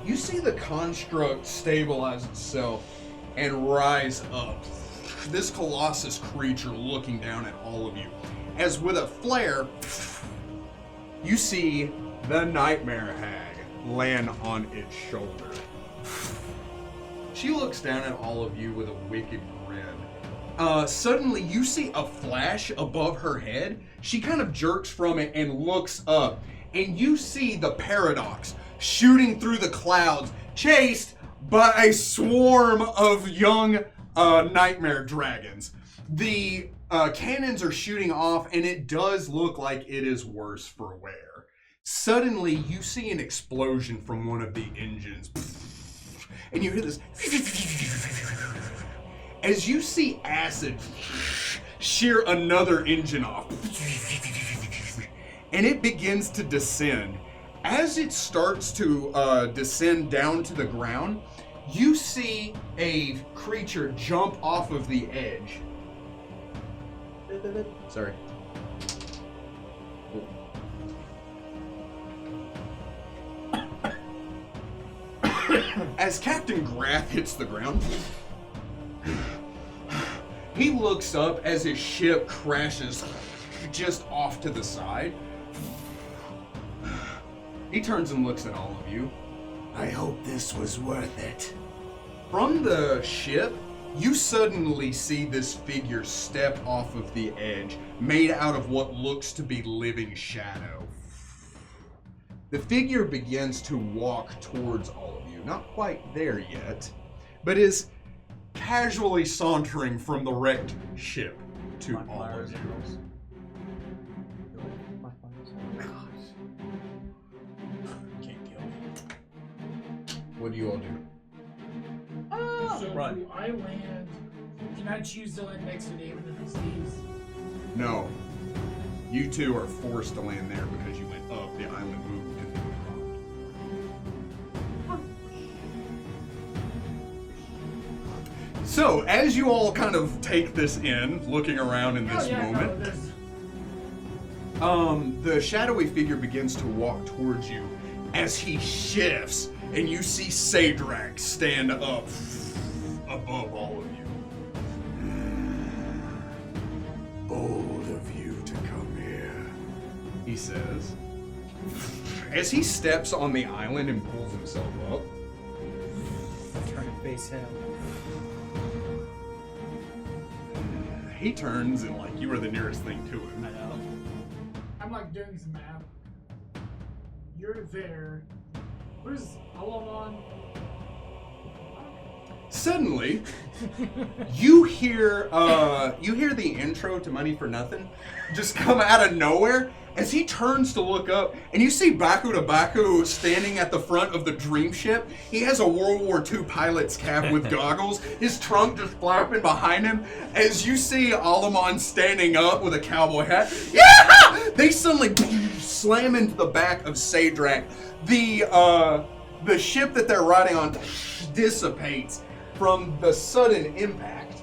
You see the construct stabilize itself and rise up. This colossus creature looking down at all of you. As with a flare, you see the Nightmare Hag land on its shoulder. She looks down at all of you with a wicked grin. Suddenly, you see a flash above her head. She kind of jerks from it and looks up. And you see the Paradox shooting through the clouds, chased by a swarm of young nightmare dragons. The cannons are shooting off, and it does look like it is worse for wear. Suddenly, you see an explosion from one of the engines. And you hear this. As you see acid shear another engine off. And it begins to descend. As it starts to descend down to the ground, you see a creature jump off of the edge. Sorry. As Captain Grath hits the ground, he looks up as his ship crashes just off to the side. He turns and looks at all of you. I hope this was worth it. From the ship, you suddenly see this figure step off of the edge, made out of what looks to be living shadow. The figure begins to walk towards all of you. Not quite there yet, but is casually sauntering from the wrecked ship to all of you. Can't kill. What do you all do? So Right. do I land? Can I choose to land next to David and Steve's? No. You two are forced to land there because you went up. The island moved and then dropped. So, as you all kind of take this in, looking around in this moment, the shadowy figure begins to walk towards you as he shifts, and you see Sadrak stand up above all of you. Bold of you to come here. He says, as he steps on the island and pulls himself up. Trying to face him. He turns and like you are the nearest thing to him. I know. I'm like doing some math. You're there. Where's Alamon? Suddenly, you hear the intro to Money for Nothing just come out of nowhere as he turns to look up, and you see Baku to Baku standing at the front of the dream ship. He has a World War II pilot's cap with goggles, his trunk just flapping behind him. As you see Alamon standing up with a cowboy hat, yeah! They suddenly slam into the back of Sadrak. the ship that they're riding on dissipates from the sudden impact.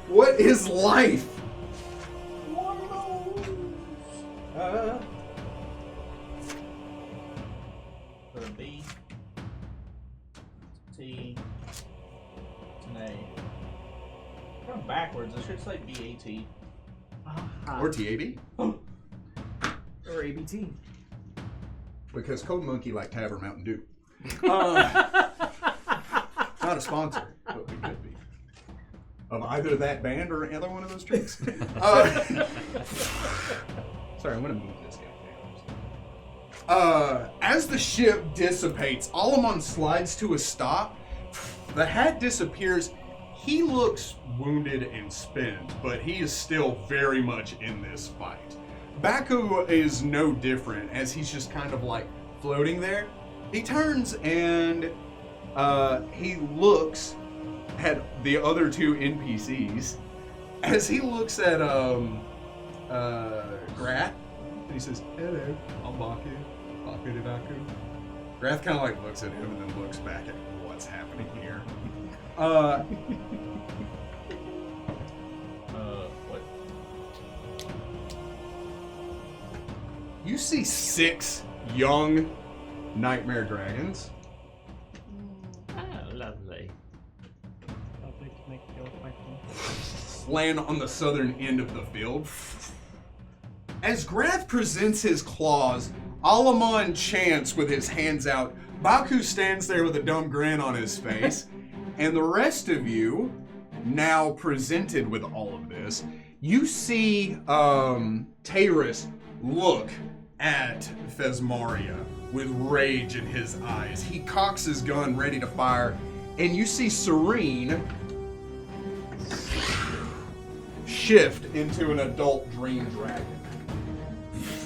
What is life? For a B, T, it's an A. Going backwards, I should say BAT. Or TAB? Or ABT. Because Code Monkey like Tavern Mountain Dew. Not a sponsor, but we could be. Of either that band or either one of those drinks. Sorry, I'm gonna move this guy down. As the ship dissipates, Alamon slides to a stop. The hat disappears. He looks wounded and spent, but he is still very much in this fight. Baku is no different, as he's just kind of like floating there. He turns and he looks at the other two NPCs. As he looks at Grath, and he says, "Hello, I'm Baku. Baku de Baku." Grath kind of like looks at him and then looks back at what's happening here. What? You see 6 young nightmare dragons Oh, lovely. land on the southern end of the field. As Grath presents his claws, Alamon chants with his hands out. Baku stands there with a dumb grin on his face. And the rest of you, now presented with all of this, you see Taurus look at Thesmara with rage in his eyes. He cocks his gun ready to fire, and you see Serene shift into an adult dream dragon.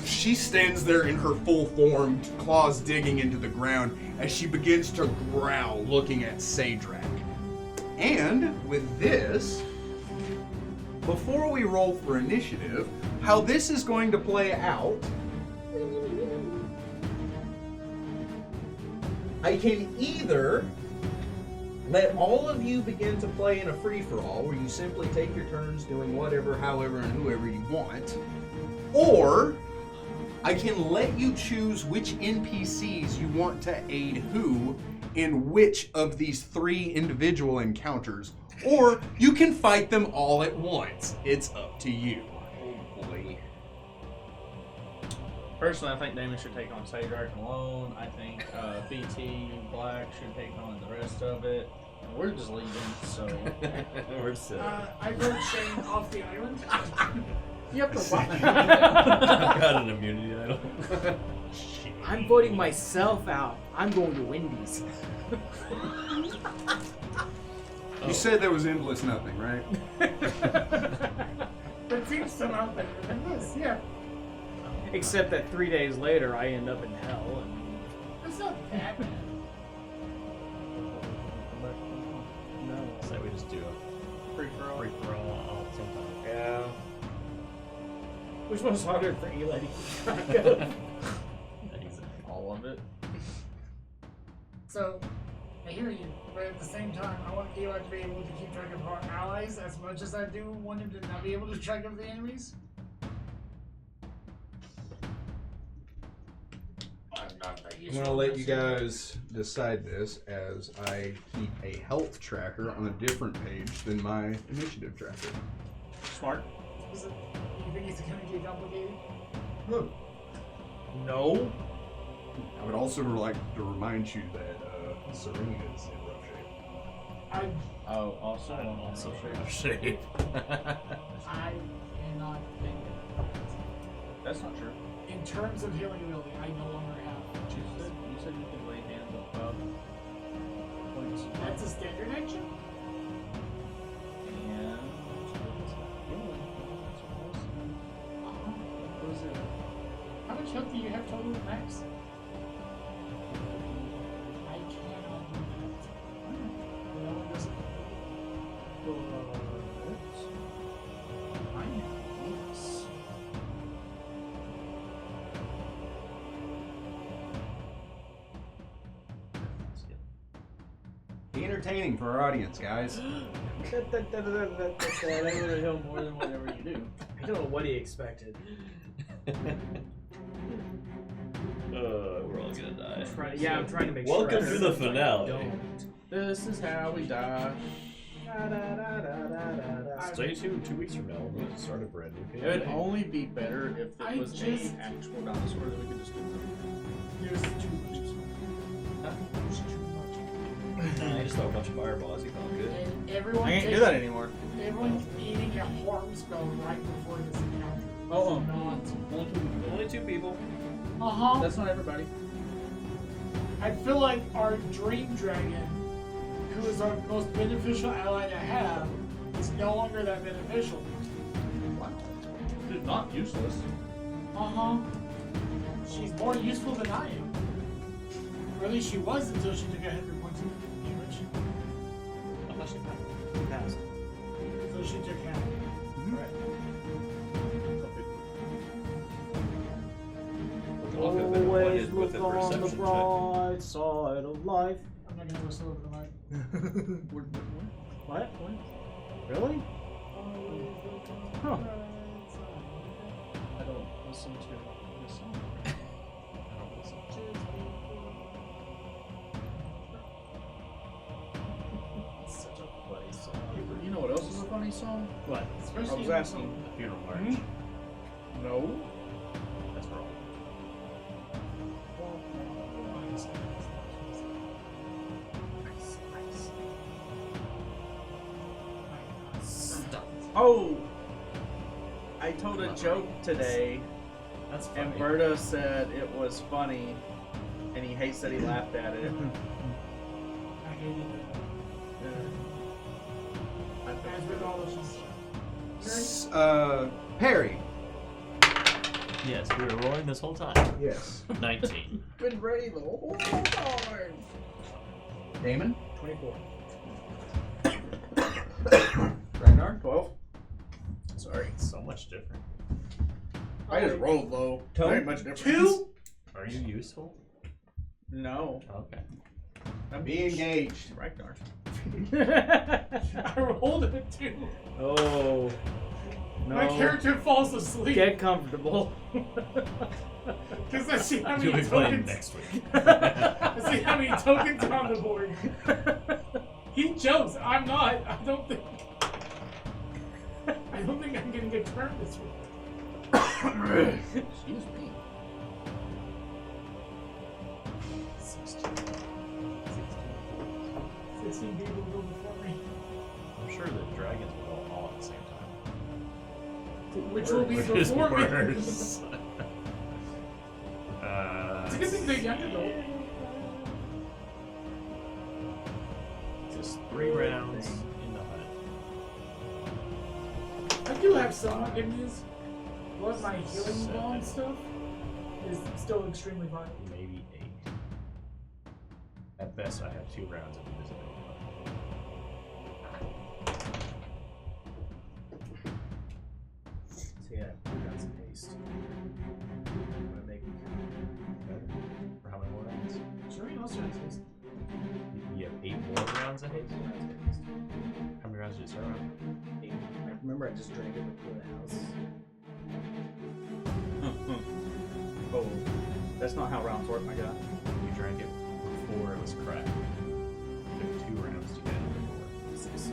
She stands there in her full form, claws digging into the ground as she begins to growl, looking at Sadrak. And with this, before we roll for initiative, how this is going to play out, I can either let all of you begin to play in a free-for-all where you simply take your turns doing whatever, however, and whoever you want, or I can let you choose which NPCs you want to aid who in which of these 3 individual encounters, or you can fight them all at once. It's up to you. Oh boy. Personally, I think Damon should take on Sadrak alone. I think BT Black should take on the rest of it. And we're just leaving, so We're so. I vote Shane off the island. You have to watch. I've got an immunity idol. I'm voting myself out. I'm going to Wendy's. You said there was endless nothing, right? But seems somehow better than this, yeah. Except that 3 days later, I end up in hell. And It's not that bad. no. So we just do a free for all. free for all at the same time. Yeah. Which one's harder for Eli to keep track of? Exactly. All of it. So, I hear you, but at the same time, I want Eli to be able to keep track of our allies as much as I do want him to not be able to track of the enemies. I'm gonna let you guys decide this as I keep a health tracker on a different page than my initiative tracker. Smart. Is it, you think it's gonna get complicated? No. I would also like to remind you that Serene is in rough shape. Oh, also I'm on also shape. rough shape. I cannot think of it. That's not true. In terms of healing ability, I no longer have. You said you could lay hands above points. That's a standard action? And what is it? How much health do you have total max? I cannot do that. No one does it. Be entertaining for our audience, guys. That would help more than whatever you do. I don't know what he expected. We're all gonna die. I'm trying to make Welcome sure. to the finale. Don't. This is how we die. Stay tuned 2 weeks from now. We're going to start a brand new It would campaign. only be better if I it was just- an actual dinosaur that we could just do. There's too much. There's too much. Nah, I just throw a bunch of fireballs. You felt good. And everyone I can't do takes- that anymore. Everyone's eating a harm spell right before this encounter. Oh, Not. Only 2 people. That's not everybody. I feel like our dream dragon, who is our most beneficial ally to have, is no longer that beneficial. It's not useless. She's more useful than I am. Or at least she was until she took 100 points of damage. I'm not sure. Passed. So she took half. Always with look a on the perception check. bright side of life. I'm not gonna whistle over the mic. What? Really? Huh. I don't listen to this song. I don't listen. Such a funny song. You know what else is a funny song? What? I was asking. The funeral march. No. That's wrong. Stop. Oh! I told a joke today, That's funny. and Berta said it was funny, and he hates that he laughed at it. I hated it. As with all of us. Perry. Yes, we were rolling this whole time. Yes. 19. Been ready the whole time. Damon. 24. Ragnar. 12. Sorry. So much different. I just rolled low. Tone? There ain't much difference. 2? Are you useful? No. Okay. I'm Be engaged. Ragnar. I rolled a 2. Oh. No. My character falls asleep. Get comfortable. Because I see how You'll many be playing tokens. next week. I see how many tokens are on the board. He jokes. I'm not. I don't think I'm getting a turn this week. Excuse me. 16 people go before me. I'm sure the dragons will go all at the same time. Which will be Which is before me. worse. It's a good thing they're younger though. Just 3 rounds in the hut. I do have somewhat good news. What my healing ball and stuff is still extremely vital. Maybe 8. At best, I have 2 rounds of invisibility. So yeah, we got some haste. I'm gonna make it For how many more rounds? Sure, you also have this. You have 8 more rounds of haste? How many rounds did you start on? 8. I remember I just drank it before the house. Oh, that's not how rounds work, my guy. You drank it before it was cracked. It took 2 rounds to get it before. 6.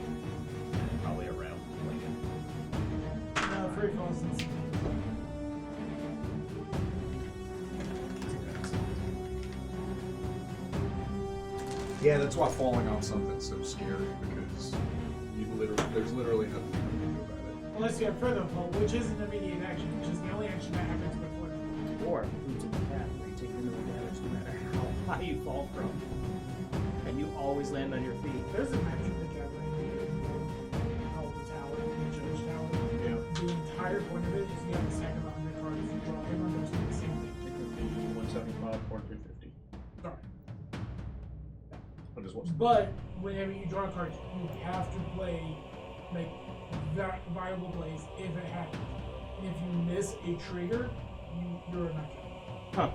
Probably a round later. No, free falls and stuff. Yeah, that's why falling off something's so scary, because there's literally nothing you can do about it. Unless you have further fall, which is an immediate action, which is the only action that happens before. Or boots in the path where you take minimal damage no matter how high you fall from. And you always land on your feet. There's a match in the gathering. Called the tower, the judge tower. Yeah. The entire point of it is you have a stack of 100 cards. You draw everyone does the same thing. It could be 175 or 350. Sorry. But it's what's But whenever you draw cards, you have to play like that viable plays if it happens. And if you miss a trigger, you're a knockout. Huh.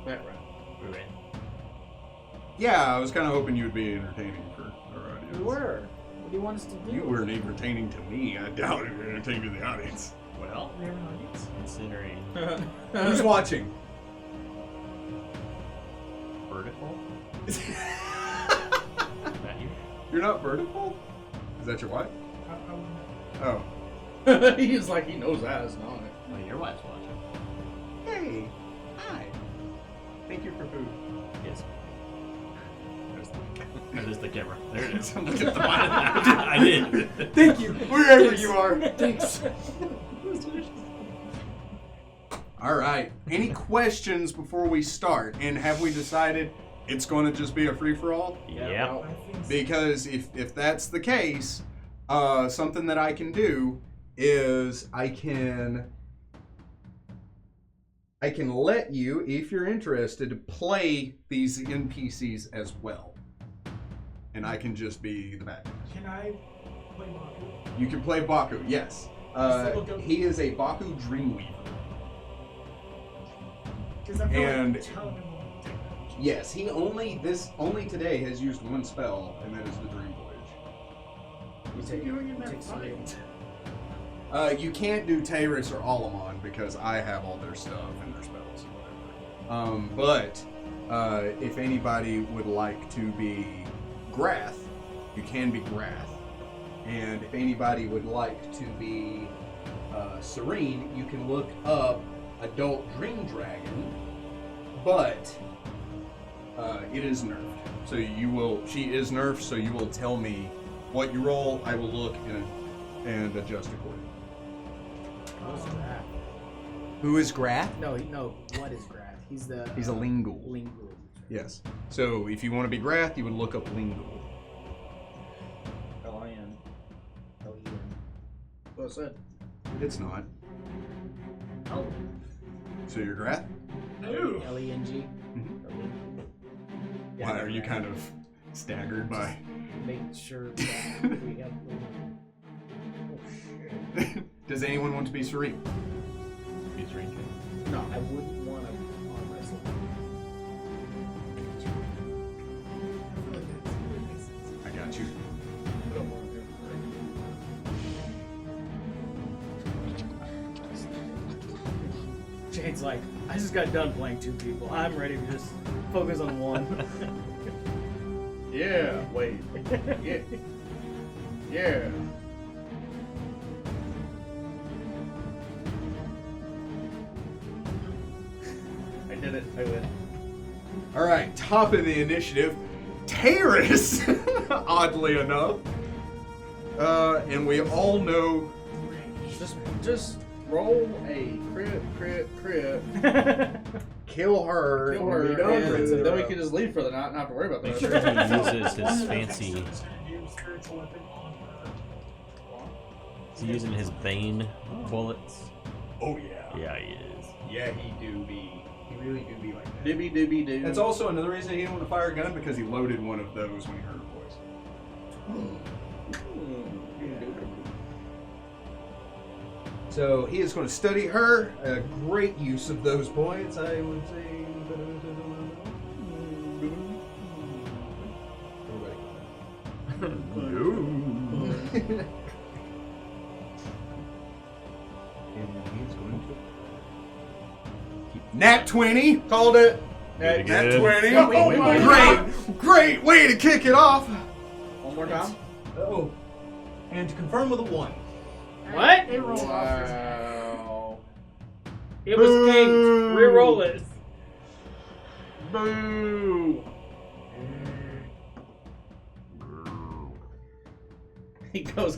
That round. We ran. Yeah, I was kind of hoping you would be entertaining for the We were. What do you want us to do? You weren't entertaining to me. I doubt you were entertaining to the audience. Well, considering Who's watching? vertical. That you? You're not vertical? Is that your wife? Oh. He's like, he knows that is not it. Oh, your wife's watching. Hey. Hi. Thank you for food. Yes. There's the That is the camera. There it is. I'm looking at the bottom. I did. Thank you, wherever you are. Thanks. All right. Any questions before we start? And have we decided it's going to just be a free-for-all? Yep. Because if that's the case, something that I can do is I can let you, if you're interested, play these NPCs as well. And I can just be the bad guy. Can I play Baku? You can play Baku, yes. He is a Baku Dreamweaver. Because I feel And- like telling him what to do. Yes, he only today has used one spell, and that is the Dream Voyage. What's he doing in that Takes fight? You can't do Tyrus or Alamon because I have all their stuff and their spells and whatever. But if anybody would like to be Grath, you can be Grath. And if anybody would like to be Serene, you can look up Adult Dream Dragon, but it is nerfed. So she is nerfed, so you will tell me what you roll, I will look and adjust accordingly. What's Grath? Who is Grath? No, what is Grath? He's a Lingual. Lingual. Yes. So if you want to be Grath, you would look up Lingual. L-I-N. L-E-N. What's that? It's not. Oh. So you're Grath? Ooh. L-E-N-G. Why are you kind of staggered by? Make sure that we have. Oh shit. Does anyone want to be Serene? He's drinking. No, I wouldn't want to arm wrestle. I got you. Jane's like, I just got done playing 2 people. I'm ready to just focus on one. Yeah, wait. Yeah. Yeah. I did it. I win. All right, top of the initiative, Terrace. Oddly enough, and we all know. Just roll a crit. Kill her. Kill her, and be done and with it. then we can just leave for the night and not have to worry about Make that. sure he uses his fancy. Spiritual weapon on her. Is he using his Bane bullets? Oh yeah. Yeah, he is. Yeah, he really do be like that. Dibby dibby doo. That's also another reason he didn't want to fire a gun, because he loaded one of those when he heard her voice. So he is going to study her. A great use of those points, I would say. Nat 20, called it. Very Nat good. 20. Oh my Great way to kick it off. One more time. Oh. And to confirm with a 1. What? They roll off. Wow. It was kinked. Reroll it. Boo. He goes,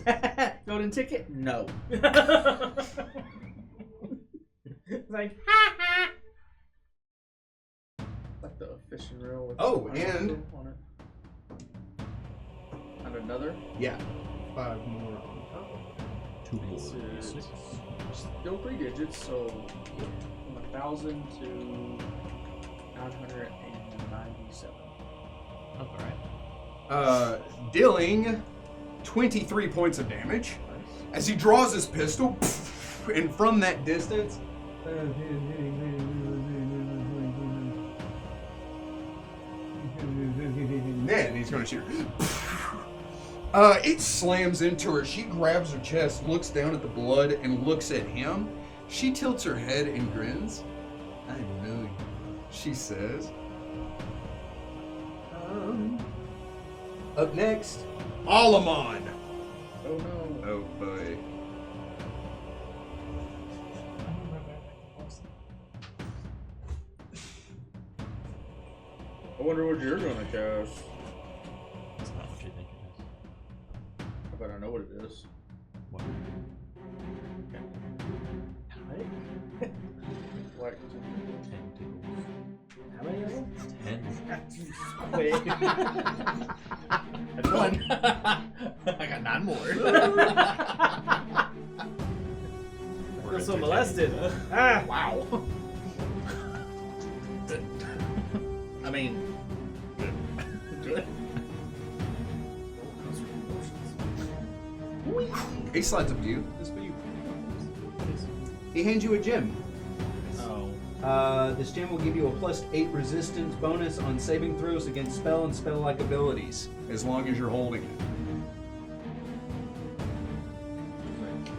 golden ticket? No. It's like, Like the fishing reel with Oh, the and- on it. And another. Yeah. 5 more on top. 2 more. This is still 3 digits, so from 1,000 to 997. All right. Dealing 23 points of damage as he draws his pistol, and from that distance, then he's going to shoot. It slams into her. She grabs her chest, looks down at the blood, and looks at him. She tilts her head and grins. I know you, she says. Up next, Alamon. Oh no. Oh boy. I wonder what you're gonna cast. That's not what you think it is. I bet I know what it is. What? Like, 10 tickles. How many of them? 10. Wait. That's one. I got 9 more. We're Feel so entertaining. molested. Ah! Wow. I mean, good. He slides up to you. This for you. He hands you a gem. Oh. This gem will give you a +8 resistance bonus on saving throws against spell and spell-like abilities, as long as you're holding it.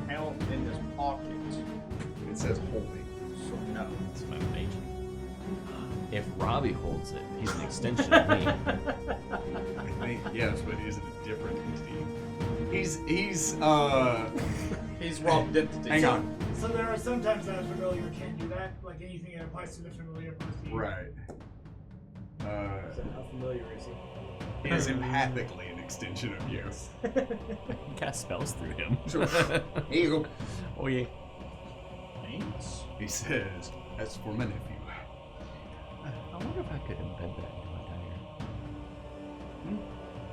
Count in his pocket. It says holding. So no. It's my mage. If Robbie holds it, he's an extension of me. I think yes, but he's a different entity. He's He's Rob Dentity. hang on. So there are sometimes that a familiar can't do that. Like anything that applies to the familiar applies to you. Right. So how familiar is he? He is empathically an extension of you. You cast spells through him. Here you go. Oh yeah. Thanks. He says, as for my nephew. I wonder if I could embed that into my dagger.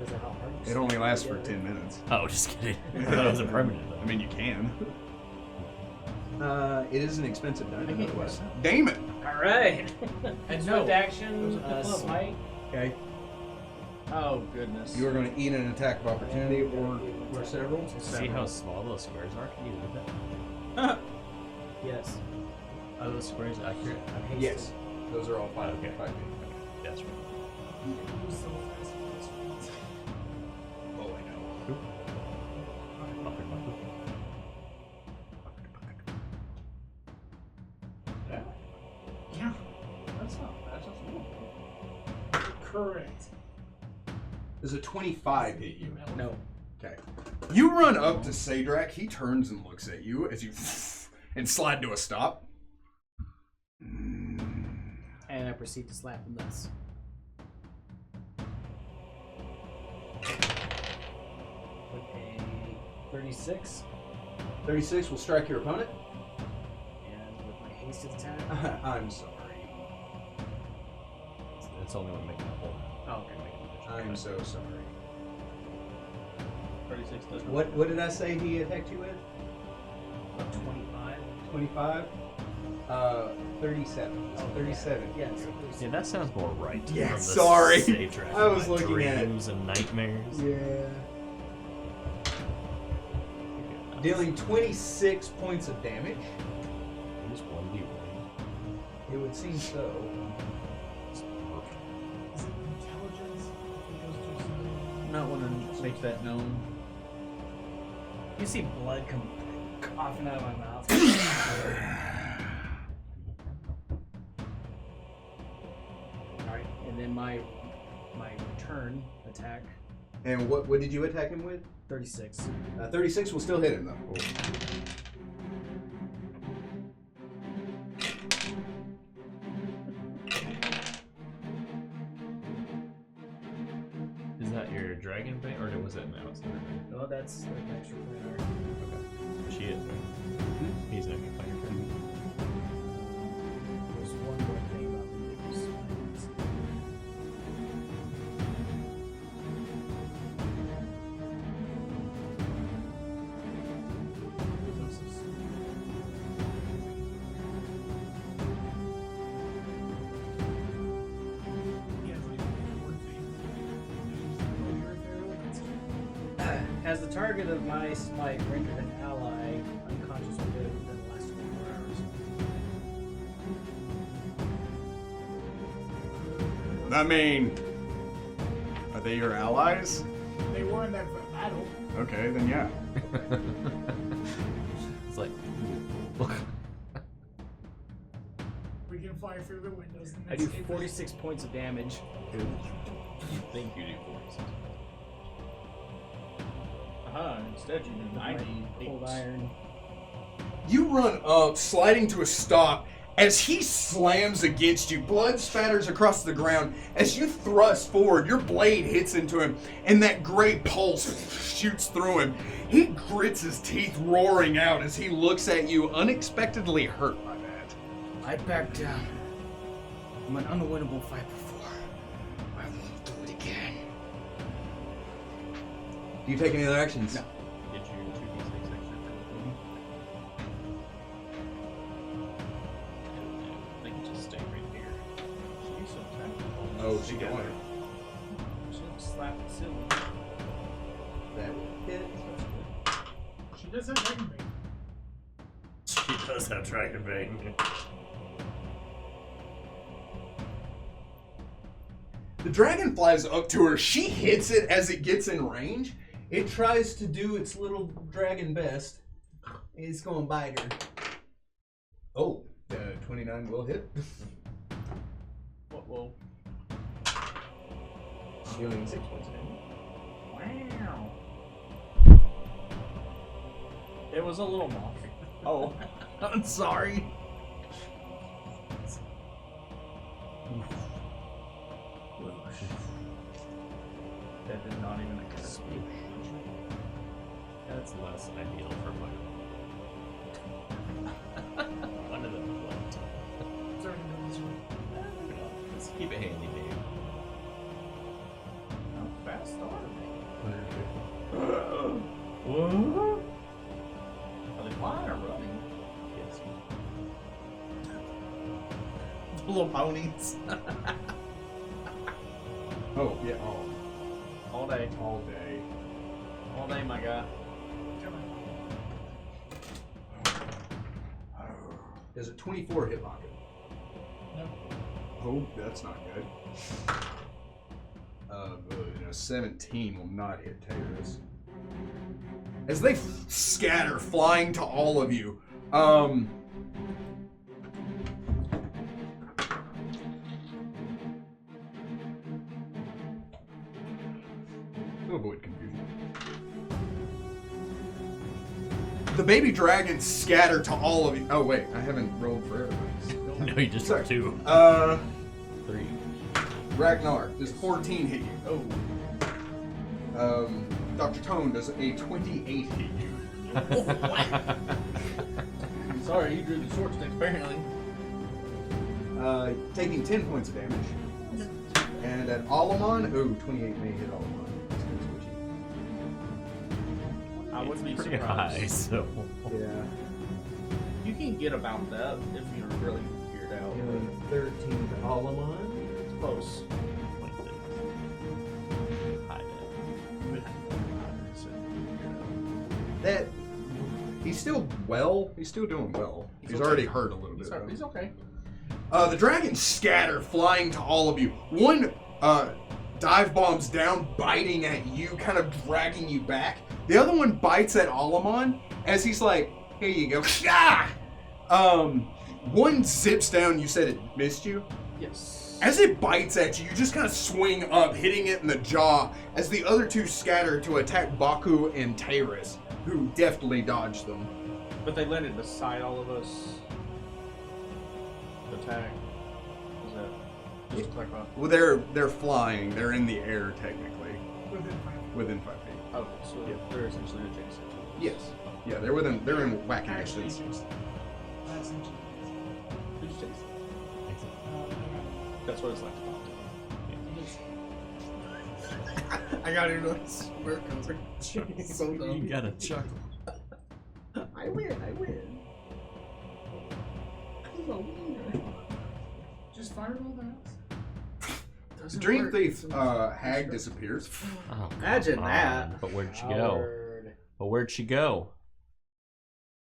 Is that how hard you It only lasts for 10 minutes. Oh, just kidding. I thought it was a permanent though. I mean, you can. It is an expensive diamond, can't otherwise. guess Damon! Alright. And Swift no. action, It was a fifth level. smite. Okay. Oh goodness. You are going to eat an attack of opportunity or several. See how small those squares are? Can you live that? Yes. Are those squares accurate? I'm hasted. Yes. Those are all 5 Okay. 5 feet. That's right. Who's so fast for this one? Oh, I know. Yeah, That's not bad. That's not correct. Does a 25 hit you? No. Okay. You run up to Sadrak. He turns and looks at you as you and slide to a stop. And I proceed to slap him thus. With a 36. 36 will strike your opponent. And with my hasted attack. I'm sorry. It's only when making a whole. Oh, okay. I'm so sorry. 36 does not. What did I say he attacked you with? 25. 25? 37. Oh, 37. Yes. Yeah, that sounds more right. Yeah, from the sorry. stage track I was of my looking at- dreams and nightmares. Yeah. Dealing 26 points of damage. Just 1d1. It would seem so. Is it intelligence? If it goes to zero? Not want to make that known. You see blood come coughing out of my mouth. Alright, and then my return attack, And what did you attack him with? 36. 36 will still hit him though. Is that your dragon bait, or was it an outsider bait? No, that's like extra planar. Okay. She is, right? He's not gonna fight your friend. There's one more thing about the news. Yeah, it's like a word thing. As the target of my smite rendered an ally unconscious or dead within the last 24 hours. I mean, are they your allies? They were in that battle Okay, then yeah. It's like, We can fly through the windows. And I do 46 points of damage. you think you do 46. Instead you do 90. Cold iron. You run up, sliding to a stop. As he slams against you, blood spatters across the ground. As you thrust forward, your blade hits into him, and that gray pulse shoots through him. He grits his teeth, roaring out as he looks at you, unexpectedly hurt by that. I back down. I'm an unwinnable fight before. I won't do it again. Do you take any other actions? No. Get your 2d6 extra. They can just stay right here. She's so tactical. Oh, she got it. She'll slap the ceiling. That would hit. She does have dragon bait. She does have dragon bane. The dragon flies up to her. She hits it as it gets in range. It tries to do its little dragon best. It's going to bite her. Oh, 29 will hit. Whoa. Dealing 6 points of damage. Wow. It was a little mock. Oh, I'm sorry. That did not even occur. That's less ideal for one. One of them left. Sorry, no, this one. Let's keep it handy, Dave. How fast are What? they? Are they flying or running? Yes. Little ponies. Oh, yeah. All day. All day. All day, my guy. Does a 24 hit pocket? Oh, that's not good. 17 will not hit Taylor's. As they scatter, flying to all of you, to avoid confusion. The baby dragons scatter to all of you. Oh wait, I haven't rolled for everybody. No, you just Sorry. took 2. 3. Ragnar, does 14 hit you? Oh. Dr. Tone, does a 28 hit you? Sorry, you drew the short stick, apparently. Taking 10 points of damage. And at Alamon, 28 may hit Alamon. It's kind of switchy. I wouldn't be Pretty surprised. high, so. Yeah. You can get about that if you're really geared out. Healing 13 to Alamon. It's close. That he's still well. He's still doing well. He's okay. already hurt a little bit. Sorry, he's okay. The dragons scatter, flying to all of you. One dive bombs down, biting at you, kind of dragging you back. The other one bites at Alamon as he's like, "Here you go." One zips down. You said it missed you. Yes. As it bites at you, you just kind of swing up, hitting it in the jaw. As the other two scatter to attack Baku and Tyrus, who deftly dodged them. But they landed beside all of us. Attack. Is that just to clarify? Well, they're flying. They're in the air technically. Within 5 feet. Oh, so they're essentially adjacent. Yes. Yeah, they're in whacking distance. Who's chasing? That's what it's like to talk to. I got into a smirk. I was like, so dumb. You gotta chuckle. I win. I'm a winner. Just fire all that. The Dream Thief hag disappears. Oh, Imagine come that. on. But where'd she go? Howard. But where'd she go?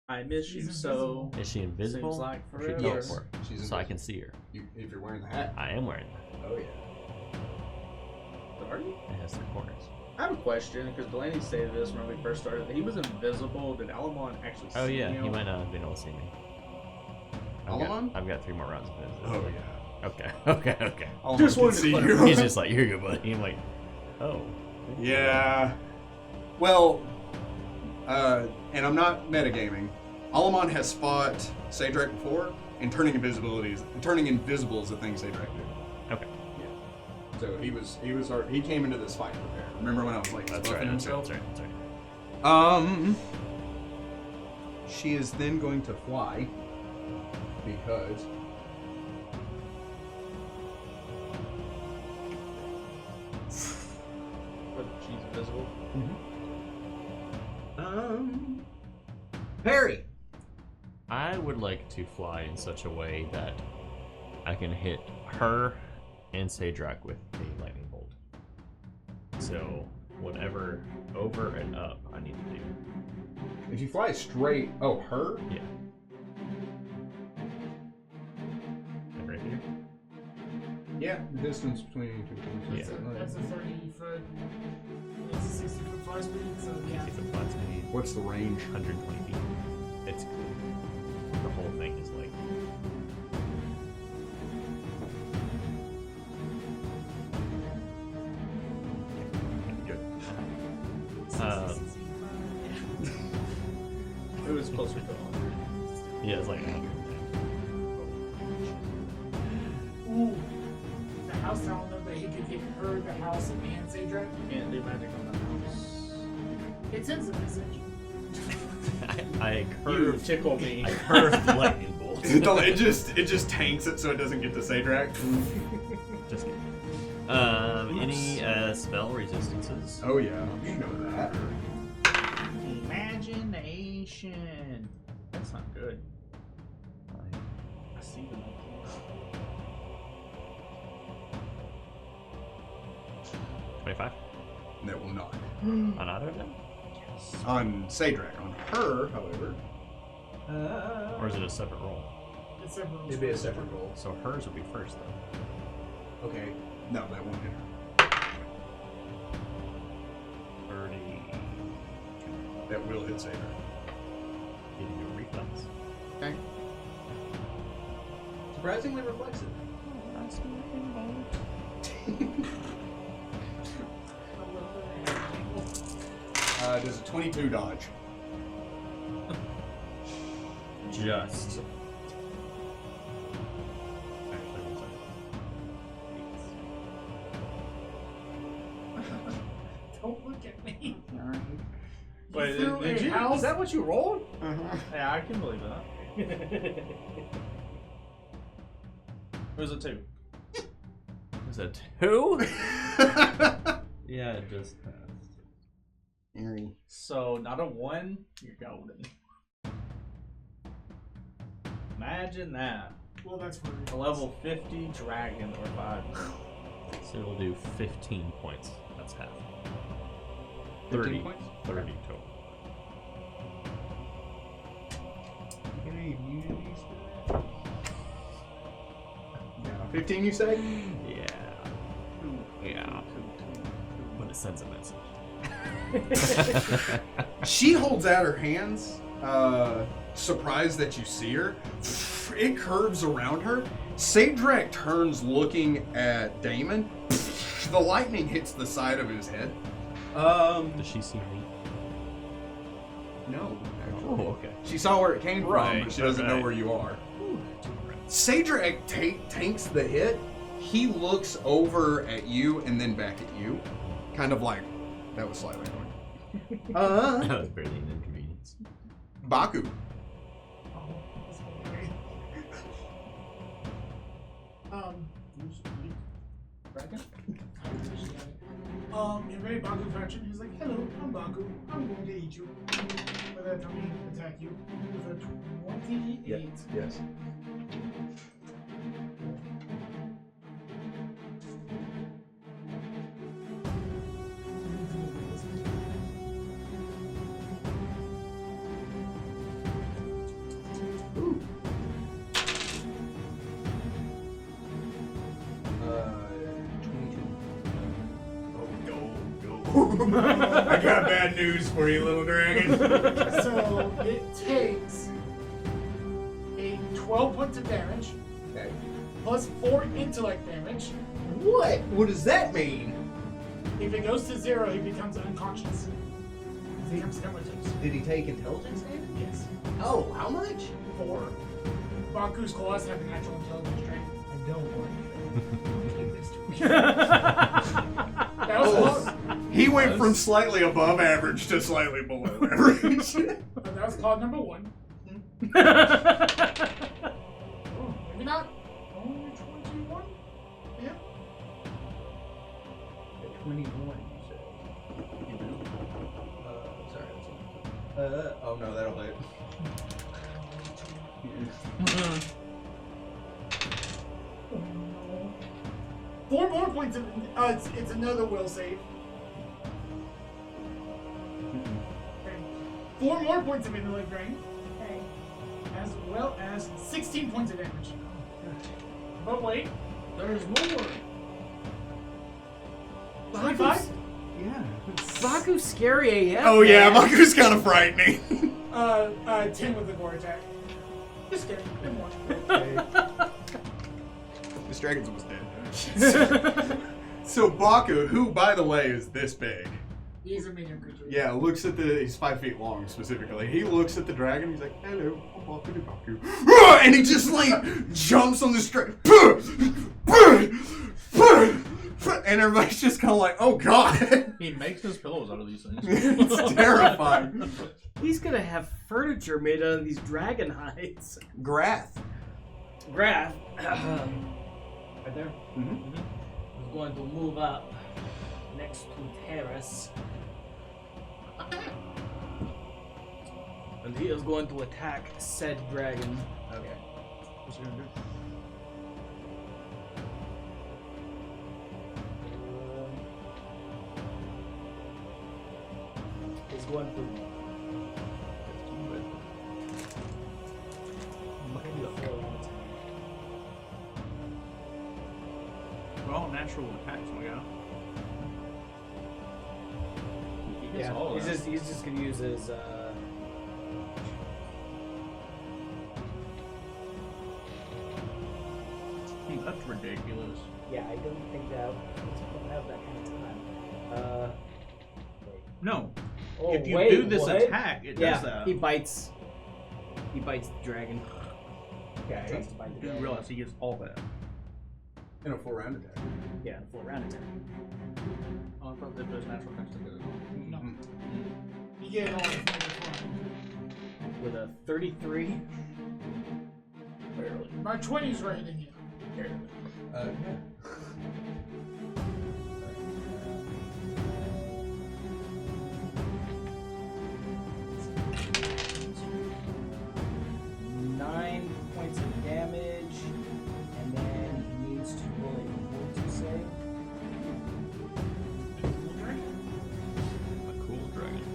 I miss you so. Is she invisible? Seems like Or should forever. teleport? She's So I can see her. if you're wearing the hat. I am wearing that. Oh yeah. Are you? It has the corners. I have a question because Delaney stated this when we first started. That he was invisible. Did Alamon actually see Oh yeah, him? he might not have been able to see me. Alamon? I've got 3 more rounds of this. Oh yeah. Okay. Almond Just can wanted to see clarify. you. He's just like, here you go, buddy. I'm like, oh. Yeah. Well, and I'm not metagaming. Alamon has fought Sadrak before, and turning invisible is a thing Sadrak did. Okay. Yeah. So he came into this fight prepared. Remember when I was like That's buffing right. himself? She is then going to fly because But she's invisible. Perry. I would like to fly in such a way that I can hit her and Sadrak with a lightning bolt. So whatever over and up I need to do. If you fly straight, her? Yeah. Like right here? Yeah, the distance between you two points. Yeah. That's a 30-foot. It's a 60-foot fly speed, so yeah. 60 foot flat speed, What's the range? 120 feet. It's cool. The whole thing is like It was closer to 100. yeah, it's like Ooh. The house telling them that he could hit her, the house, and Sadrak. Can't do magic on the house. It sends a message. I You curved tickle me. I curved the lightning bolt. it just tanks it so it doesn't get to Sadrak. Just kidding. Any spell resistances? Oh yeah, you know that. Imagination. That's not good. I see them. 25? That will not. On either of them? On Sadrak. On her, however, Or is it a separate roll? It's a rules. it'd be a separate roll. So hers would be first though. Okay. No, that won't hit her. 30. That will hit Sadrak. Give you a reflex. Okay. Surprisingly reflexive. Does a 22 dodge? Just. Don't look at me. Wait, threw did a you? house- Is that what you rolled? Uh-huh. Yeah, I can believe that. It was a 2. Is that 2? Yeah, it just passed. Eerie. So, not a 1, you're golden. Imagine that. Well, that's for A level 50 dragon or 5. So it'll do 15 points. That's half. 15 30 points? 30 total. Yeah. 15, you say? Yeah. Yeah. But it sends a message. She holds out her hands, surprised that you see her. It curves around her. Sadrak turns looking at Damon. The lightning hits the side of his head. Does she see me? No, actually. Oh, okay. She saw where it came from, Right, but she doesn't know okay. where you are. Sadrak tanks the hit. He looks over at you and then back at you. Kind of like, that was slightly annoying. That was barely an inconvenience. Baku. In very Baku fashion, he's like, "Hello, I'm Baku. I'm going to eat you." By that time, he attack you with a 28. Yes. Ooh. 22. Oh, go. I got bad news for you, little dragon. So it takes a 12 points of damage Okay. plus 4 intellect damage. What? What does that mean? If it goes to 0, he becomes unconscious. He becomes comatose. Did he take intelligence damage? Yes. Oh, how much? 4. Baku's claws have a natural intelligence trait. I don't want Give this to me. That was close. He went from slightly above average to slightly below average. That was claw number 1. Oh, maybe not. Only 21? Yeah. 21, you said. Sorry. Oh no, that'll hit. 4 more points of. It's another will save. Okay. 4 more points of intellect drain. Okay. As well as 16 points of damage. But wait. There's more. 25? Yeah. Baku's scary AF. Oh yeah, man. Baku's kind of frightening. 10 with the gore attack. Just kidding. 10 more. This dragon's almost dead. So Baku, who by the way is this big, He's a medium creature. yeah, looks at he's 5 feet long specifically. He looks at the dragon. He's like, "Hello, I'm Baku to Baku," and he just like jumps on this dragon, and everybody's just kind of like, "Oh God!" He makes his pillows out of these things. It's terrifying. He's gonna have furniture made out of these dragon hides. Grath. Graph. Right there. Mm-hmm. He's going to move up next to Terrace. And he is going to attack said dragon. Okay. What's he gonna do? He's going to. They're all natural attacks, my guy. He gets Yeah, all of that. he's just gonna use his That's ridiculous. yeah, I don't think that don't have that kind of time. Wait. No. Oh, If you wait, do this what? attack, it Yeah, does that. he bites. He bites the dragon. Okay. Tries to bite the You dragon. realize he gets all that. In a full round attack. Yeah, a full round attack. Oh, I thought that those natural attacks together. No. You get it all in With a 33. Barely. My 20's right in here. Yeah. 9 points of damage, and then he needs to roll a fortitude save. A cool dragon.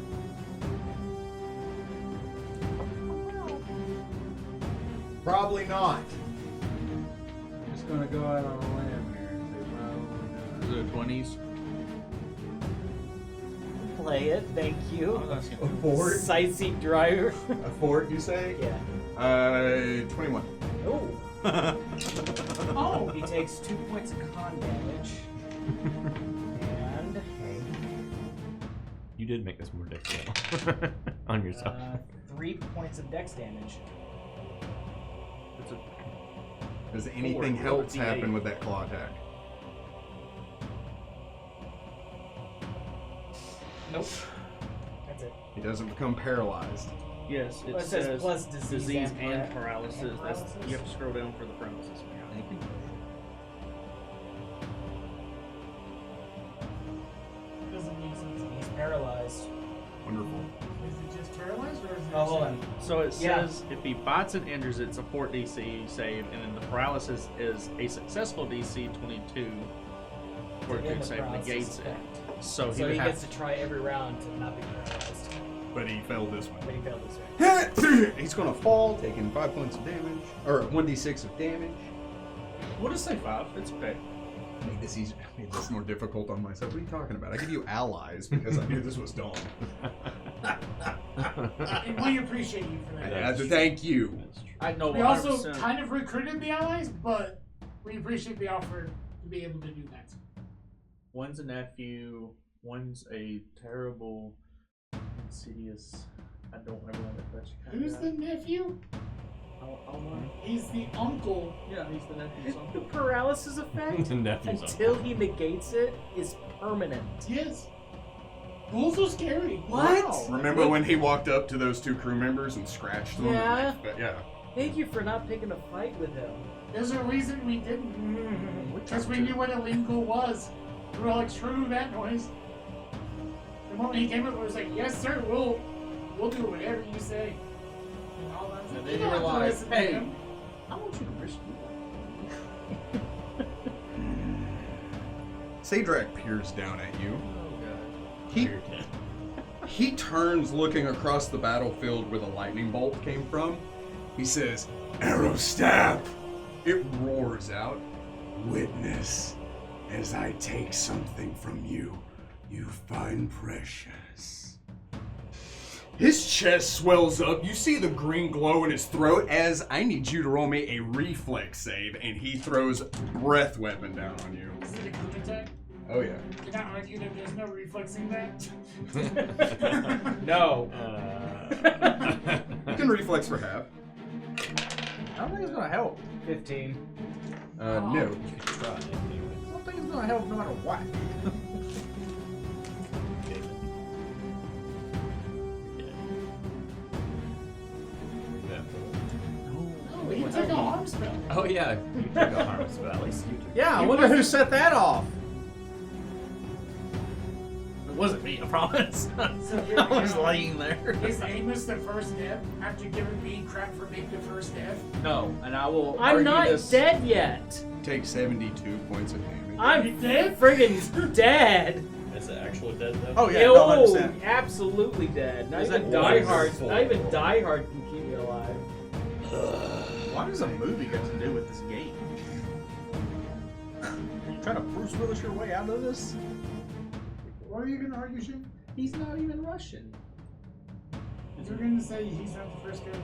Probably not. I'm just gonna go out on a limb here and say probably not. The 20s. Play it, thank you. Oh, that's A fort? Sightseeing driver. A fort, you say? Yeah. 21. Oh. Oh! He takes 2 points of con damage. And You did make this more difficult on yourself. 3 points of dex damage. It's a Does anything Roll else D8. happen with that claw attack? Nope. That's it. He doesn't become paralyzed. yes. It Well, it says says plus disease and and paralysis. and That's paralysis? you have to scroll down for the paralysis. Doesn't make sense. He's paralyzed. Wonderful. Is it just paralyzed or is it? Oh, hold on. So it Yeah. says if he bites and injures, it's a fort DC save, and then the paralysis is a successful DC 22 To fortitude end the save paralysis negates it. effect. So he So would he have gets to try every round to not be paralyzed. But he failed this one. But he failed this way. He's gonna fall, taking 5 points of damage, or 1d6 of damage. We'll just say 5. It's okay. made this easier. I made this more difficult on myself. What are you talking about? I give you allies because I knew this was Dawn. And we appreciate you for that. Thank you. I know. We also 100%. kind of recruited the allies, but we appreciate the offer to be able to do that. One's a nephew. One's a terrible, insidious. I don't ever want to touch. Who's the nephew? He's the uncle. Yeah, he's the nephew's The uncle. paralysis effect, The nephew's until he negates it, is permanent. Yes. Ghouls are scary. What? Remember when he walked up to those 2 crew members and scratched them? Yeah. Yeah. Thank you for not picking a fight with him. There's a reason we didn't. Because we knew what a lean ghoul was. We were like, screw that noise. The moment he came up, we was like, yes, sir, we'll do whatever you say. And all that. And You then don't you have to realize, listen to hey, him. I want you to risk Sadrak peers down at you. Oh god. He turns looking across the battlefield where the lightning bolt came from. He says, "Arrow stab!" It roars out. "Witness, as I take something from you, you find precious." His chest swells up. You see the green glow in his throat as I need you to roll me a reflex save, and he throws breath weapon down on you. Is it a group attack? Oh yeah. Can I argue that there's no reflexing that? No. You can reflex for half. I don't think it's gonna help. 15. No. You could try. I don't think it's gonna help no matter what. Oh, he took a harm spell. Oh yeah, you took a harm spell. At least you took. Yeah, I wonder who set that off. It wasn't me, I promise. I was laying there. Is Amos the first death after giving me crap for being the first death? No, and I will. I'm argue not this. dead yet. Take 72 points of damage. I'm dead? friggin' dead. Is it actually dead though? Oh yeah, Yo, no, 100%. absolutely dead. Not Is even that Die one Hard. full Not even roll? Die Hard can keep me alive. What does a movie got to do with this game? Are you trying to Bruce Willis your way out of this? What are you gonna argue, Shane? He's not even Russian. You're gonna say he's not the first character?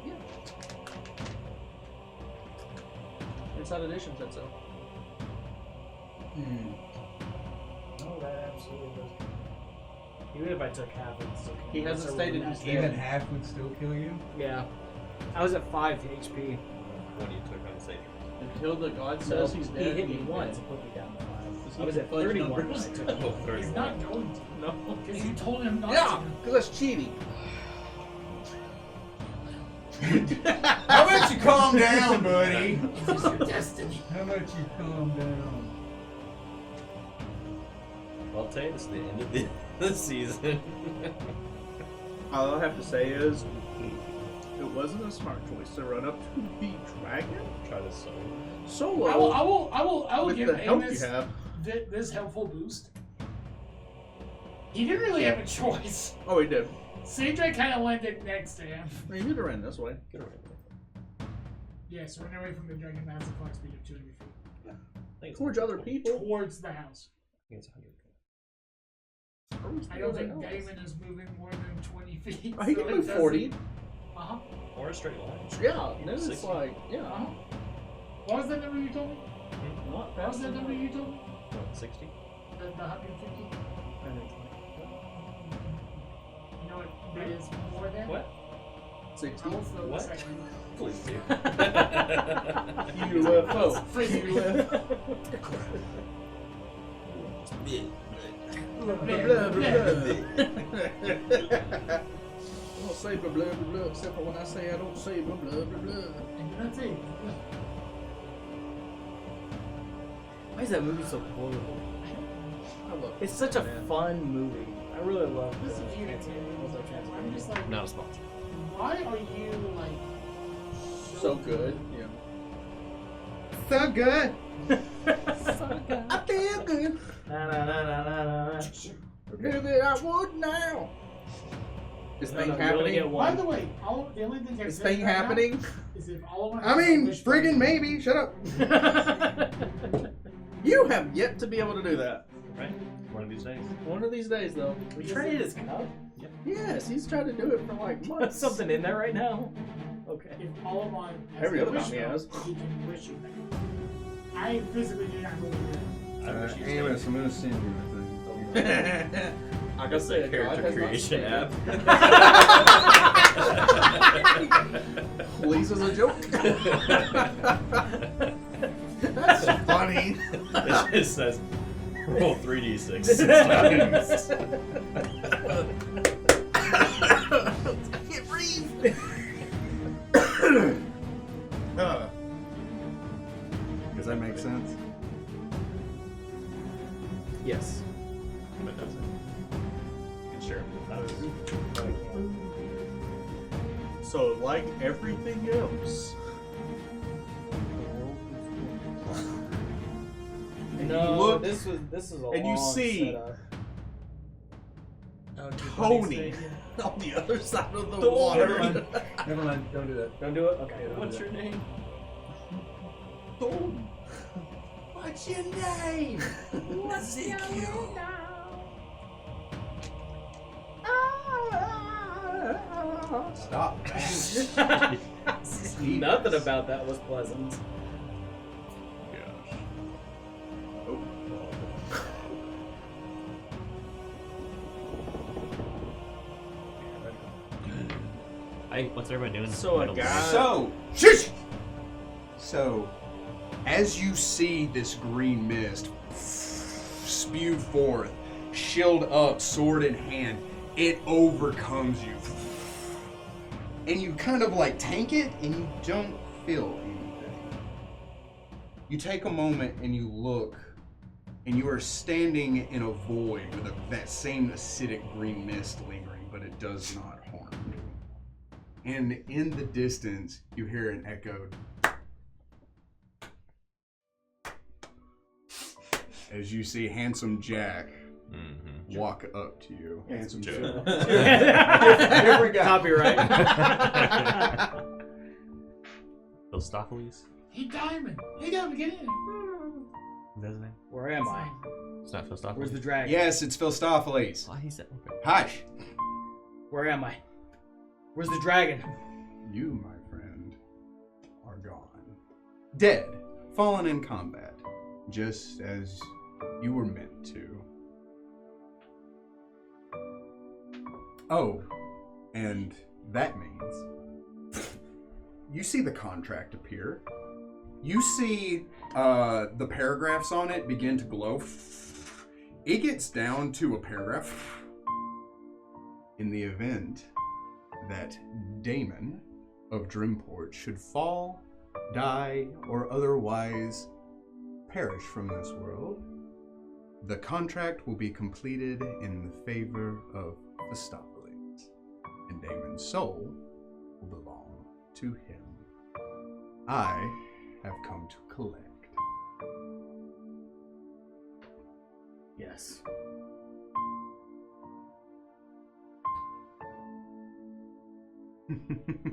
Yeah. Inside Edition said so. No, that absolutely doesn't. Even if I took half, it still can't. He hasn't stated his Even half would still kill you? Yeah. I was at 5 HP. When you took on Sage. Until the god So says he's he dead. hit me he's once dead. and put me down to 5. Does I he was get at fudge 31 when I numbers? took it. Oh, He's 31. not going to. No. Because you told him not Yeah, because that's cheating. How about you calm down, buddy? to. It's your destiny. How about you calm down? Well, Tay, this is the end of the season. All I have to say is, it wasn't a smart choice to run up to the dragon Try to solo. solo I will with give the help Amos you have. this helpful boost. He didn't really have a choice. Oh, he did. Cedric kind of landed next to him. I mean, you could have ran this way. Get around. Yes, run away from the dragon that has a clock speed of 200 feet. I think it's Towards other people. Towards the house. I think it's 100. I don't think Damon is moving more than 20 feet. Oh, he so can it move 40. doesn't- Uh-huh. Or a straight line. Yeah, then it's 60. like, yeah. Uh-huh. What was that number you told me? Not What was fast that number enough. you told me? What, 60? The 150? You know what that is more than? What? 60. Also, What? second. Please do. UFO. For you. Blah, blah, blah, blah. I don't say blah, blah, blah, blah, except for when I say I don't say blah, blah, blah, blah. And you're not saying. Why is that movie so horrible? I love It's such a man. fun movie. I really love This is it. you. I'm just like, Not a sponsor. why are you like So good. Yeah. So good. I feel good. Na, na, na, na, na, na. Knew that I would now. This No, thing no, you only get happening? By one. the way, the only thing This thing happening? is if all of I mean, friggin' maybe. Shut up. You have yet to be able to do that. Right? One of these days. One of these days, though. We traded his cup. Yes, he's tried to do it for like months. Something in there right now. Okay. If Palamon has Every a other wish bounty note, has. he can wish you back. I physically do not believe it. Amos, I'm gonna send you a thing. I gotta say, Character creation app. Please as a joke. That's funny. It just says roll 3d6 6 times. I can't breathe. Does that make sense? Yes. But does it? Sure. So, like everything else, No, look, this is a and you long see setup. Tony on the other side of the Never water. mind. Never mind. Don't do that. Don't do it? Okay. What's your name? Tony. What's your name? What's going on? Stop. Nothing about that was pleasant. Gosh. Hey, what's everybody doing? So a I don't guy- know. So, shush! So, as you see this green mist spewed forth, shield up, sword in hand, it overcomes you. And you kind of like tank it and you don't feel anything. You take a moment and you look, and you are standing in a void with that same acidic green mist lingering, but it does not harm you. And in the distance, you hear an echoed as you see Handsome Jack walk up to you. Handsome Jack. Here we go. Copyright. Philostophiles? Hey, Diamond. Hey, Diamond, get in. Is that his name? Where am I? It's not Philostophiles. Where's the dragon? Yes, it's Philostophiles. Oh, he said, okay. Hush. Where am I? Where's the dragon? You, my friend, are gone. Dead. Fallen in combat. Just as you were meant to. Oh, and that means you see the contract appear. You see the paragraphs on it begin to glow. It gets down to a paragraph. In the event that Damon of Drimport should fall, die, or otherwise perish from this world, the contract will be completed in the favor of Philostophiles, and Damon's soul will belong to him. I have come to collect. Yes.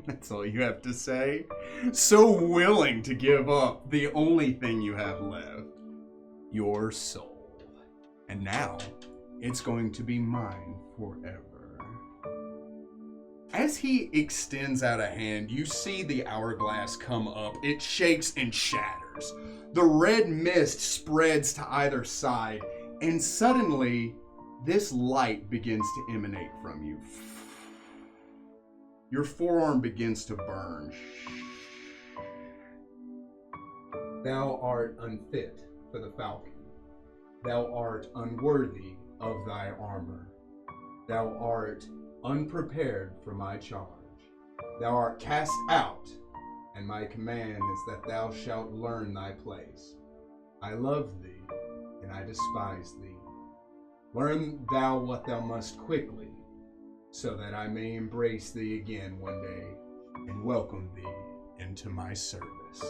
That's all you have to say? So willing to give up the only thing you have left, your soul. And now, it's going to be mine forever. As he extends out a hand, you see the hourglass come up. It shakes and shatters. The red mist spreads to either side, and suddenly, this light begins to emanate from you. Your forearm begins to burn. Thou art unfit for the falcon. Thou art unworthy of thy armor. Thou art unprepared for my charge. Thou art cast out, and my command is that thou shalt learn thy place. I love thee, and I despise thee. Learn thou what thou must quickly, so that I may embrace thee again one day and welcome thee into my service.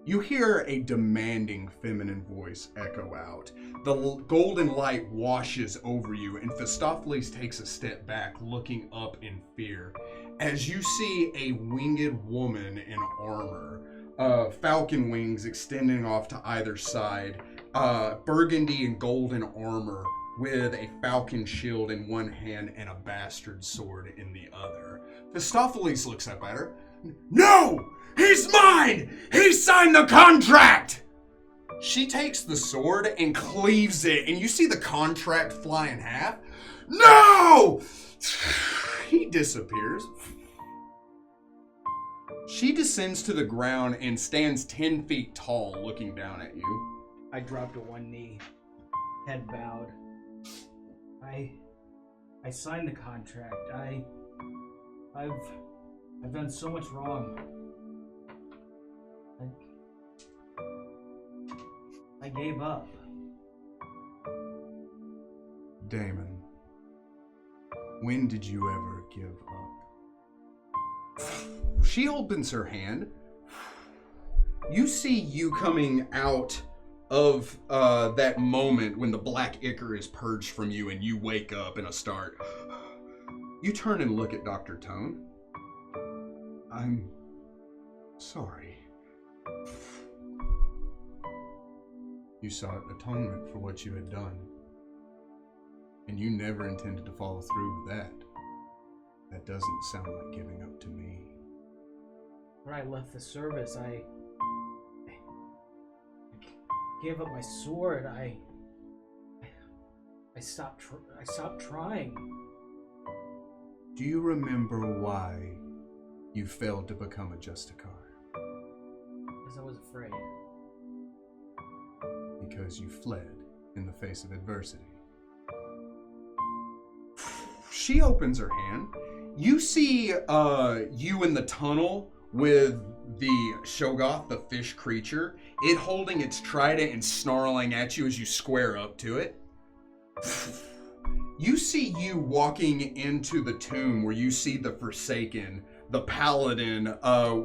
You hear a demanding feminine voice echo out. The golden light washes over you, and Philostophiles takes a step back, looking up in fear, as you see a winged woman in armor, falcon wings extending off to either side, burgundy and golden armor with a falcon shield in one hand and a bastard sword in the other. Thestophiles looks up at her. No! He's mine! He signed the contract! She takes the sword and cleaves it, and you see the contract fly in half. No! He disappears. She descends to the ground and stands 10 feet tall, looking down at you. I drop to one knee, head bowed. I signed the contract. I've done so much wrong. I gave up. Damon, when did you ever give up? She opens her hand. You see you coming out of that moment when the black ichor is purged from you and you wake up in a start. You turn and look at Dr. Tone. I'm sorry. You sought atonement for what you had done, and you never intended to follow through with that. That doesn't sound like giving up to me. When I left the service, I gave up my sword. I stopped trying. Do you remember why you failed to become a Justicar? Because I was afraid. Because you fled in the face of adversity. She opens her hand. You see you in the tunnel with the Shoggoth, the fish creature, it holding its trident and snarling at you as you square up to it. You see you walking into the tomb where you see the Forsaken, the paladin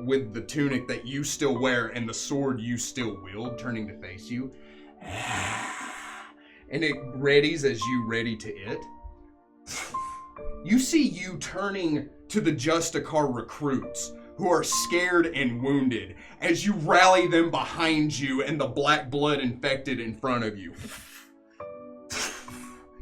with the tunic that you still wear and the sword you still wield, turning to face you. And it readies as you ready to it. You see you turning to the Justicar recruits who are scared and wounded as you rally them behind you and the black blood infected in front of you.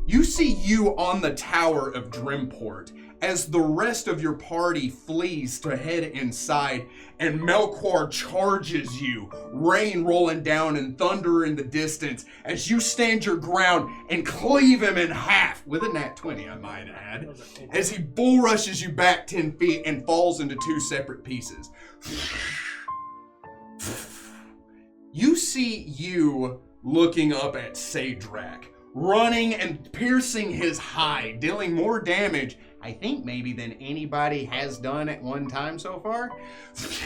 You see you on the tower of Drimport as the rest of your party flees to head inside and Melchior charges you, rain rolling down and thunder in the distance as you stand your ground and cleave him in half, with a nat 20 I might add, as he bull rushes you back 10 feet and falls into two separate pieces. You see you looking up at Sadrak, running and piercing his hide, dealing more damage, I think maybe than anybody has done at one time so far.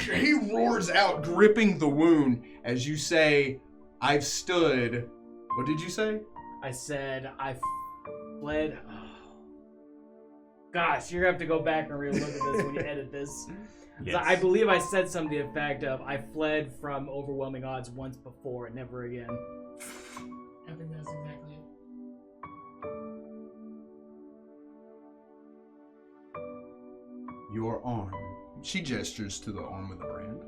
He roars out, gripping the wound, as you say, I've stood. What did you say? I said, I fled. Oh. Gosh, you're going to have to go back and re-look at this when you edit this. Yes. I believe I said something to the effect of, I fled from overwhelming odds once before and never again. I think that's exactly it. Your arm. She gestures to the arm with the brand.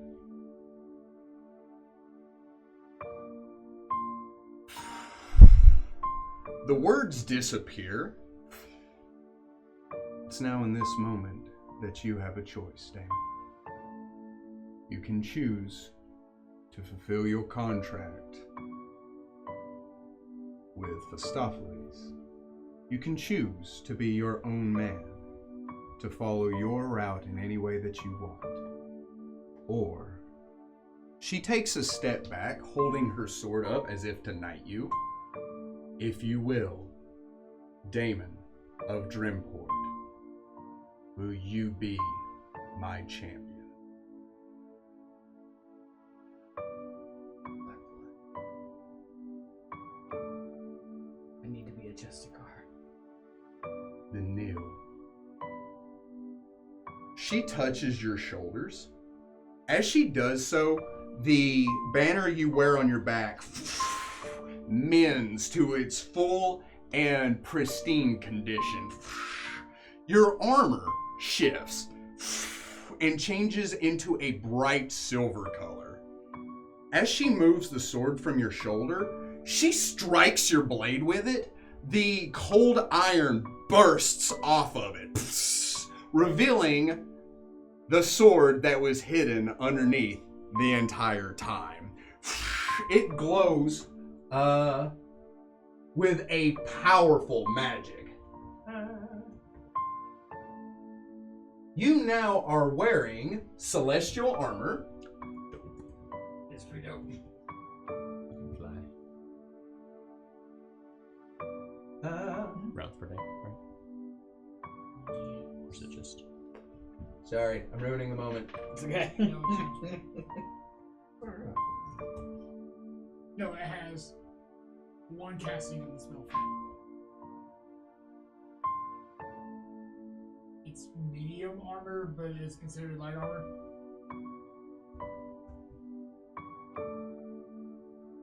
The words disappear. It's now in this moment that you have a choice, Dan. You can choose to fulfill your contract with Thestophiles. You can choose to be your own man, to follow your route in any way that you want. Or, she takes a step back, holding her sword up as if to knight you. If you will, Damon of Drimport, will you be my champion? I need to be a Justicar. Then kneel. She touches your shoulders. As she does so, the banner you wear on your back mends to its full and pristine condition. Your armor shifts and changes into a bright silver color. As she moves the sword from your shoulder, she strikes your blade with it. The cold iron bursts off of it, revealing the sword that was hidden underneath the entire time. It glows with a powerful magic. You now are wearing celestial armor. It's pretty dope. Fly. Rounds per day, right? Or is it just? Sorry, I'm ruining the moment. It's okay. No, it has one casting in the spell. It's medium armor, but it is considered light armor.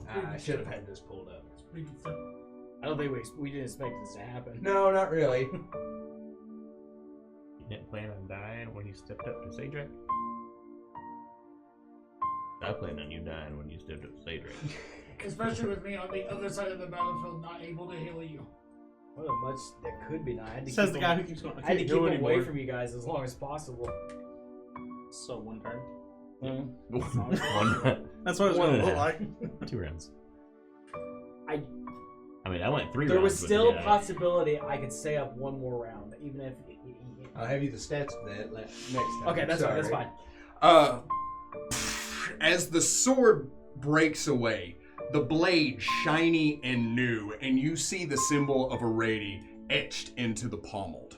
I should have had this pulled up. It's pretty good stuff. I don't think we didn't expect this to happen. No, not really. You didn't plan on dying when you stepped up to Sadrak? I planned on you dying when you stepped up to Sadrak. Especially with me on the other side of the battlefield, not able to heal you. Well, much that could be done. I had to Says keep the guy him, who keeps going. I had to keep him away from you guys as long as possible. So 1 turn. One. That's what it's One going and to a look half. like. 2 rounds. I mean, I went 3 There rounds. was with still the a guy. possibility I could stay up one more round, even if. I'll have you the stats for that next time. Okay, that's fine. That's Sorry. fine. As the sword breaks away, the blade shiny and new, and you see the symbol of a Arady etched into the pommel.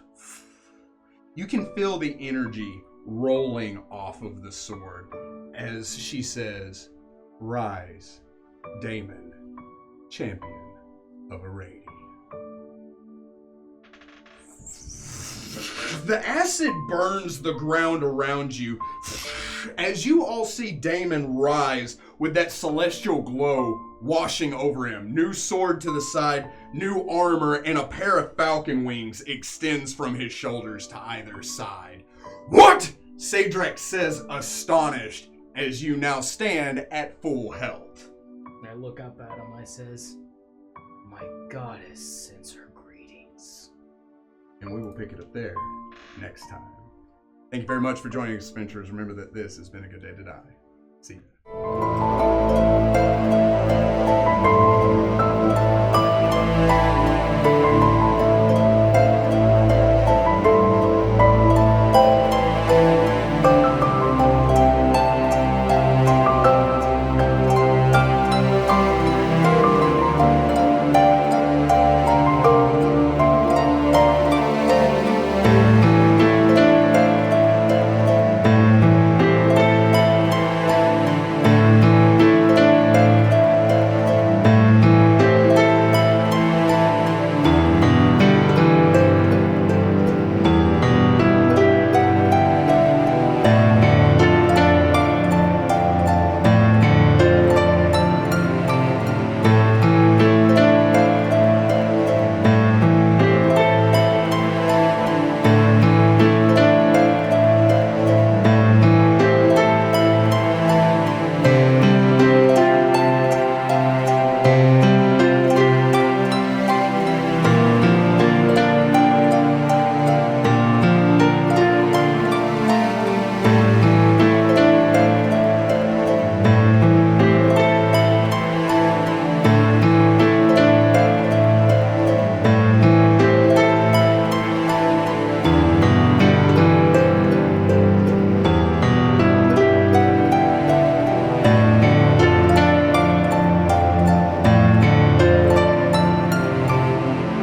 You can feel the energy rolling off of the sword as she says, "Rise, Damon, champion of Arady." The acid burns the ground around you as you all see Damon rise with that celestial glow washing over him. New sword to the side, new armor, and a pair of falcon wings extends from his shoulders to either side. "What?" Sadrak says, astonished, as you now stand at full health. And I look up at him. I says, "My goddess sends her greetings." And we will pick it up there next time. Thank you very much for joining us, adventurers. Remember that this has been a good day to die. See you.